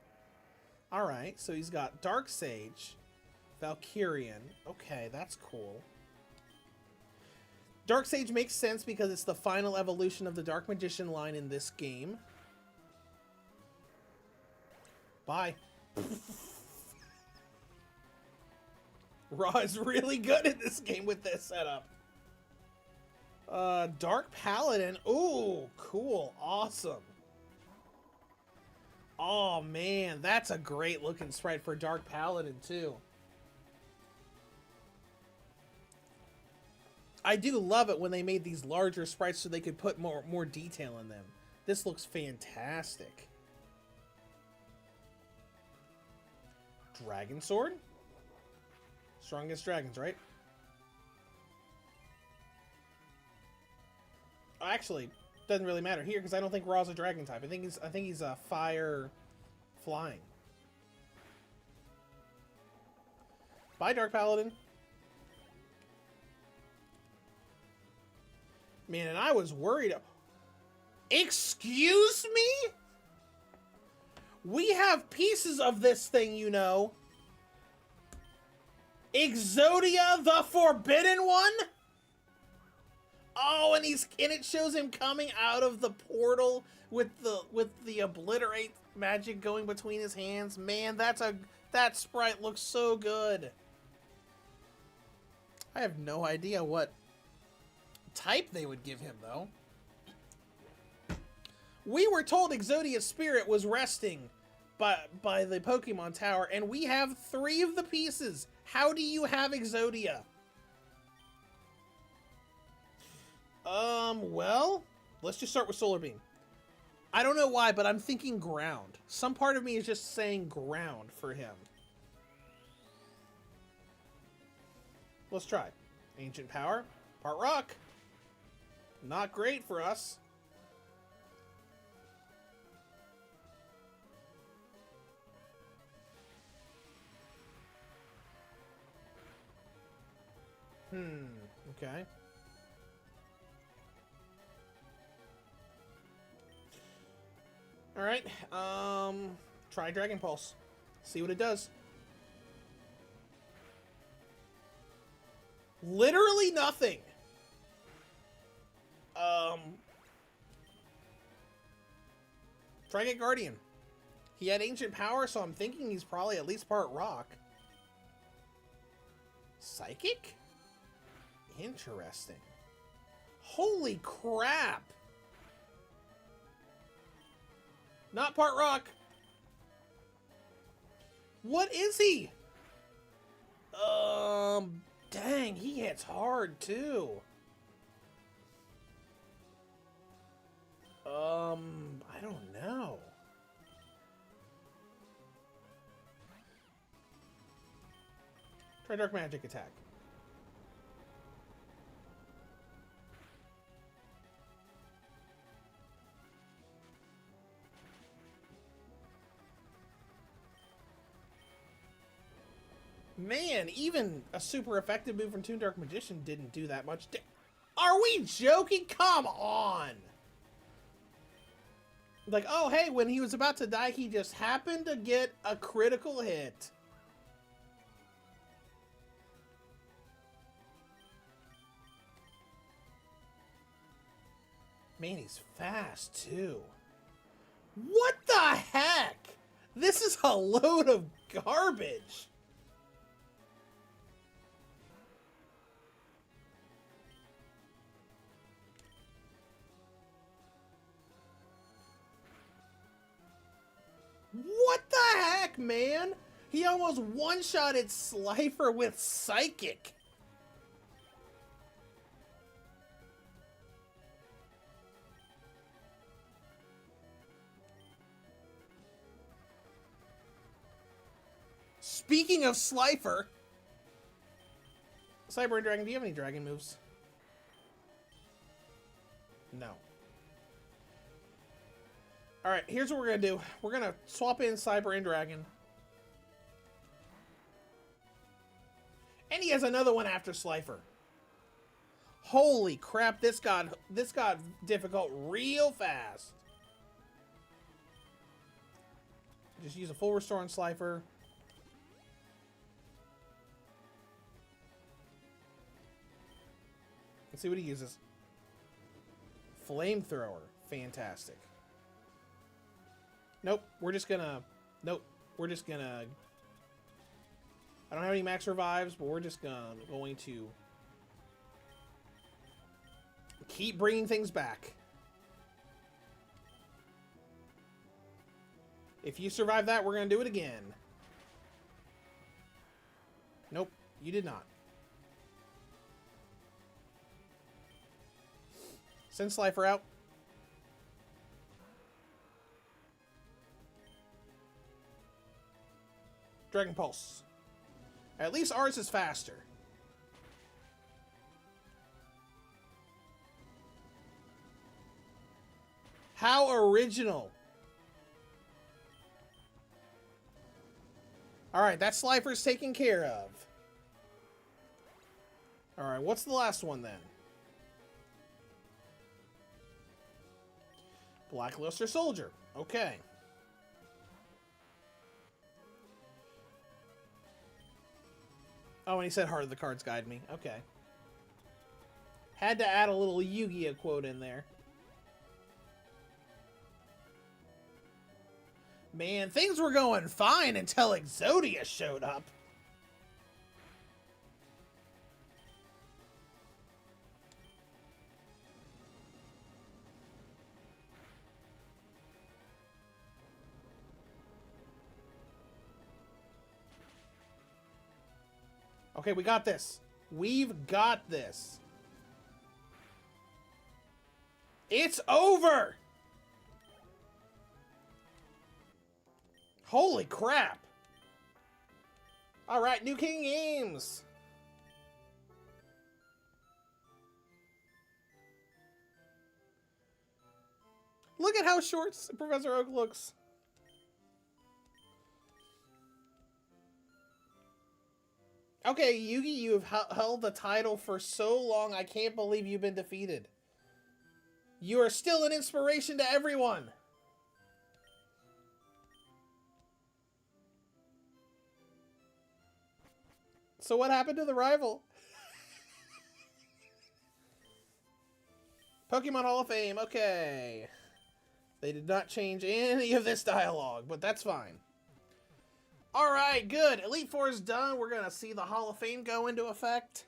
Alright, so he's got Dark Sage, Valkyrian. Okay, that's cool. Dark Sage makes sense because it's the final evolution of the Dark Magician line in this game. Bye. Raw is really good at this game with this setup. Dark Paladin. Ooh, cool. Awesome. Oh, man. That's a great looking sprite for Dark Paladin, too. I do love it when they made these larger sprites so they could put more detail in them. This looks fantastic. Dragon Sword? Strongest dragons, right? Actually, doesn't really matter here because I don't think Raw's a dragon type. I think he's a fire flying. Bye, Dark Paladin. Man, and I was worried. Excuse me? We have pieces of this thing, you know. Exodia the Forbidden One? Oh, and it shows him coming out of the portal with the obliterate magic going between his hands. Man, that sprite looks so good. I have no idea what type they would give him, though. We were told Exodia's spirit was resting by the Pokemon Tower, and we have 3 of the pieces. How do you have Exodia? Well, let's just start with Solar Beam. I don't know why, but I'm thinking ground. Some part of me is just saying ground for him. Let's try. Ancient Power, part rock. Not great for us. Okay. Alright, try Dragon Pulse. See what it does. Literally nothing. Try get Guardian. He had Ancient Power, so I'm thinking he's probably at least part rock. Psychic? Interesting. Holy crap! Not part rock. What is he? Dang, he hits hard too. I don't know. Try Dark Magic attack. Man, even a super effective move from Toon Dark Magician didn't do that much. Are we joking? Come on! Like, oh, hey, when he was about to die, he just happened to get a critical hit. Man, he's fast, too. What the heck? This is a load of garbage. What the heck, man? He almost one-shotted Slifer with Psychic. Speaking of Slifer. Cyber and Dragon, do you have any dragon moves? No. Alright, here's what we're going to do. We're going to swap in Cyber and Dragon. And he has another one after Slifer. Holy crap, this got difficult real fast. Just use a full restore on Slifer. Let's see what he uses. Flamethrower. Fantastic. Nope, we're just gonna... Nope, we're just gonna... I don't have any max revives, but we're just going to... keep bringing things back. If you survive that, we're going to do it again. Nope, you did not. Send Slifer out. Dragon Pulse. At least ours is faster. How original. Alright, that Slifer's taken care of. Alright, what's the last one then? Blackluster Soldier. Okay. Oh, and he said Heart of the Cards guide me. Okay. Had to add a little Yugioh quote in there. Man, things were going fine until Exodia showed up. Okay, we got this. We've got this. It's over! Holy crap! Alright, New King Games! Look at how short Professor Oak looks. Okay, Yugi, you've held the title for so long, I can't believe you've been defeated. You are still an inspiration to everyone. So what happened to the rival? Pokemon Hall of Fame, okay. They did not change any of this dialogue, but that's fine. Alright, good. Elite Four is done. We're going to see the Hall of Fame go into effect.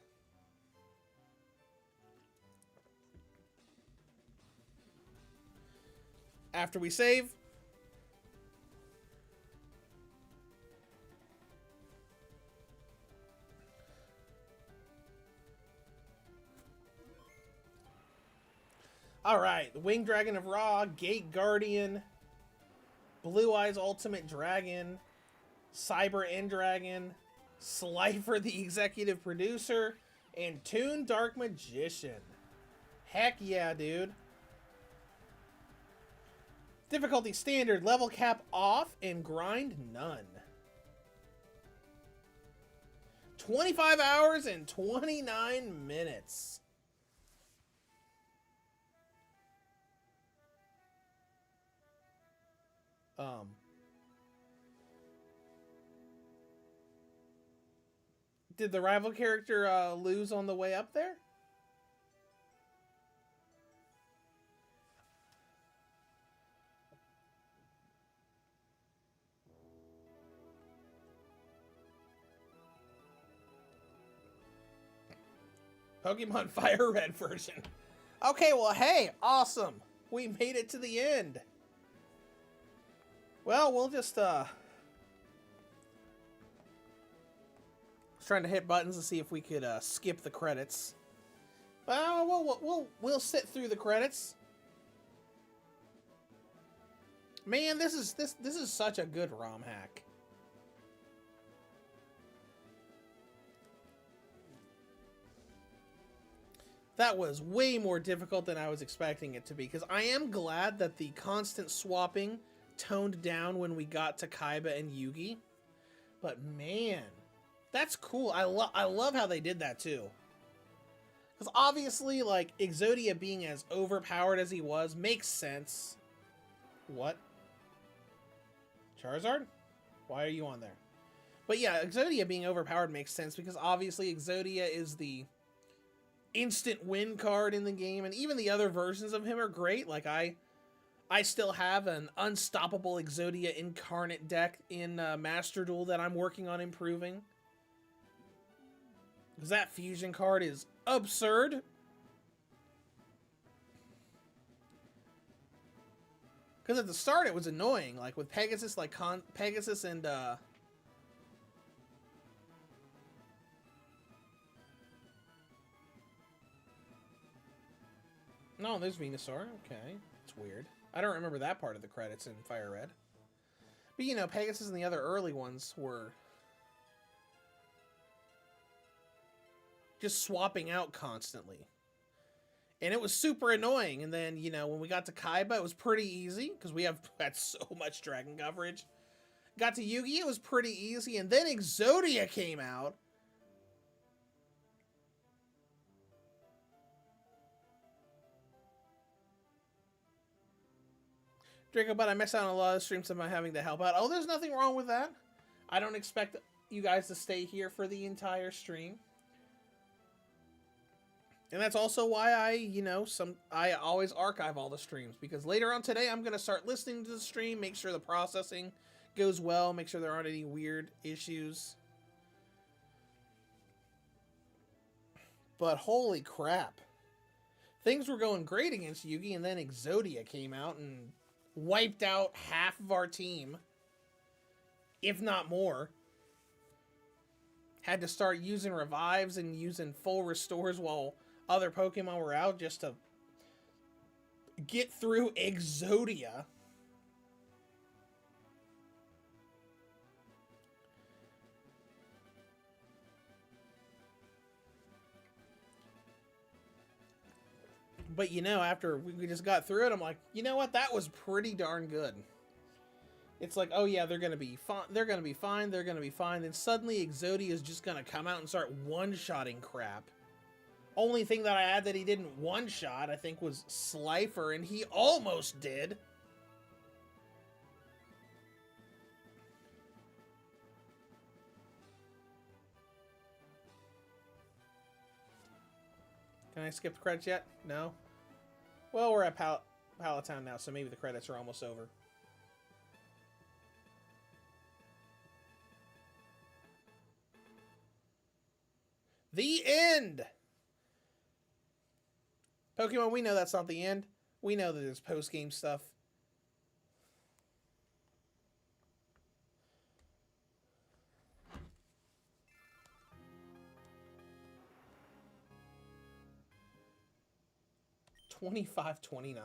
After we save. Alright, the Winged Dragon of Ra, Gate Guardian, Blue Eyes Ultimate Dragon, Cyber End Dragon, Slifer the Executive Producer, and Toon Dark Magician. Heck yeah, dude. Difficulty standard, level cap off, and grind none. 25 hours and 29 minutes. Did the rival character lose on the way up there? Pokemon Fire Red version. Okay, well, hey, awesome. We made it to the end. Well, we'll just, trying to hit buttons to see if we could skip the credits. Well, we'll sit through the credits. Man, this is such a good ROM hack. That was way more difficult than I was expecting it to be, because I am glad that the constant swapping toned down when we got to Kaiba and Yugi. But man, that's cool. I love how they did that too. Because obviously, like, Exodia being as overpowered as he was makes sense. What? Charizard? Why are you on there? But yeah, Exodia being overpowered makes sense because obviously Exodia is the instant win card in the game, and even the other versions of him are great. Like, I still have an unstoppable Exodia incarnate deck in Master Duel that I'm working on improving. Because that fusion card is absurd. Because at the start it was annoying, like with Pegasus, like Pegasus and no, there's Venusaur. Okay, it's weird. I don't remember that part of the credits in Fire Red. But you know, Pegasus and the other early ones were just swapping out constantly. And it was super annoying. And then, you know, when we got to Kaiba, it was pretty easy because we had so much dragon coverage. Got to Yugi, it was pretty easy. And then Exodia came out. Draco, but I missed out on a lot of streams of my having to help out. Oh, there's nothing wrong with that. I don't expect you guys to stay here for the entire stream. And that's also why I always archive all the streams, because later on today I'm going to start listening to the stream, make sure the processing goes well, make sure there aren't any weird issues. But holy crap. Things were going great against Yugi, and then Exodia came out and wiped out half of our team, if not more. Had to start using revives and using full restores while other Pokemon were out just to get through Exodia. But you know, after we just got through it, I'm like, you know what? That was pretty darn good. It's like, oh yeah, they're gonna be fine. They're gonna be fine. They're gonna be fine. Then suddenly Exodia is just gonna come out and start one-shotting crap. Only thing that I had that he didn't one-shot, I think, was Slifer, and he almost did. Can I skip the credits yet? No? Well, we're at Palatown now, so maybe the credits are almost over. The end! Pokemon, we know that's not the end. We know that there's post-game stuff. $25.29.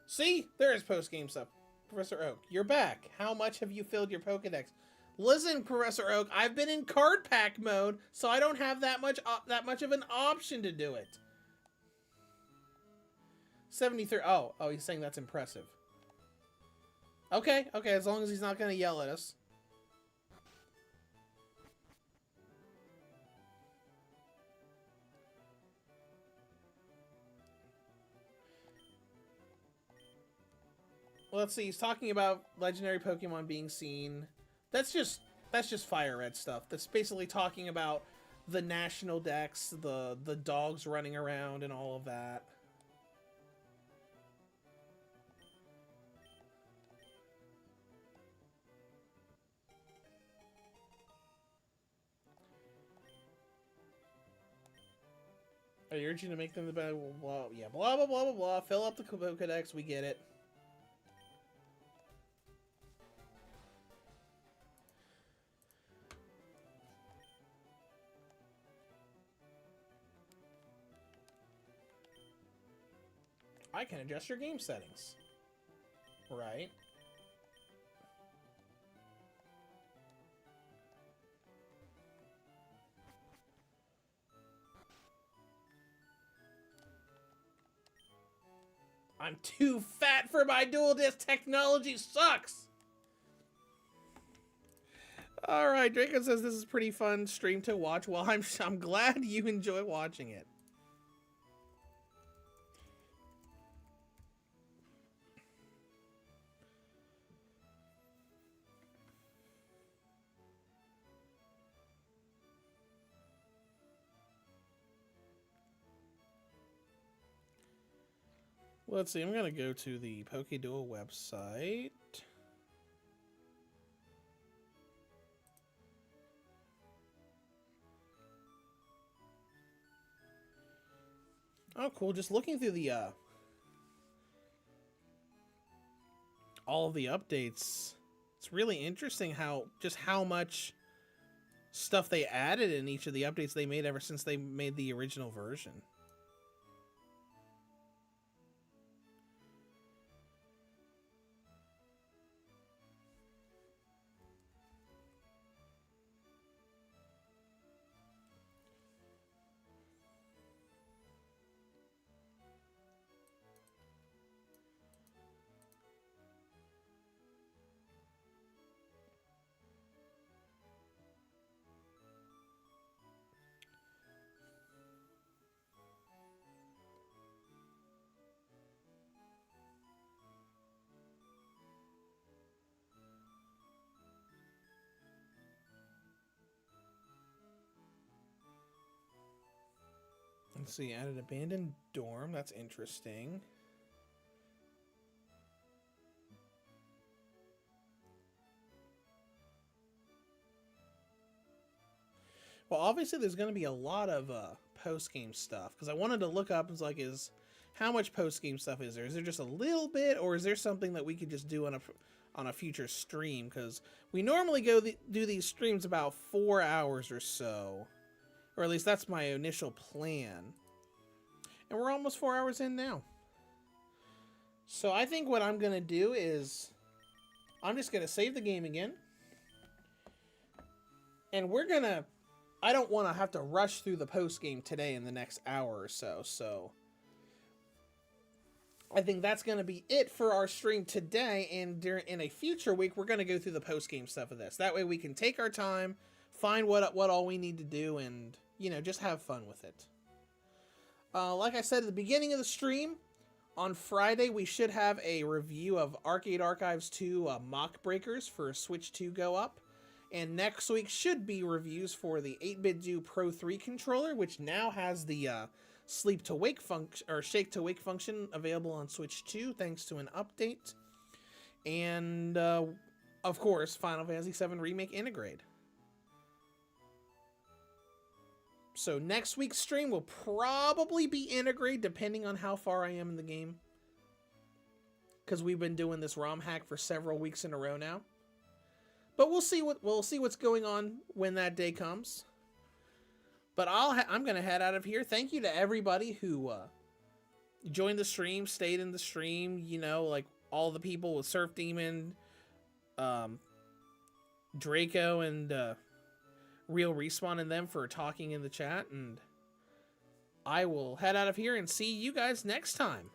See? There is post-game stuff. Professor Oak, you're back. How much have you filled your Pokedex? Listen, Professor Oak, I've been in card pack mode, so I don't have that much of an option to do it. 73. Oh, he's saying that's impressive. Okay, as long as he's not going to yell at us. Well, let's see. He's talking about legendary Pokemon being seen. That's just Fire Red stuff. That's basically talking about the national decks, the dogs running around and all of that. I urge you to make them the best. Blah, yeah, blah, blah, blah, blah, blah. Fill up the Pokedex. We get it. I can adjust your game settings. Right. I'm too fat for my dual disc. Technology sucks. All right, Draco says this is pretty fun stream to watch. Well, I'm glad you enjoy watching it. Let's see, I'm going to go to the PokeDuel website. Oh, cool. Just looking through the, all of the updates. It's really interesting how much stuff they added in each of the updates they made ever since they made the original version. Let's see, added abandoned dorm. That's interesting. Well, obviously there's going to be a lot of post-game stuff, because I wanted to look up, is how much post-game stuff is there? Is there just a little bit, or is there something that we could just do on a future stream? Because we normally do these streams about 4 hours or so, or at least that's my initial plan. And we're almost 4 hours in now. So I think what I'm going to do is I'm just going to save the game again. And I don't want to have to rush through the post game today in the next hour or so. So I think that's going to be it for our stream today. And in a future week, we're going to go through the post game stuff of this. That way we can take our time, find what all we need to do, and, just have fun with it. Like I said at the beginning of the stream, on Friday we should have a review of Arcade Archives 2 Mock Breakers for Switch 2 go up. And next week should be reviews for the 8BitDo Pro 3 controller, which now has the sleep to wake function or shake to wake function available on Switch 2 thanks to an update. And of course, Final Fantasy VII Remake Integrate. So next week's stream will probably be Integrate, depending on how far I am in the game, because we've been doing this Romhack for several weeks in a row now. But we'll see what's going on when that day comes. But I'm gonna head out of here. Thank you to everybody who joined the stream, stayed in the stream. Like all the people with Surf Demon, Draco, and Real Respawn, and them for talking in the chat. And I will head out of here and see you guys next time.